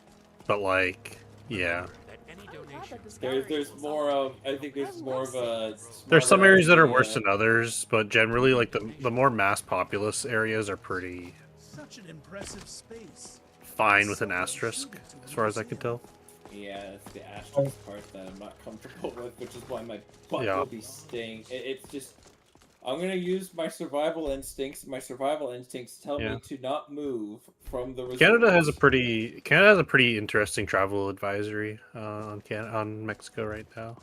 but like, yeah. There's more of. I think there's more of a. There's some smarter areas that are idea. worse than others, but generally, like the more mass populous areas are pretty Such an impressive space. fine with an asterisk, as far as I can tell. Yeah, it's the asterisk part that I'm not comfortable with, which is why my butt Yeah. will be staying. It's just, I'm gonna use my survival instincts. My survival instincts tell Yeah. me to not move from the resort. Canada has a pretty interesting travel advisory on Mexico right now.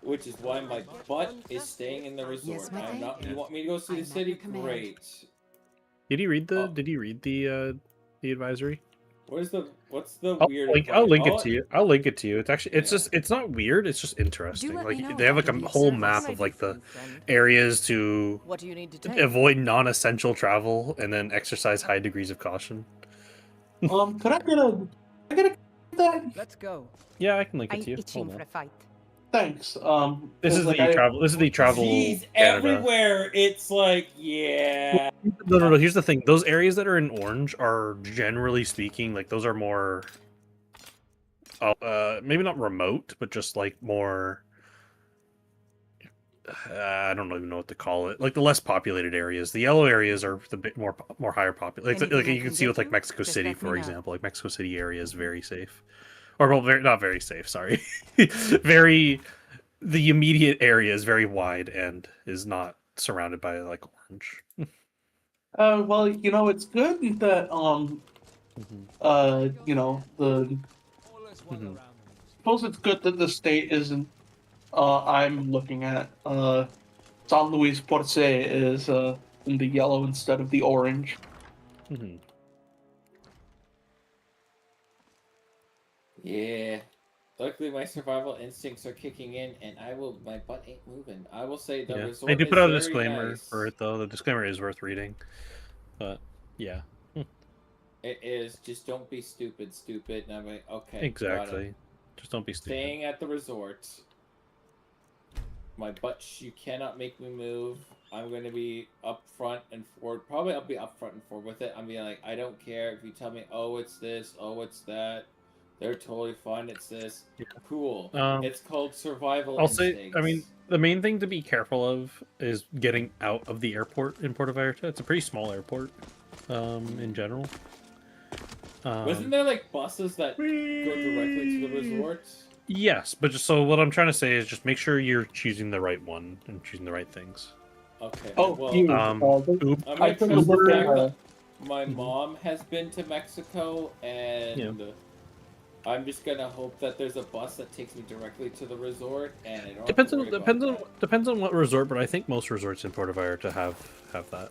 Which is why my butt is staying in the resort. Yes, my I'm not. lady. You want me to go see the I'm at city? your command. Great. Did you read the advisory? What's the weird? I'll link it advice? to you. I'll link it to you. It's actually it's not weird. It's just interesting. let me Like know they have if like I a can whole be of map service. of like the areas to What do you need to take? avoid non-essential travel and then exercise high degrees of caution. Could I get that? Let's go. Yeah, I can link it I'm to you. itching Hold for on. a fight. Thanks. This is like, the travel. This is the travel. Jeez, Canada. everywhere it's like, yeah. No. Here's the thing. Those areas that are in orange are, generally speaking, like those are more, maybe not remote, but just like more. I don't even know what to call it. Like the less populated areas. The yellow areas are the bit more higher populated. Like Anything I you can can see with get like you? Mexico Just City, let me for know. example. Like Mexico City area is very safe, or well, not very safe. Sorry, very. The immediate area is very wide and is not surrounded by like orange. Well, it's good that the suppose it's good that the state isn't. I'm looking at San Luis Porce is in the yellow instead of the orange. Yeah. Luckily, my survival instincts are kicking in, and my butt ain't moving. I will say the resort They do is put out a very disclaimer nice. for it though. The disclaimer is worth reading, but yeah. It is. Just don't be stupid. And I'm like, okay. got Exactly. it. Just don't be stupid. Staying at the resort. My butt, you cannot make me move. I'm going to be up front and forward. Probably I'll be up front and forward with it. I'm being like, I don't care if you tell me, oh, it's this, oh, it's that. They're totally fine. It's this. Yeah. Cool. It's called survival I'll instincts. say, I mean, the main thing to be careful of is getting out of the airport in Puerto Vallarta. It's a pretty small airport, in general. Wasn't there like buses that go directly to the resort? Yes, but just so what I'm trying to say is just make sure you're choosing the right one and choosing the right things. Okay. Oh, well, I took Uber. My mom has been to Mexico, and I'm just gonna hope that there's a bus that takes me directly to the resort, and I don't Depends have on to worry about that. depends on what resort, but I think most resorts in Puerto Vallarta have that.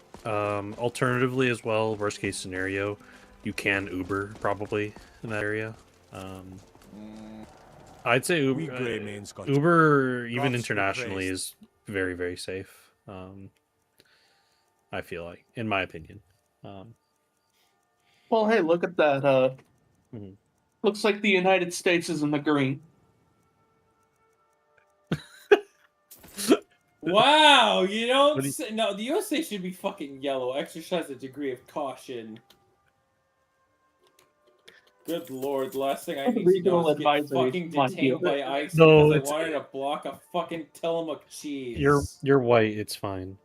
Alternatively, as well, worst case scenario, you can Uber probably in that area. I'd say Uber even internationally is very, very safe. I feel like, in my opinion. Well, hey, look at that. Looks like the United States is in the green. Wow, you don't say, no, the USA should be fucking yellow. Exercise a degree of caution. Good lord, the last thing I need to know is get fucking detained by ICE because I wanted to block a fucking Tillamook cheese. You're white, it's fine.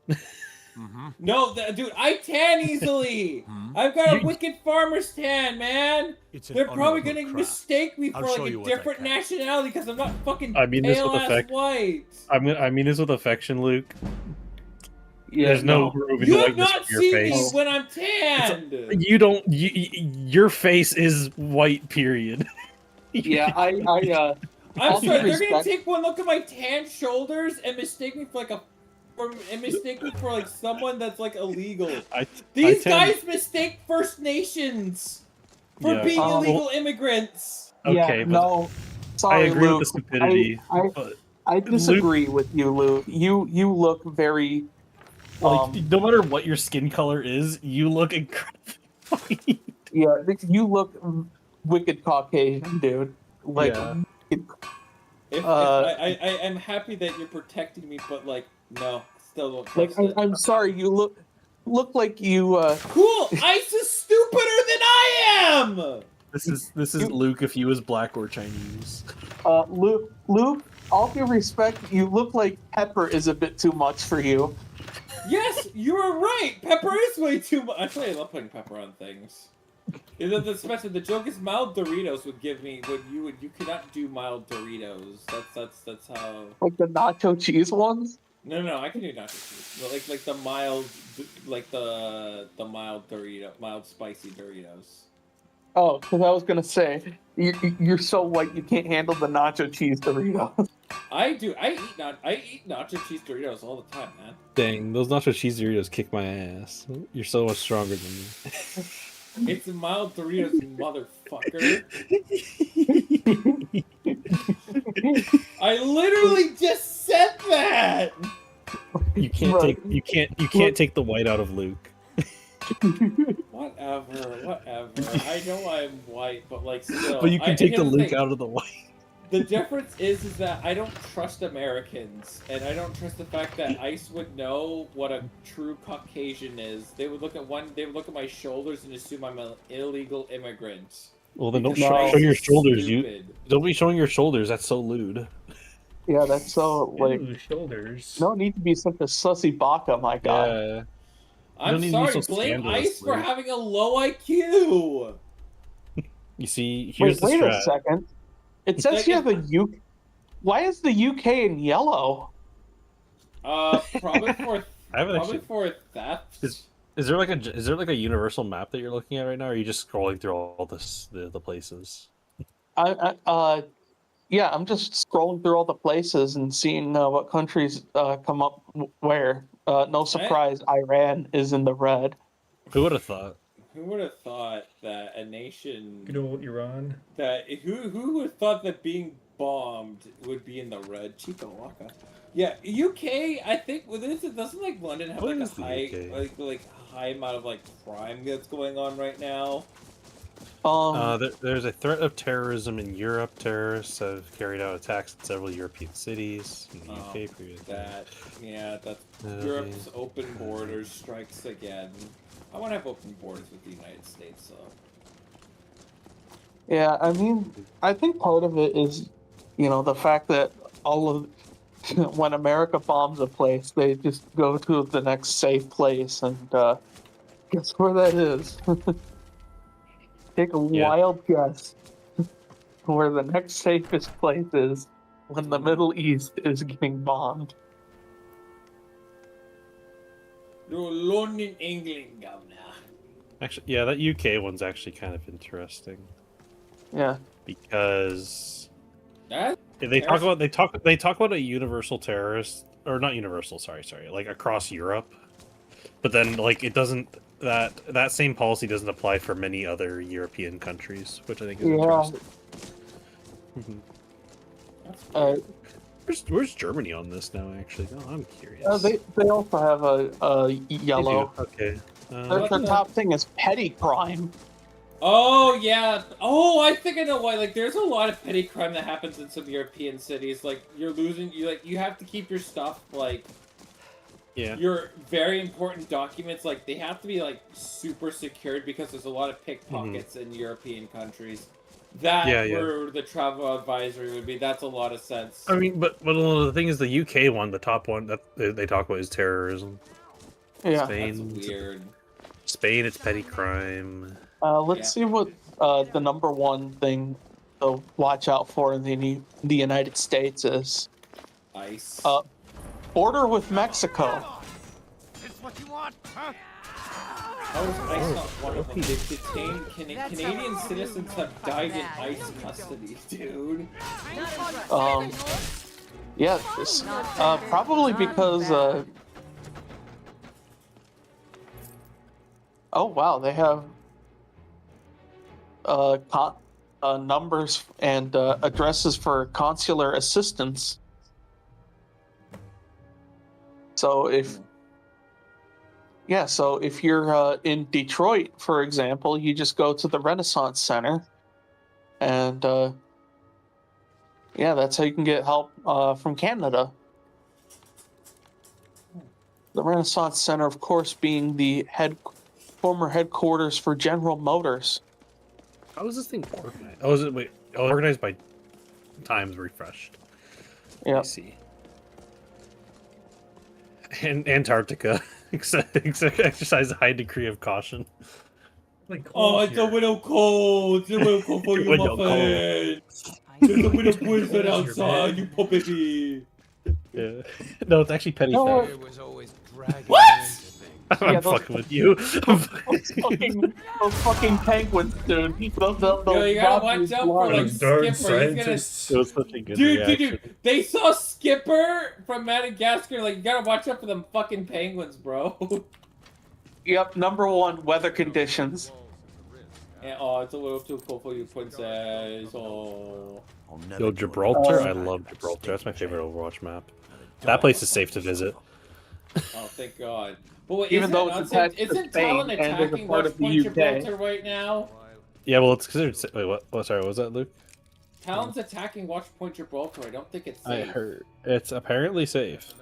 No, dude, I tan easily. I've got a wicked farmer's tan, man. They're probably gonna mistake me for like a different nationality because I'm not fucking pale ass white. I mean this with affection, Luke. Yeah, there's no removing you the have whiteness not of your seen face. me when I'm tanned. You don't. Your face is white. Period. Yeah, I'm sorry. They're gonna take one look at my tan shoulders and mistake me for like someone that's like illegal. These guys mistake First Nations. for Yeah. being Um, illegal immigrants. Okay, yeah, but no. Sorry, I agree Luke. with the stupidity. I But I Luke, disagree with you, Luke. You look very like, no matter what your skin color is, you look incredibly white. yeah, you look wicked Caucasian, dude. Like Yeah. If I am happy that you're protecting me, but like no, still don't trust it. I'm sorry, you look like you Cool, Ice is stupider than I am. This is Luke if he was black or Chinese. Luke, all due respect, you look like Pepper is a bit too much for you. Yes, you are right. Pepper is way too much. Actually, I love putting pepper on things. Especially the joke is mild Doritos would give me you cannot do mild Doritos. That's how. Like the nacho cheese ones? No, I can do nacho cheese. But like the mild, like the mild Dorito, mild spicy Doritos. Oh, because I was gonna say you're so white you can't handle the nacho cheese Doritos. I do. I eat nacho cheese Doritos all the time, man. Dang, those nacho cheese Doritos kick my ass. You're so much stronger than me. It's mild Doritos, motherfucker. I literally just said that. You can't take the white out of Luke. Whatever. I know I'm white, but like still. But you can take the Luke out of the white. The difference is that I don't trust Americans, and I don't trust the fact that ICE would know what a true Caucasian is. They would look at my shoulders and assume I'm an illegal immigrant. Well, then don't Because show your ICE is shoulders. stupid. Don't be showing your shoulders. That's so lewd. Yeah, that's so like Ooh, shoulders. no need to be such a sussy baka, my god. Yeah. I'm sorry, blame ICE for having a low IQ. You see, here's Wait the a strat. second. It says here the UK. Why is the UK in yellow? Probably for haven't probably actually- for theft. Is there like a universal map that you're looking at right now, or are you just scrolling through all the places? Yeah, I'm just scrolling through all the places and seeing what countries come up where. No surprise, Iran is in the red. Who would have thought? Who would have thought that a nation Good old Iran. that who would have thought that being bombed would be in the red? Chico Waka. Yeah, UK. I think doesn't like London have What like is a the high UK? high amount of like crime that's going on right now? There's a threat of terrorism in Europe. Terrorists have carried out attacks in several European cities. In the UK, That's Europe's open borders strikes again. I want to have open borders with the United States, though. Yeah, I mean, I think part of it is, the fact that all of when America bombs a place, they just go to the next safe place, and guess where that is? Take a wild guess where the next safest place is when the Middle East is getting bombed. You're alone in England, governor. Actually, yeah, that UK one's actually kind of interesting. Yeah, because That they talk about a universal terrorist, or not universal. Sorry, like across Europe. But then, like, it doesn't. That same policy doesn't apply for many other European countries, which I think is interesting. Where's Germany on this now? Actually, no, I'm curious. they also have a yellow. Okay. Their top thing is petty crime. Oh yeah. Oh, I think I know why. Like, there's a lot of petty crime that happens in some European cities. Like, you have to keep your stuff like. Yeah. Your very important documents, like, they have to be like super secured because there's a lot of pickpockets in European countries. That where the travel advisory would be. That's a lot of sense. I mean, but the thing is, the UK one, the top one that they talk about is terrorism. Yeah, Spain, that's weird. Spain, it's petty crime. Let's see what the number one thing to watch out for in the United States is. ICE. Border with Mexico. It's what you want, huh? How is ICE not one of them? They've detained Canadian citizens have died in ICE custody, dude. Yeah, probably because oh wow, they have numbers and addresses for consular assistance. So if you're in Detroit, for example, you just go to the Renaissance Center, and that's how you can get help from Canada. The Renaissance Center, of course, being the former headquarters for General Motors. How is this thing organized? Oh, is it? Wait. Oh, organized by times refreshed. Yeah. I see. And Antarctica exercise a high degree of caution. Like, Oh, it's a little cold. It's a little cold for you, Window Muffin. There's a little blizzard outside, you poor baby. Yeah. No, it's actually Penny No. Fair. What? I'm fucking with you. Those fucking penguins, dude. Those Yo, you gotta watch out for like Skipper. He's scientists. It was such a good dude, reaction. they saw Skipper from Madagascar. Like, you gotta watch out for them fucking penguins, bro. Yep, number one, weather conditions. Yeah, oh, it's a little too cold for you, princess. Oh. Yo, Gibraltar? I love Gibraltar. That's my favorite Overwatch map. That place is safe to visit. Oh, thank God. But wait, Even though it's attached to isn't Spain Talon and is a attacking part West of the Point UK. Gibraltar right now? Yeah, well, it's considered. Wait, what? Oh, sorry, what was that, Luke? Talon's attacking Watch Point Gibraltar. I don't think it's I safe. heard it's apparently safe.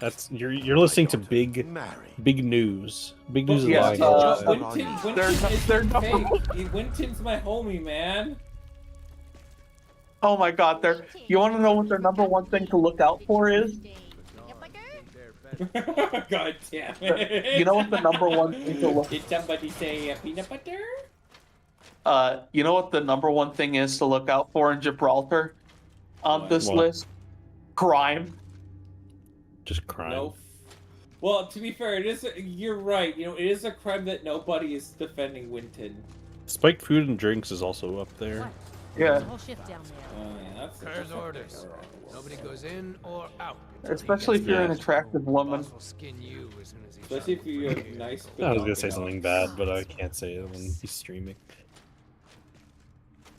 That's you're listening to big news. Big news is yeah, lying. Winton's my homie, man. Oh my God, you want to know what their number one thing to look out for is? God damn it. You know what the number one thing to look? Did somebody say peanut butter? You know what the number one thing is to look out for in Gibraltar on this What? list? Crime. Just crime. No. Well, to be fair, you're right. You know, it is a crime that nobody is defending Winton. Spiked food and drinks is also up there. Yeah. Whole shift down there. Oh, yeah, that's There's orders. Nobody goes in or out. Especially if you're an attractive woman. Especially if you have nice. I was gonna say something bad, but I can't say it when he's streaming.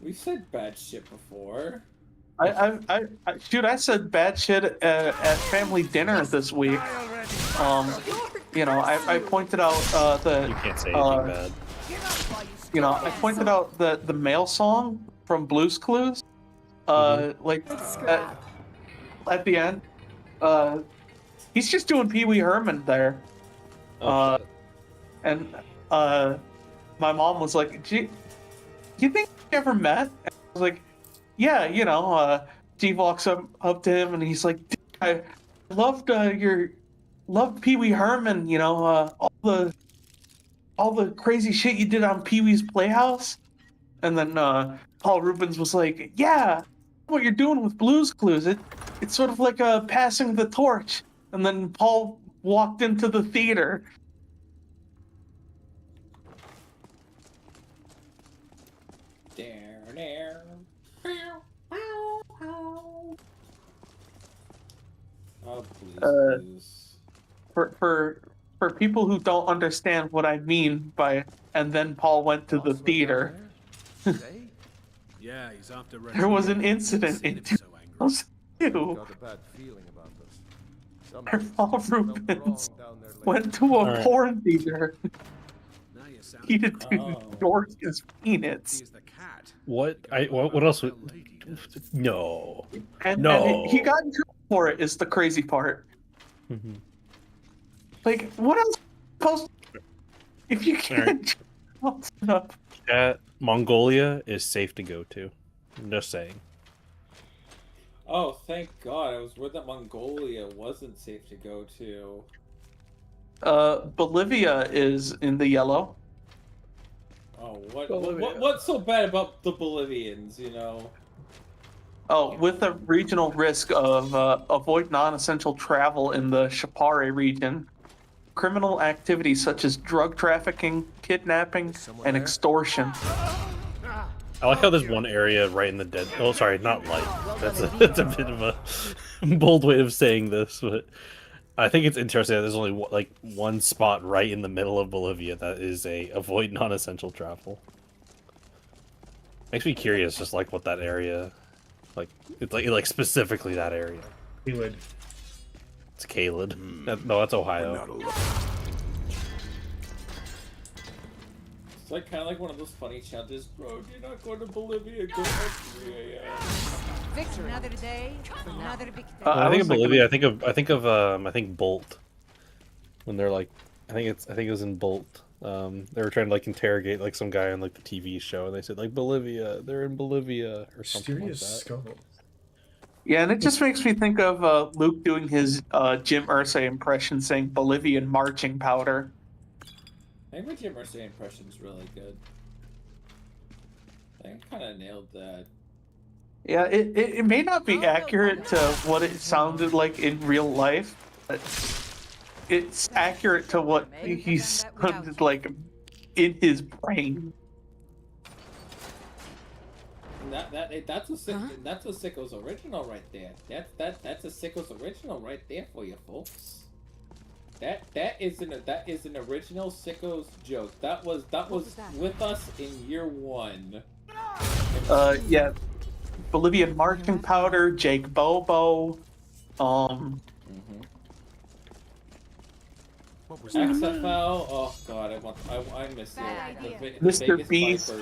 We've said bad shit before. I said bad shit at family dinner this week. I pointed out You can't say anything bad. I pointed out the male song from Blue's Clues. Like at the end, he's just doing Pee Wee Herman there. And my mom was like, "Do you think we ever met?" And I was like, "Yeah, Steve walks up to him and he's like, "I loved Pee Wee Herman, all the crazy shit you did on Pee Wee's Playhouse." And then Paul Rubens was like, "Yeah, what you're doing with Blue's Clues, it's sort of like passing the torch." And then Paul walked into the theater. Oh, please. For people who don't understand what I mean by "and then Paul went to the theater," Yeah, he's after there was an incident in 2002 where Paul Rubens went to a porn theater. He did George's peanuts. What else? No. And he got in trouble for it. Is the crazy part. Mm-hmm. Like, what else? If you can't. Mongolia is safe to go to. I'm just saying. Oh, thank God. I was worried that Mongolia wasn't safe to go to. Bolivia is in the yellow. Oh, what's so bad about the Bolivians, Oh, with a regional risk of avoid non-essential travel in the Chapare region. Criminal activities such as drug trafficking, kidnapping, and extortion. I like how there's one area right in the dead. Oh, sorry, not light. That's a bit of a bold way of saying this, but I think it's interesting that there's only one spot right in the middle of Bolivia that is a avoid non-essential travel. Makes me curious, just like what that area, like it's like specifically that area. He would. It's Caled. No, that's Ohio. It's like kind of like one of those funny challenges. Bro, you're not going to Bolivia. Go at 3 a.m. Victory. Another day, another victory. I think of Bolivia. I think Bolt. When they're like, I think it was in Bolt. They were trying to like interrogate like some guy on like the TV show, and they said like Bolivia, they're in Bolivia or something Mysterious like that. skull. Yeah, and it just makes me think of Luke doing his Jim Irsay impression, saying Bolivian marching powder. I think my Jim Irsay impression's really good. I think kind of nailed that. Yeah, it may not be accurate to what it sounded like in real life, but it's accurate to what he sounded like in his brain. That's a Sicko's original right there. That's a Sicko's original right there for you folks. That is an original Sicko's joke. That was with us in year 1. Yeah, Bolivian marching powder, Jake Bobo, XFL. Oh god, I miss it. Mr. Beast.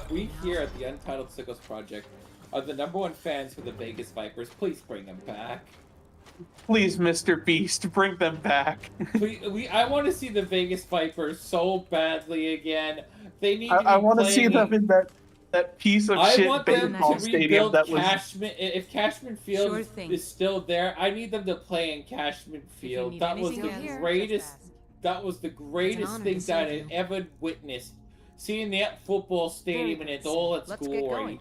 We here at the Untitled Sickles Project are the #1 fans for the Vegas Vipers. Please bring them back. Please, Mr. Beast, bring them back. I want to see the Vegas Vipers so badly again. They need. I want to see them in that piece of shit baseball stadium that was. If Cashman Field is still there, I need them to play in Cashman Field. That was the greatest. That was the greatest thing that I ever witnessed. Seeing that football stadium in all its glory.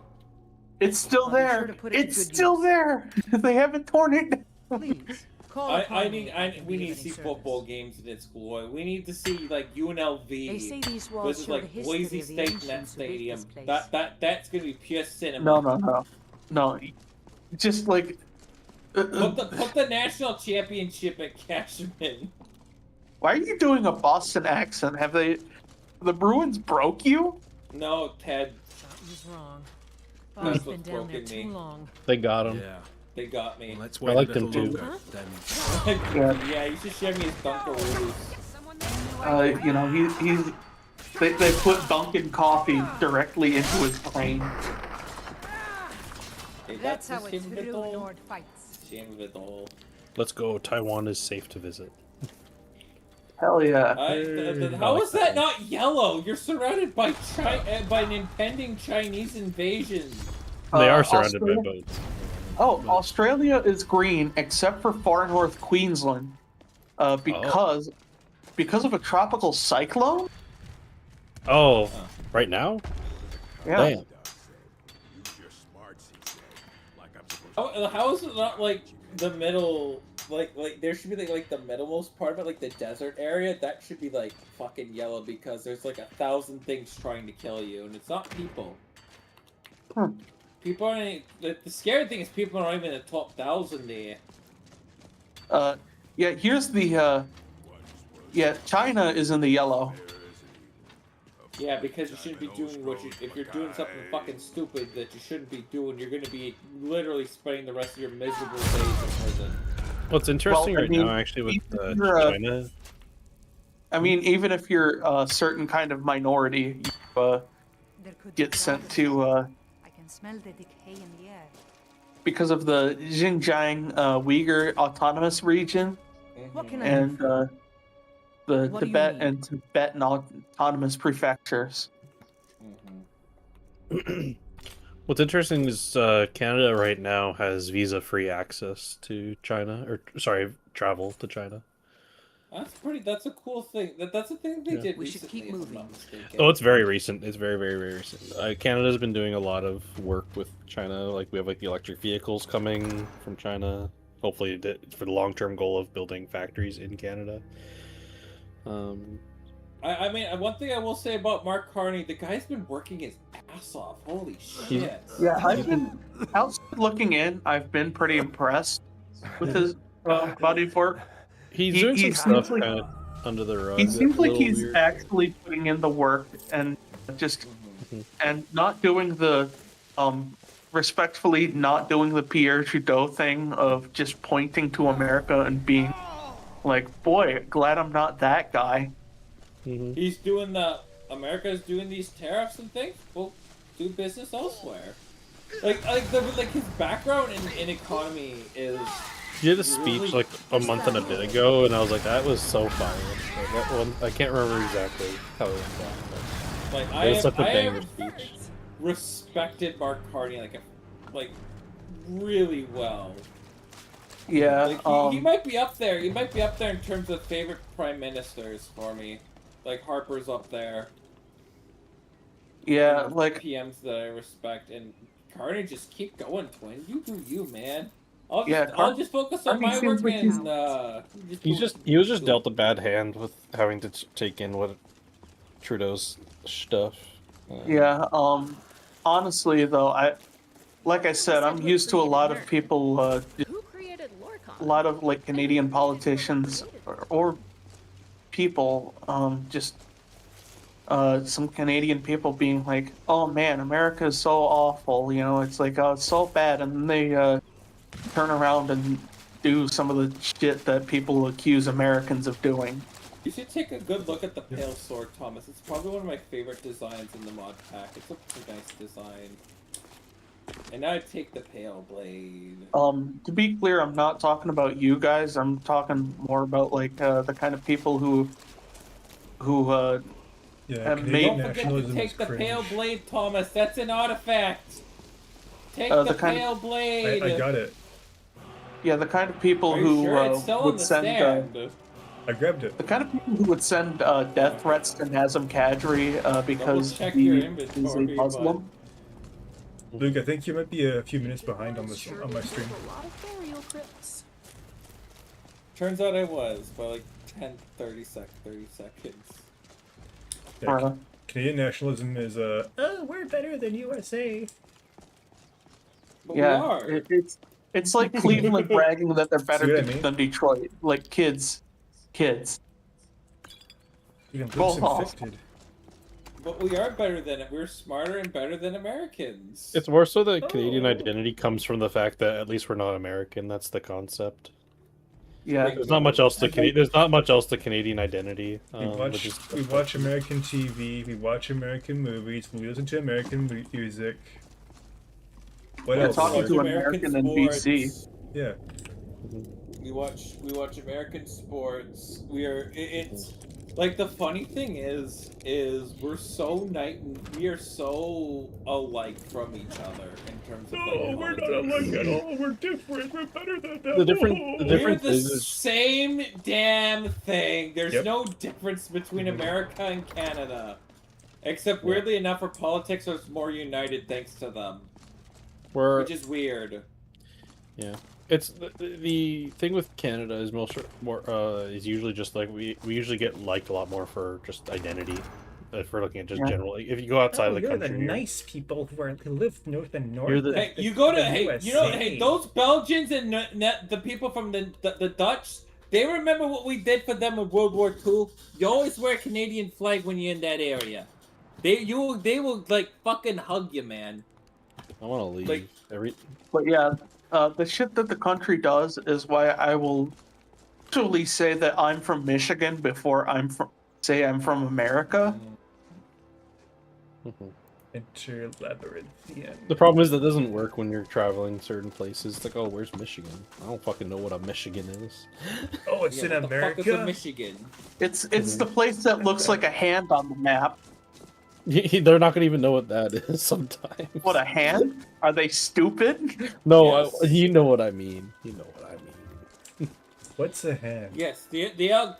It's still there. It's still there. They haven't torn it down. Please. We need to see football games in its glory. We need to see like UNLV. They say these walls versus show like the Boise history of the State in that ancients who built stadium. this place. That's gonna be pure cinema. No. Just like put the national championship at Cashman. Why are you doing a Boston accent? Have the Bruins broke you? No, Ted. Something was wrong. That's Bob's been what's down there broken too me. long. They got him. Yeah. They got me. Let's I wait liked a him little too. longer, then. Yeah, you should share me his Dunkaroos. You know, they put Dunkin' coffee directly into his brain. That's how it's through Nord fights. Shame of it all. Let's go. Taiwan is safe to visit. Hell yeah. How is that not yellow? You're surrounded by an impending Chinese invasion. They are surrounded Australia? by boats. Oh, Australia is green except for far north Queensland, because of a tropical cyclone. Oh, right now? Yeah. Damn. How is it not like the middle? Like there should be like the middlemost part of it, like the desert area. That should be like fucking yellow because there's like 1,000 things trying to kill you, and it's not people. People aren't. The scary thing is people aren't even in the top 1,000 there. Yeah. Here's the. Yeah, China is in the yellow. Yeah, because you shouldn't be doing if you're doing something fucking stupid that you shouldn't be doing, you're going to be literally spending the rest of your miserable days in prison. What's interesting Well, I mean, now, actually, with China. I mean, even if you're a certain kind of minority, you get sent to. I can smell the decay in the air. Because of the Xinjiang Uyghur Autonomous Region, What can I and the What do you Tibet need? and Tibetan Autonomous Prefectures. What's interesting is Canada right now has visa-free access to China, or sorry, travel to China. That's a cool thing. That's a thing they did We should recently, keep if I'm moving. not mistaken. Oh, it's very recent. It's very, very, very recent. Canada's been doing a lot of work with China. Like we have like the electric vehicles coming from China. Hopefully, for the long-term goal of building factories in Canada. I mean, one thing I will say about Mark Carney, the guy's been working his ass off. Holy shit. Yeah, I've been outside looking in. I've been pretty impressed with his body of work. He's He- doing he some seems stuff like- kind of under the rug. He seems a like little he's weird. actually putting in the work and just and not doing the, respectfully not doing the Pierre Trudeau thing of just pointing to America and being like, boy, glad I'm not that guy. He's doing America's doing these tariffs and things. Well, do business elsewhere. Like his background in economy is. He did a speech like a month and a bit ago, and I was like, that was so fire. Like, that one, I can't remember exactly how it went down. But Like it was such a banger have speech. respected Mark Carney like really well. Yeah, Like he might be up there. He might be up there in terms of favorite prime ministers for me. Like Harper's up there. Yeah, like PMs that I respect, and Carney, just keep going, twin. You do you, man. I'll just focus on my work and he was just dealt a bad hand with having to take in what Trudeau's stuff. Yeah, honestly though, like I said, I'm used to a lot of people, a lot of like Canadian politicians or people, some Canadian people being like, oh man, America is so awful, you know, it's like, oh, it's so bad, and then they turn around and do some of the shit that people accuse Americans of doing. You should take a good look at the Pale Sword, Thomas. It's probably one of my favorite designs in the mod pack. It's a pretty nice design. And now I take the Pale Blade. To be clear, I'm not talking about you guys. I'm talking more about like the kind of people who have made. Don't forget to take the Pale Blade, Thomas. That's an artifact. Take the Pale Blade. I got it. Yeah, the kind of people who would send. I grabbed it. The kind of people who would send death threats to Nazem Kadri because he is a Muslim. Luke, I think you might be a few minutes behind on this on my stream. Turns out I was by like 30 seconds. Yeah, Canadian nationalism is oh, we're better than USA. But we are. It's like Cleveland bragging that they're better than Detroit. Like kids. Both off. But we are better than we're smarter and better than Americans. It's more so that Canadian identity comes from the fact that at least we're not American. That's the concept. Yeah, there's not much else to Canadian identity. We watch American TV. We watch American movies. We listen to American music. What else? Talking to American and BC. Yeah. We watch American sports. It's like the funny thing is we're so we are so alike from each other in terms of like we're not alike at all. We're different. We're better than them. The difference we're the same damn thing. There's no difference between America and Canada, except weirdly enough, our politics are more united thanks to them. Which is weird. Yeah. It's the thing with Canada is is usually just like we usually get liked a lot more for just identity. If we're looking at just general, if you go outside of the country, the nice people who live north and north. Those Belgians and the people from the Dutch, they remember what we did for them in World War II. You always wear a Canadian flag when you're in that area. They will like fucking hug you, man. I want to leave. But yeah. The shit that the country does is why I will truly say that I'm from Michigan before I'm from America. Enter labyrinthian. The problem is that doesn't work when you're traveling certain places. It's like, oh, where's Michigan? I don't fucking know what a Michigan is. Oh, it's in America. The fuck is a Michigan? It's the place that looks like a hand on the map. They're not gonna even know what that is sometimes. What, a hand? Are they stupid? No, yes. You know what I mean. You know what I mean. What's a hand? Yes, they are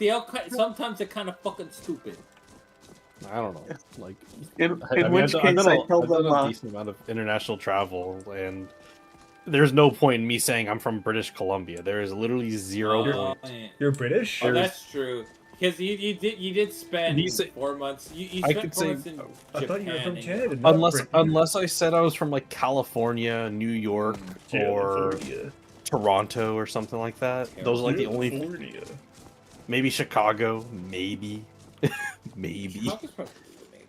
sometimes they're kind of fucking stupid. I don't know. Like, in which case I tell them a decent amount of international travel, and there's no point in me saying I'm from British Columbia. There is literally 0 point. You're British? Oh, that's true. Because you did spend 4 months. You spent 4 months in Japan. I thought you were from Canada. Unless I said I was from like California, New York, or Toronto or something like that. Those are like the only. Maybe Chicago. Maybe. Maybe.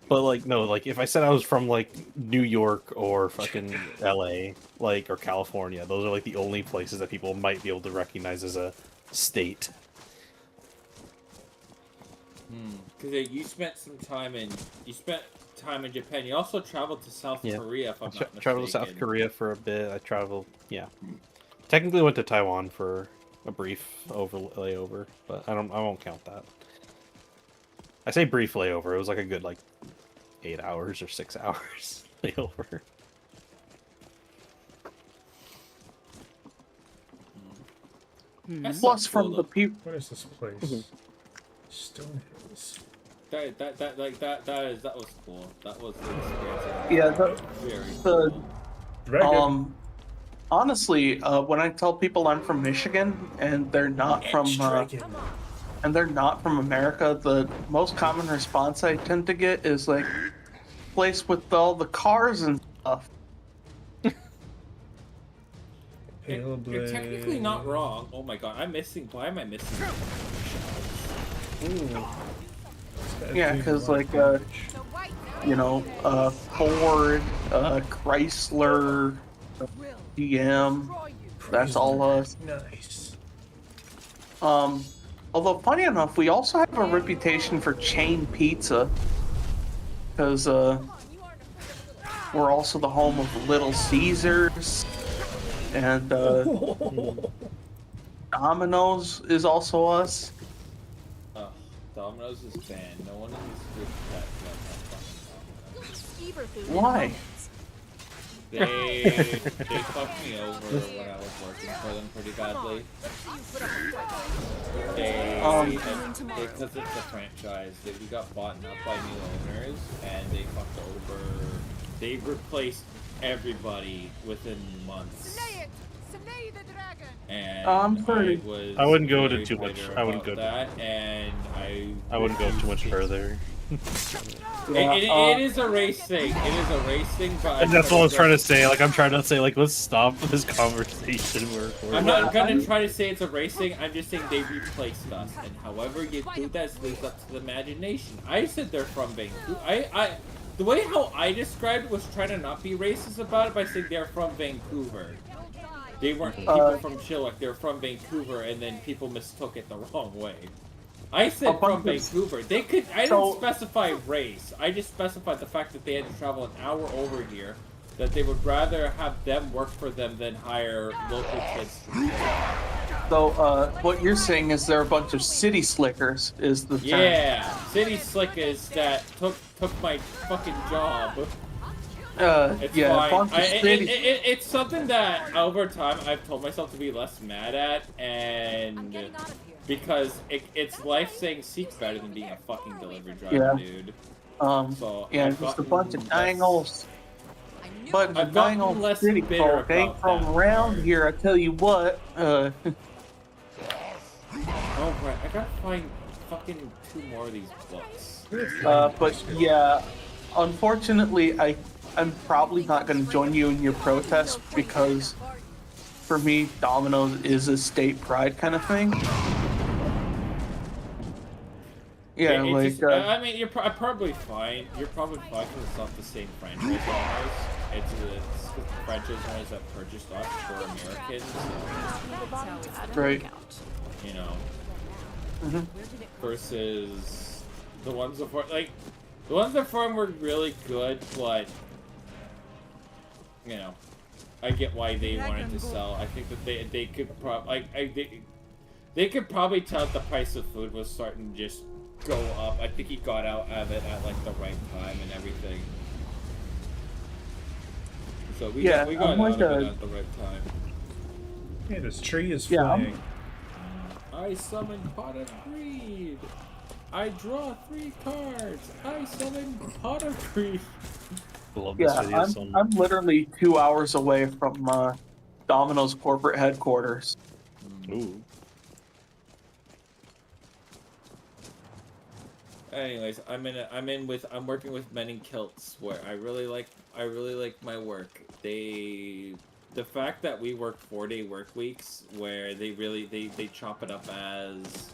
But like no, like if I said I was from like New York or fucking LA, like or California, those are like the only places that people might be able to recognize as a state. Because you spent time in Japan. You also traveled to South Korea, if I'm not mistaken. Traveled to South Korea for a bit. I traveled, yeah. Technically went to Taiwan for a brief layover, but I won't count that. I say brief layover. It was like a good 8 hours or 6 hours layover. Plus, from the people. What is this place? Stone Hills. That was cool. That was the experience. Yeah, very cool. Dragon. Honestly, when I tell people I'm from Michigan and they're not from America, the most common response I tend to get is like, place with all the cars and stuff. You're technically not wrong. Oh my god, why am I missing? Ooh. Yeah, because Ford, Chrysler, GM, that's all us. Nice. Although funny enough, we also have a reputation for chain pizza, because we're also the home of Little Caesars, and Domino's is also us. Domino's is banned. No one in this group that fucking Domino's. Why? They fucked me over when I was working for them pretty badly. Because it's a franchise, we got bought up by new owners, and they fucked over. They replaced everybody within months. And I wouldn't go into too much. I wouldn't go that, and I wouldn't go too much further. It is a race thing. It is a race thing, but and that's what I was trying to say. I'm trying to say, let's stop this conversation. I'm not gonna try to say it's a race thing. I'm just saying they replaced us, and however you do that leaves up to the imagination. I said they're from Vancouver. The way how I described it was trying to not be racist about it by saying they're from Vancouver. They weren't people from Chilliwack. They're from Vancouver, and then people mistook it the wrong way. I said from Vancouver. I didn't specify race. I just specified the fact that they had to travel an hour over here. That they would rather have them work for them than hire local kids. So, what you're saying is they're a bunch of city slickers, is the term. Yeah, city slickers that took my fucking job. It's fine. It's something that over time I've told myself to be less mad at, and because it's life saying seek better than being a fucking delivery driver, dude. So just a bunch of dang old less city bitter folk. They ain't from around here, I tell you what. Oh right, I gotta find fucking 2 more of these books. But yeah, unfortunately, I'm probably not going to join you in your protest because, for me, Domino's is a state pride kind of thing. Yeah, I mean, you're probably fine. You're probably fine because it's not the same franchise owners. It's the franchise owners that purchased us for Americans. Right. You know. Versus the ones before, the ones before were really good, but you know, I get why they wanted to sell. I think that they could probably they could probably tell the price of food was starting to just go up. I think he got out of it at the right time and everything. So we got out of it at the right time. Yeah, this tree is flying. I summon Pot of Greed. I draw 3 cards. I summon Pot of Greed. Love this video I'm literally 2 hours away from Domino's corporate headquarters. Ooh. Anyways, I'm working with Men in Kilts, where I really like my work. The fact that we work 4-day work weeks, where they chop it up as,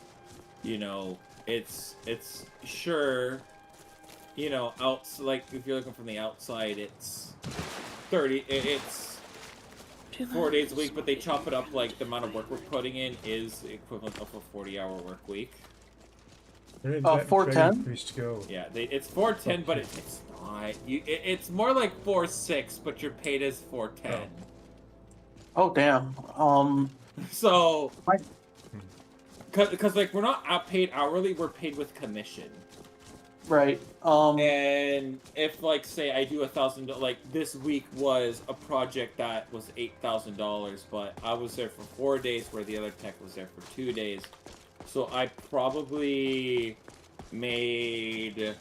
you know, it's sure, you know, like if you're looking from the outside, it's 30. It's 4 days a week, but they chop it up like the amount of work we're putting in is the equivalent of a 40-hour work week. 410. Yeah, it's 410, but it's not. It's more like 4.6, but you're paid as 410. Oh damn. So, because like we're not paid hourly, we're paid with commission. Right. And if like say I do $1,000, like this week was a project that was $8,000, but I was there for 4 days, where the other tech was there for 2 days. So I probably made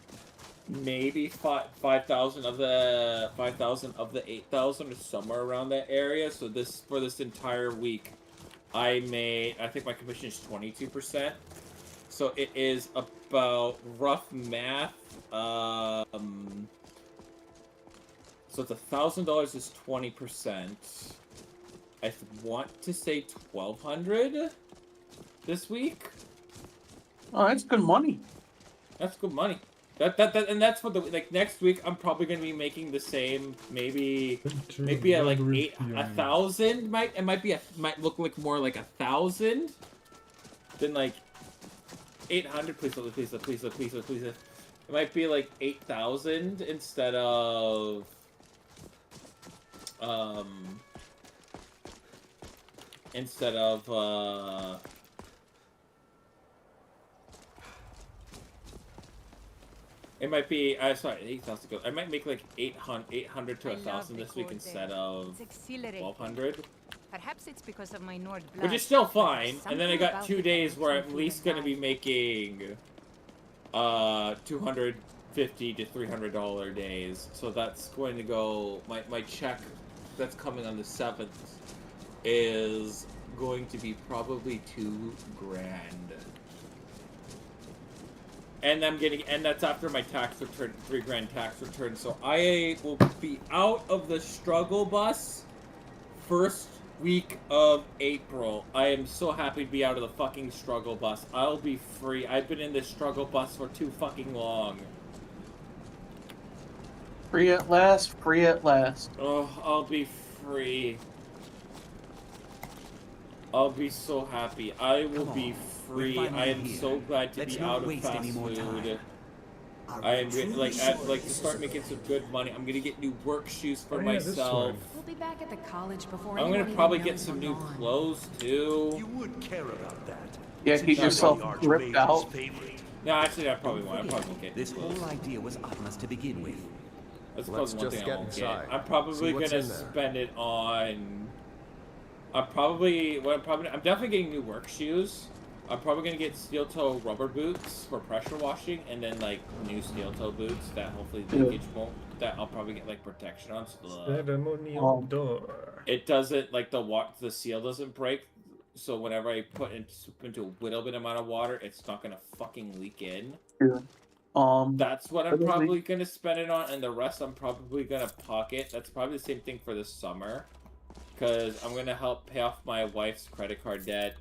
maybe 5,000 of the 8,000, or somewhere around that area. So for this entire week, I think my commission is 22%. So it is about, rough math, so it's $1,000 is 20%. I want to say 1,200 this week. Oh, that's good money. That's good money. And that's for the, like, next week I'm probably gonna be making the same, maybe at like 1,000. Might look like more like 1,000 than like 800. Please. It might be like 8,000 instead of it might be, sorry, 8,000. I might make like 800 to 1,000 this week instead of 1,200. Perhaps it's because of my Nord blood. Which is still fine. And then I got 2 days where I'm at least going to be making $250 to $300 days. So that's going to go, my check that's coming on the 7th is going to be probably $2,000. And that's after my tax return, $3,000 tax return. So I will be out of the struggle bus first week of April. I am so happy to be out of the fucking struggle bus. I'll be free. I've been in this struggle bus for too fucking long. Free at last, free at last. Oh, I'll be free. I'll be so happy. I will be free. I am so glad to be out of fast food. I'd like to start making some good money. I'm gonna get new work shoes for myself. We'll be back at the college before I'm gonna probably get some new clothes too. You would care about that. Yeah, keep yourself ripped out. No, actually, I probably won't. I probably won't get this whole idea was Atlas to begin with. That's probably one thing I won't get. I'm probably gonna spend it on. I'm definitely getting new work shoes. I'm probably gonna get steel toe rubber boots for pressure washing, and then like new steel toe boots that hopefully the leakage won't. That I'll probably get like protection on. So it doesn't like the seal doesn't break. So whenever I put into a little bit amount of water, it's not gonna fucking leak in. Yeah. That's what I'm probably gonna spend it on, and the rest I'm probably gonna pocket. That's probably the same thing for this summer, because I'm gonna help pay off my wife's credit card debt.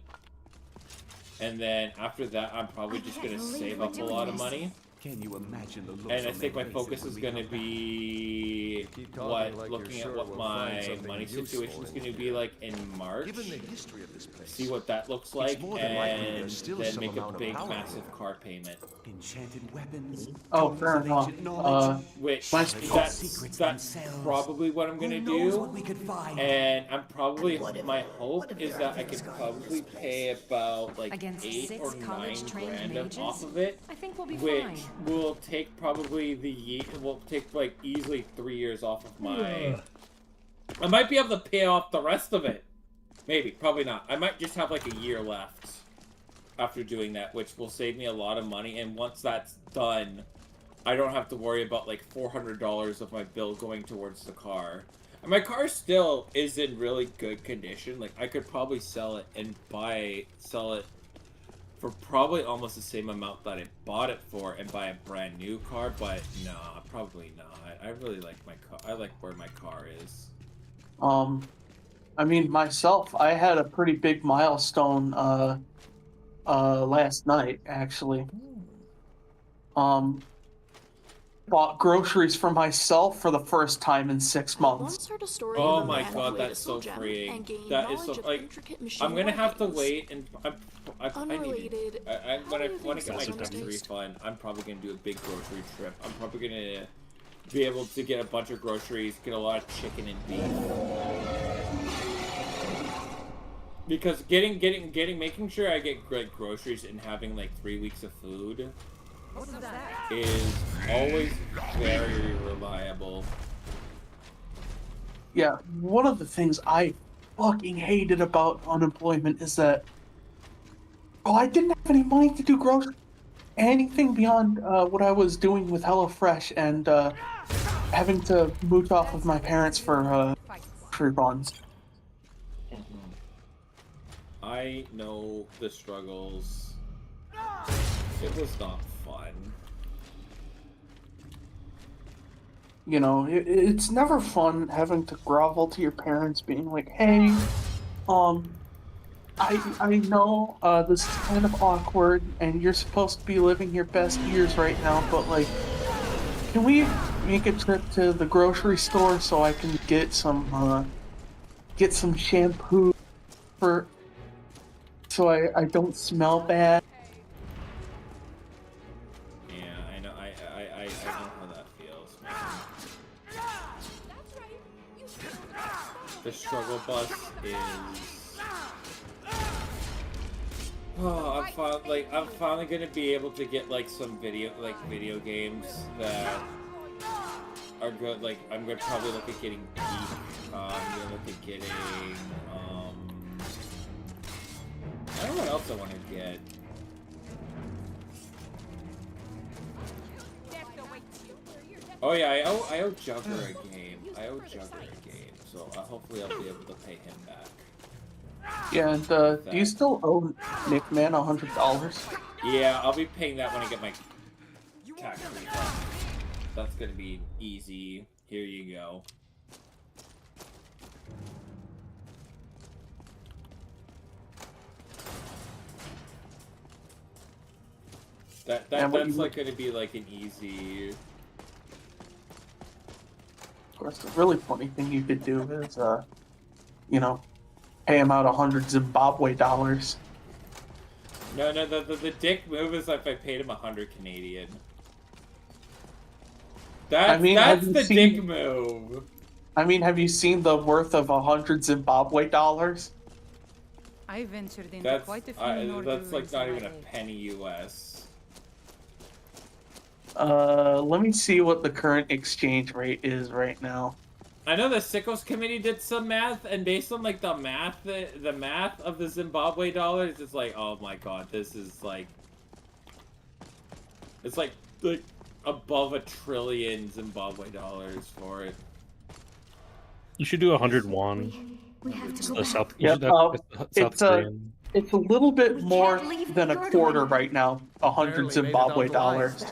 And then after that, I'm probably just gonna save up a lot of money. Can you imagine the looks? And I think my focus is gonna be looking at what my money situation is gonna be like in March. Given the history of this place, see what that looks like, and then make a big, massive car payment. Enchanted weapons. Oh, fair enough. Which that's probably what I'm gonna do. And I'm probably my hope is that I could probably pay about like 8 or 9 grand off of it. I think we'll be which fine. will take probably will take like easily 3 years off of my. I might be able to pay off the rest of it. Maybe, probably not. I might just have like a year left after doing that, which will save me a lot of money. And once that's done, I don't have to worry about like $400 of my bill going towards the car. And my car still is in really good condition. Like I could probably sell it and sell it for probably almost the same amount that I bought it for and buy a brand new car, but no, probably not. I really like my car. I like where my car is. I mean, myself, I had a pretty big milestone, last night, actually. bought groceries for myself for the first time in 6 months. Once heard a story Oh of a my man who god, played a that's so soul gem freeing. and gained That is knowledge so of like. intricate machine I'm gonna have to workings. wait, and Unrelated. when I How do you get think my someone's tax taste? refund, I'm probably gonna do a big grocery trip. I'm probably gonna be able to get a bunch of groceries, get a lot of chicken and beef. Because making sure I get like groceries and having like 3 weeks of food is always very reliable. Yeah, one of the things I fucking hated about unemployment is that, I didn't have any money to do anything beyond what I was doing with HelloFresh and having to mooch off of my parents for funds. I know the struggles. It was not fun. You know, it's never fun having to grovel to your parents, being like, "Hey, I know this is kind of awkward, and you're supposed to be living your best years right now, but like, can we make a trip to the grocery store so I can get some shampoo so I don't smell bad?" Yeah, I know. I know how that feels, man. The struggle bus is. Oh, I'm finally gonna be able to get like some video games that are good. Like I'm gonna probably look at getting Peak. I'm gonna look at getting I don't know what else I want to get. Oh yeah, I owe Jugger a game. I owe Jugger a game, so hopefully I'll be able to pay him back. Yeah, and do you still owe Nick Man $100? Yeah, I'll be paying that when I get my tax refund. That's gonna be easy. Here you go. That's like gonna be like an easy. Of course, the really funny thing you could do is, you know, pay him out 100 Zimbabwe dollars. No, the dick move is if I paid him 100 Canadian. That's the dick move. I mean, have you seen the worth of 100 Zimbabwe dollars? I ventured into quite a few that's like not even a penny US. Let me see what the current exchange rate is right now. I know the Sickos Committee did some math, and based on like the math of the Zimbabwe dollars, it's like, oh my god, this is like, it's like above $1 trillion Zimbabwe dollars for it. You should do 101. We have to go The back. South, Yep, South Korean. it's a little bit more than a quarter right now. 100 Zimbabwe dollars.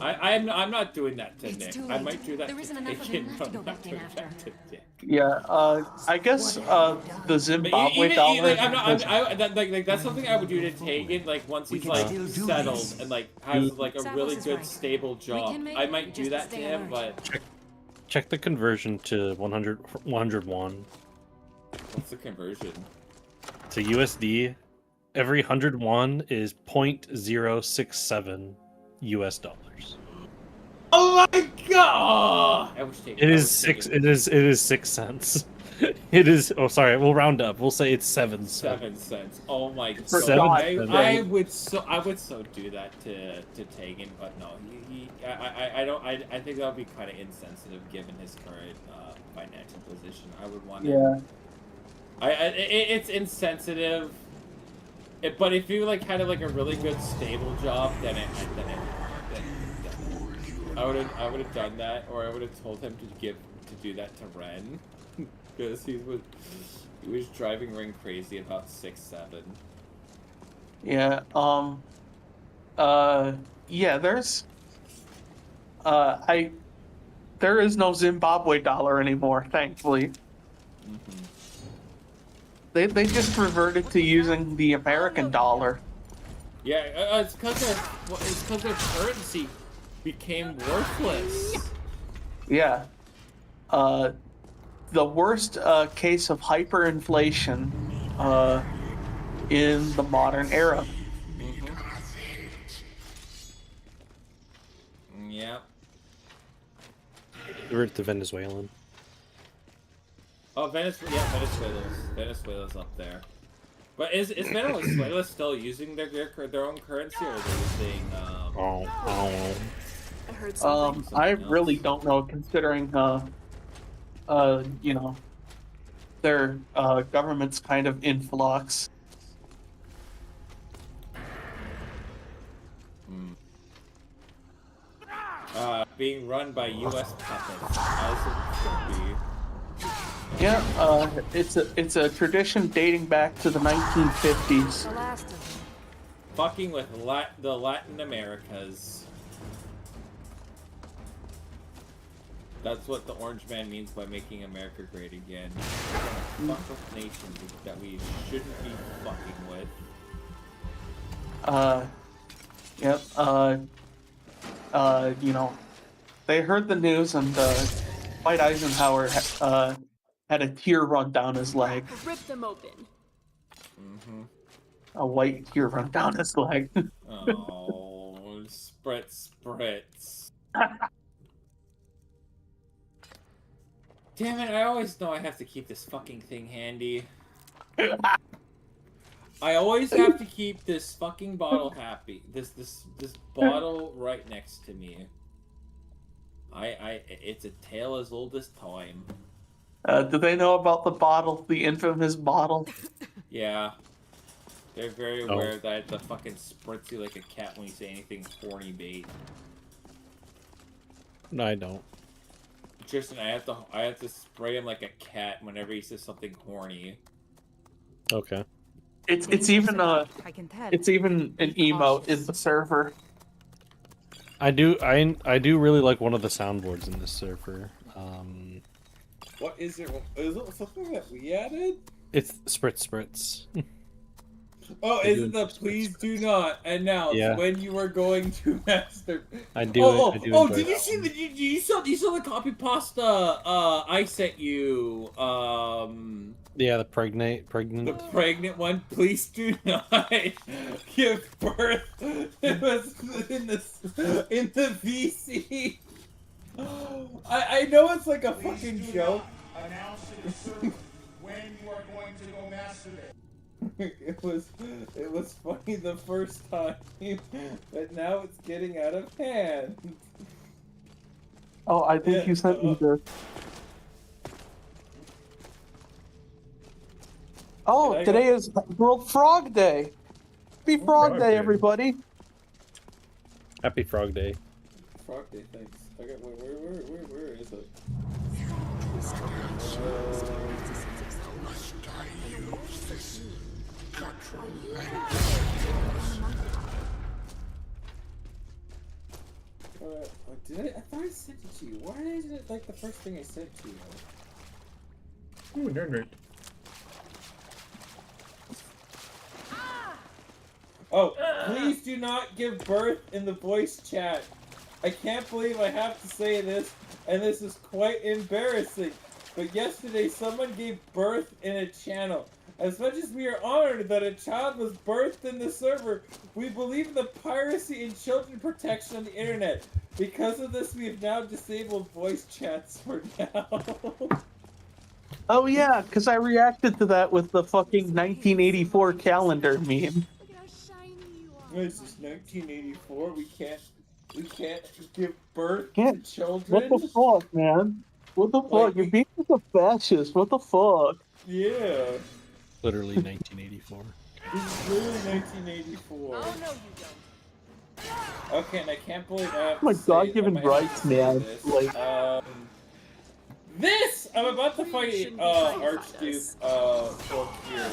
I'm not doing that to It's Nick. too I late. might do that There to isn't enough of Taken, him left but to go I'm back not in doing after. that to Dick. Yeah, I guess the Zimbabwe dollar. Like that's something I would do to Tegan. Like once he's like settled and like has like a really good stable job, I might do that to him. But Check the conversion to 101. What's the conversion? To USD, every 101 is 0.067 US dollars. Oh my god! It is 6 cents. It is. Oh, sorry. We'll round up. We'll say it's 7 cents. 7 cents. Oh my god! 7 I would so do that to Tegan, but no, I don't. I think that would be kind of insensitive given his current financial position. I would want. Yeah. It's insensitive. But if you like had like a really good stable job, then I would have done that, or I would have told him to do that to Ren, because he was driving Ren crazy about 6-7. Yeah. Yeah. There is no Zimbabwe dollar anymore, thankfully. Mm-hmm. They just reverted to using the American dollar. Yeah, it's because their currency. became worthless. Yeah. The worst case of hyperinflation in the modern era. Yep. We're at the Venezuelan. Oh, Venezuela's up there. But is Venezuela still using their own currency, or are they using? Oh. I heard something. I really don't know, considering you know, their government's kind of in flux. Being run by U.S. puppets, as it should be. Yeah, it's a tradition dating back to the 1950s. The last of them. Fucking with the Latin Americas. That's what the Orange Man means by making America great again. We're gonna fuck with nations that we shouldn't be fucking with. Yep, you know, they heard the news and Dwight Eisenhower had a tear run down his leg. Rip them open. A white tear run down his leg. Oh, spritz. Damn it, I always know I have to keep this fucking thing handy. I always have to keep this fucking bottle happy. This bottle right next to me. It's a tale as old as time. Do they know about the bottle, the infamous bottle? Yeah. They're very aware that I have to fucking spritz you like a cat when you say anything horny bait. No, I don't. Tristan, I have to spray him like a cat whenever he says something horny. Okay. It's even an emote in the server. I do really like one of the soundboards in this server. What is it? Is it something that we added? It's spritz. Oh, is it the please do not announce when you are going to master? I do. Did you see the you saw the copy pasta I sent you? Yeah, the pregnant. The pregnant one. Please do not give birth. It was in the VC. I know it's like a fucking joke. Announcing soon when you are going to go masturbate. It was funny the first time, but now it's getting out of hand. Oh, I think you sent me this. Oh, today is World Frog Day. Happy Frog Day, everybody. Happy Frog Day. Frog Day, thanks. Okay, where is it? Did I thought I sent it to you. Why isn't it like the first thing I sent to you? Ooh, nerd. Oh, please do not give birth in the voice chat. I can't believe I have to say this, and this is quite embarrassing. But yesterday someone gave birth in a channel. As much as we are honored that a child was birthed in the server, we believe in the piracy and children protection on the internet. Because of this, we have now disabled voice chats for now. Oh yeah, because I reacted to that with the fucking 1984 calendar meme. This is 1984. We can't give birth to children. What the fuck, man? What the fuck? You're being like a fascist. What the fuck? Yeah. Literally 1984. This is literally 1984. Oh no, you don't. Okay, and I can't believe I have Oh my to god, say, given rights, man. Like, this! I'm about to fight Archduke for here.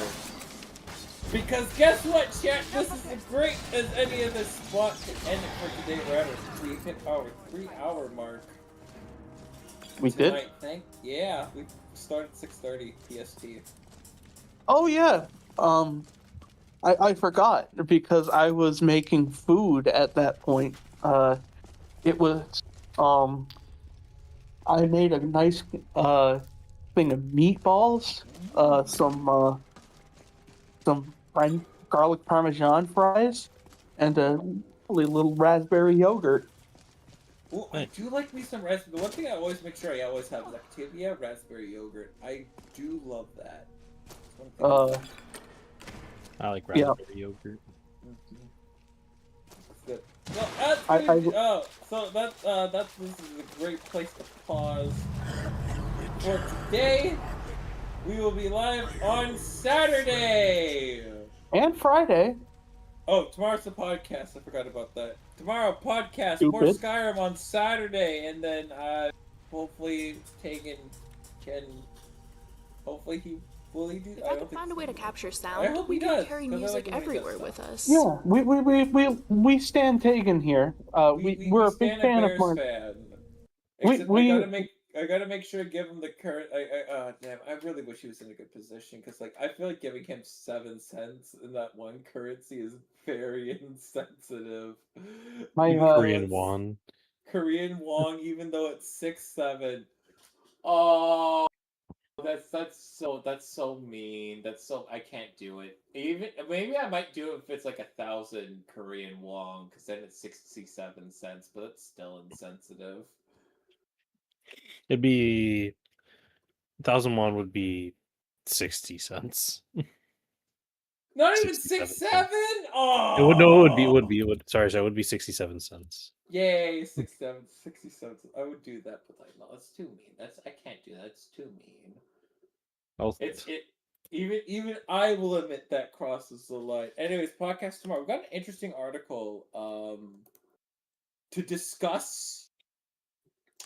Because guess what, chat? This is as great as any other spot to end it for today. We're at our 3-hour mark. We tonight. did? Yeah, we started 6:30 PST. oh yeah. I forgot because I was making food at that point. it was I made a nice thing of meatballs, some garlic parmesan fries, and a lovely little raspberry yogurt. Well, I do like me some raspberry. The one thing I always make sure I always have is Activia raspberry yogurt. I do love that. It's one thing I love. I like Yeah. raspberry yogurt. It's good. Well, that's good. So that's this is a great place to pause for today. We will be live on Saturday And Friday. Oh, tomorrow's the podcast. I forgot about that. Tomorrow podcast more Stupid. Skyrim on Saturday, and then hopefully Tegan can. Hopefully he will he do. If I could find a way to capture I sound, hope we he could does, carry 'cause I music like the way he does everywhere stuff. with us. Yeah, we stand Tegan here. We're a big stand fan a of Bears Mark. fan. We- Except we- I gotta make sure to give him the current. Damn, I really wish he was in a good position because like I feel like giving him 7 cents in that one currency is very insensitive. My Even though Korean it's won. Korean won, even though it's 6-7. Oh, that's so mean. That's so I can't do it. Even maybe I might do it if it's like 1,000 Korean won, because then it's 67 cents, but it's still insensitive. It'd be 1,000 won would be 60 cents. Not even 67 6-7. Oh, It would no, it would be. It would be 67 cents. Yay, 67. I would do that, but like, no, that's too mean. I can't do that. That's too mean. Even I will admit that crosses the line. Anyways, podcast tomorrow. We've got an interesting article to discuss.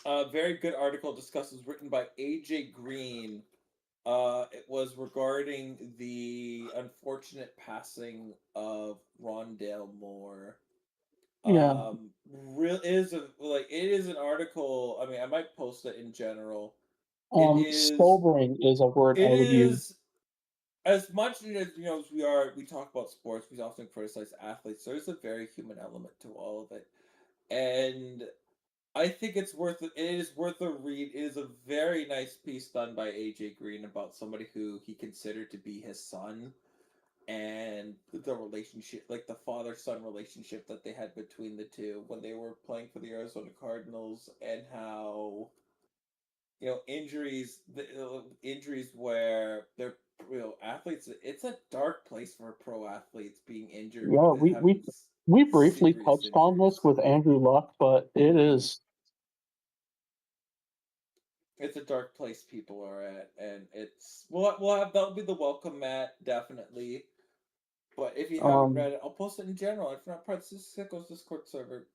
A very good article discusses written by AJ Green. It was regarding the unfortunate passing of Rondale Moore. Yeah. It is an article. I mean, I might post it in general. It is Sobering is a word I would use. As much as we talk about sports, we often criticize athletes. There's a very human element to all of it, and I think it is worth a read. It is a very nice piece done by AJ Green about somebody who he considered to be his son, and the relationship, like the father-son relationship that they had between the two when they were playing for the Arizona Cardinals, and how injuries where they're athletes. It's a dark place for pro athletes being injured. Yeah, we briefly touched on this with Andrew Luck, but it is. It's a dark place people are at, and that'll be the welcome mat, definitely. But if you haven't read it, I'll post it in general. If you're not part of the Sickos Discord server,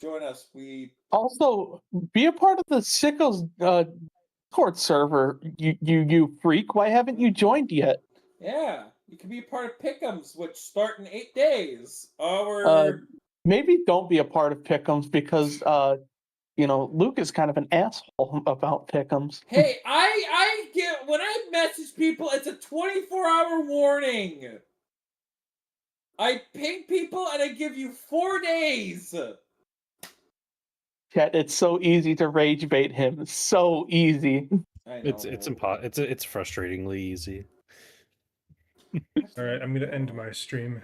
join us. We Also be a part of the Sickos Discord server. You freak! Why haven't you joined yet? Yeah, you can be a part of Pick'ems, which start in 8 days. Maybe don't be a part of Pick'ems because Luke is kind of an asshole about Pick'ems. Hey, I get when I message people, it's a 24-hour warning. I ping people and I give you 4 days. Chat, it's so easy to rage bait him. So easy. I know. It's frustratingly easy. All right, I'm gonna end my stream.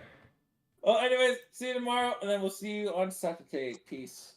Well, anyways, see you tomorrow, and then we'll see you on Saturday. Peace.